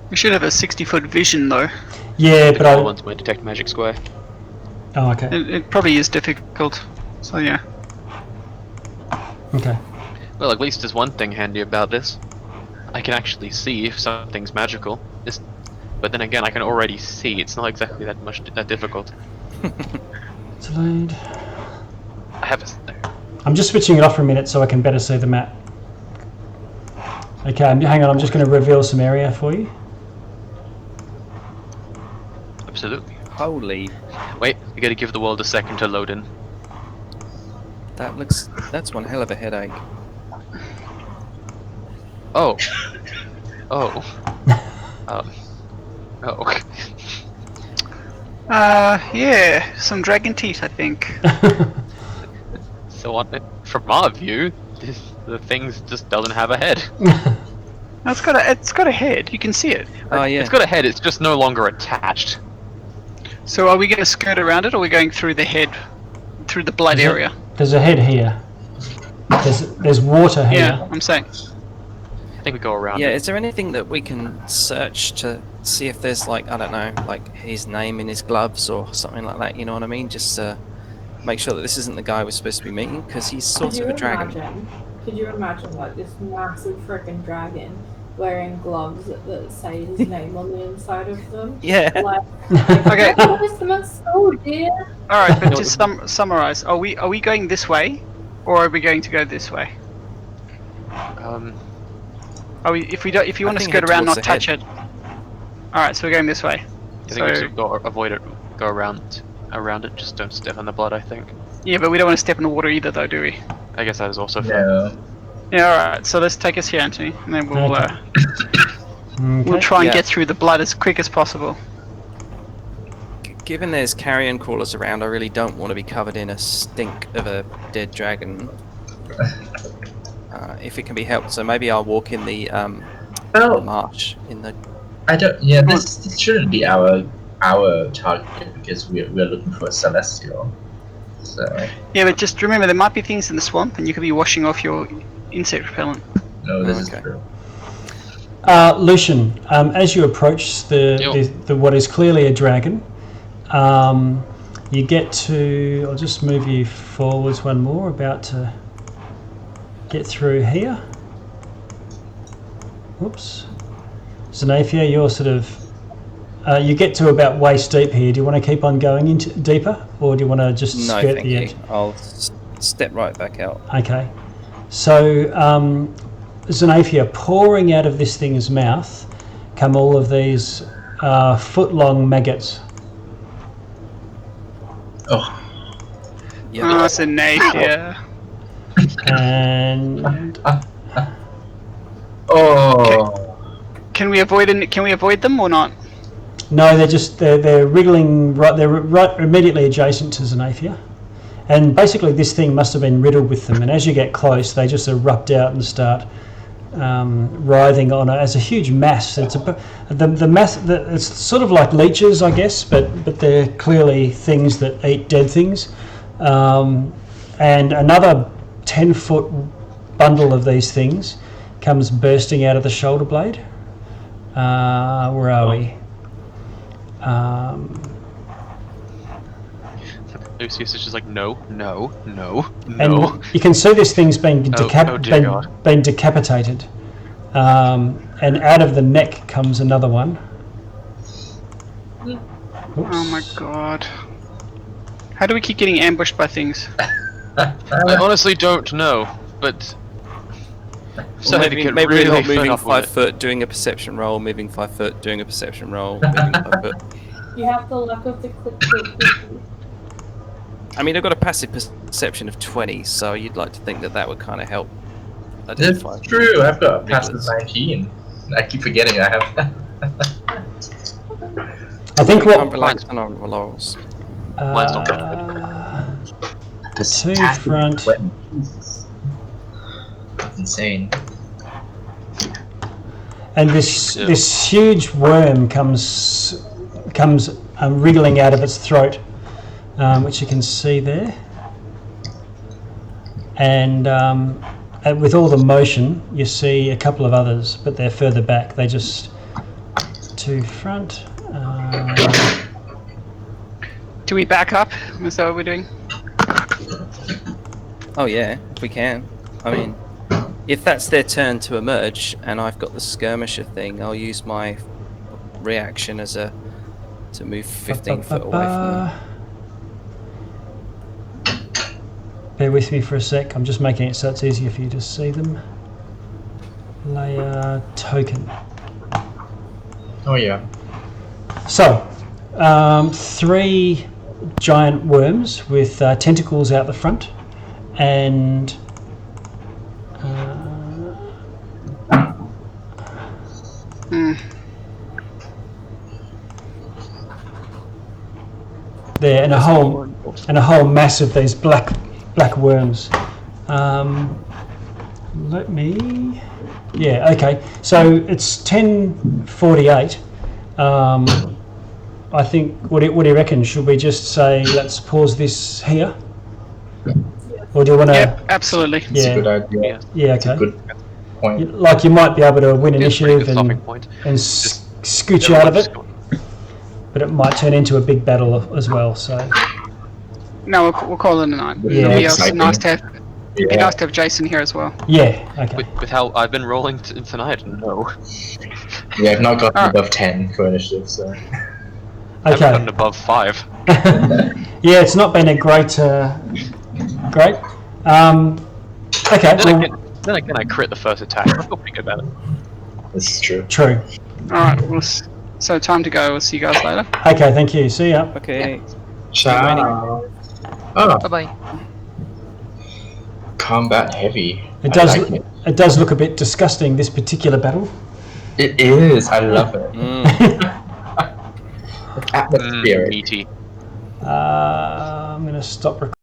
We should have a 60-foot vision though. Yeah, The but gold I. one's my detect magic square. Oh, okay. It probably is difficult. So yeah. Okay. Well, at least there's one thing handy about this. I can actually see if something's magical. But then again, I can already see. It's not exactly that difficult. Delayed. I have I'm just switching it off for a minute so I can better see the map. Okay, hang on. I'm just going to reveal some area for you. absolutely. Holy, Wait, we gotta give the world a second to load in. that's one hell of a headache. Oh. Oh. Oh. Yeah, some dragon teeth, I think. So from our view, the thing just doesn't have a head. It's got a head. You can see it. Oh yeah. It's got a head, it's just no longer attached. So are we going to skirt around it, or are we going through the head, through the blood area? There's a head here. There's water here. Yeah, I'm saying. I think we go around Yeah, it. is there anything that we can search to see if there's like, I don't know, like his name in his gloves or something like that. You know what I mean? Just make sure that this isn't the guy we're supposed to be meeting, because he's sort of a dragon. Could you imagine like this massive freaking dragon wearing gloves that say his name on the inside of them? Yeah. Like, Okay. oh, it's my soul, dear. All right, but just summarize. Are we going this way, or are we going to go this way? Are we? If you want to skirt around, not touch it. All right, so we're going this way. I think we should avoid it, go around it. Just don't step on the blood. I think. Yeah, but we don't want to step in the water either, though, do we? I guess that is also fair. No. Yeah. All right. So let's take us here, Anthony, and then we'll we'll try and get through the blood as quick as possible. Given there's carrion crawlers around, I really don't want to be covered in a stink of a dead dragon. If it can be helped, so maybe I'll walk in the marsh in the. I don't. Yeah, this shouldn't be our target because we're looking for a celestial. So. Yeah, but just remember there might be things in the swamp, and you could be washing off your insect repellent. No, this is true. Lucian, as you approach the what is clearly a dragon, you get to. I'll just move you forwards one more. About to get through here. Whoops. Xanaphia, you're sort of. You get to about waist deep here. Do you want to keep on going into deeper, or do you want to just skirt the edge? I'll step right back out. Okay. So, Xanaphia, pouring out of this thing's mouth come all of these foot-long maggots. Oh. Yeah. Xanaphia. And Oh. Can we avoid them or not? no, they're wriggling right. They're right immediately adjacent to Xanaphia, and basically this thing must have been riddled with them. And as you get close, they just erupt out and start writhing on it as a huge mass. It's the mass. It's sort of like leeches, I guess, but they're clearly things that eat dead things. And another 10-foot bundle of these things comes bursting out of the shoulder blade. Where are we? Lucius is just like, no. And you can see this thing's been decapitated. And out of the neck comes another one. Oops. Oh my god. How do we keep getting ambushed by things? I honestly don't know, but Maybe we're not moving 5 foot, doing a perception roll, moving 5 foot, doing a perception roll, moving 5 foot. You have the luck of the click. I mean, I've got a passive perception of 20, so you'd like to think that would kind of help. That's true, I've got a passive 19. I keep forgetting I have that. I think what... Relax on our laurels. The two front... That's insane. And this huge worm comes wriggling out of its throat, which you can see there. And with all the motion, you see a couple of others, but they're further back. They just to front. Do we back up? Is that what we're doing? Oh yeah, if we can. I mean, if that's their turn to emerge, and I've got the skirmisher thing, I'll use my reaction to move 15 foot away from them. Bear with me for a sec. I'm just making it so it's easier for you to see them. Layer token. Oh yeah. So, 3 giant worms with tentacles out the front, and there, and a whole mass of these black worms. Let me. Yeah. Okay. So it's 10:48. I think. What do you reckon? Should we just say let's pause this here, or do you want to? Yep, absolutely. It's a good idea. Yeah. It's a Okay. good point. Like you might be able to win initiative stopping point. and scoot you Yeah, out of let's it, go. but it might turn into a big battle as well. So No, we'll call it a night. Yeah. It'll be Exciting. nice to have. It'd be Yeah. nice to have Jason here as well. yeah, okay. With how I've been rolling tonight, no. Yeah, I've not gotten Alright. above 10 for initiative, so. I haven't Okay. gotten above 5. Yeah, it's not been a great. Great. Okay. Then again, I crit the first attack. I feel pretty good about it. This is true. True. Alright, so time to go. We'll see you guys later. Okay. Thank you. See ya. Okay. Ciao. Oh, Bye bye. combat heavy. It I does. like it. It does look a bit disgusting. This particular battle. It is. I love it. Atmospheric. Meaty. I'm gonna stop recording.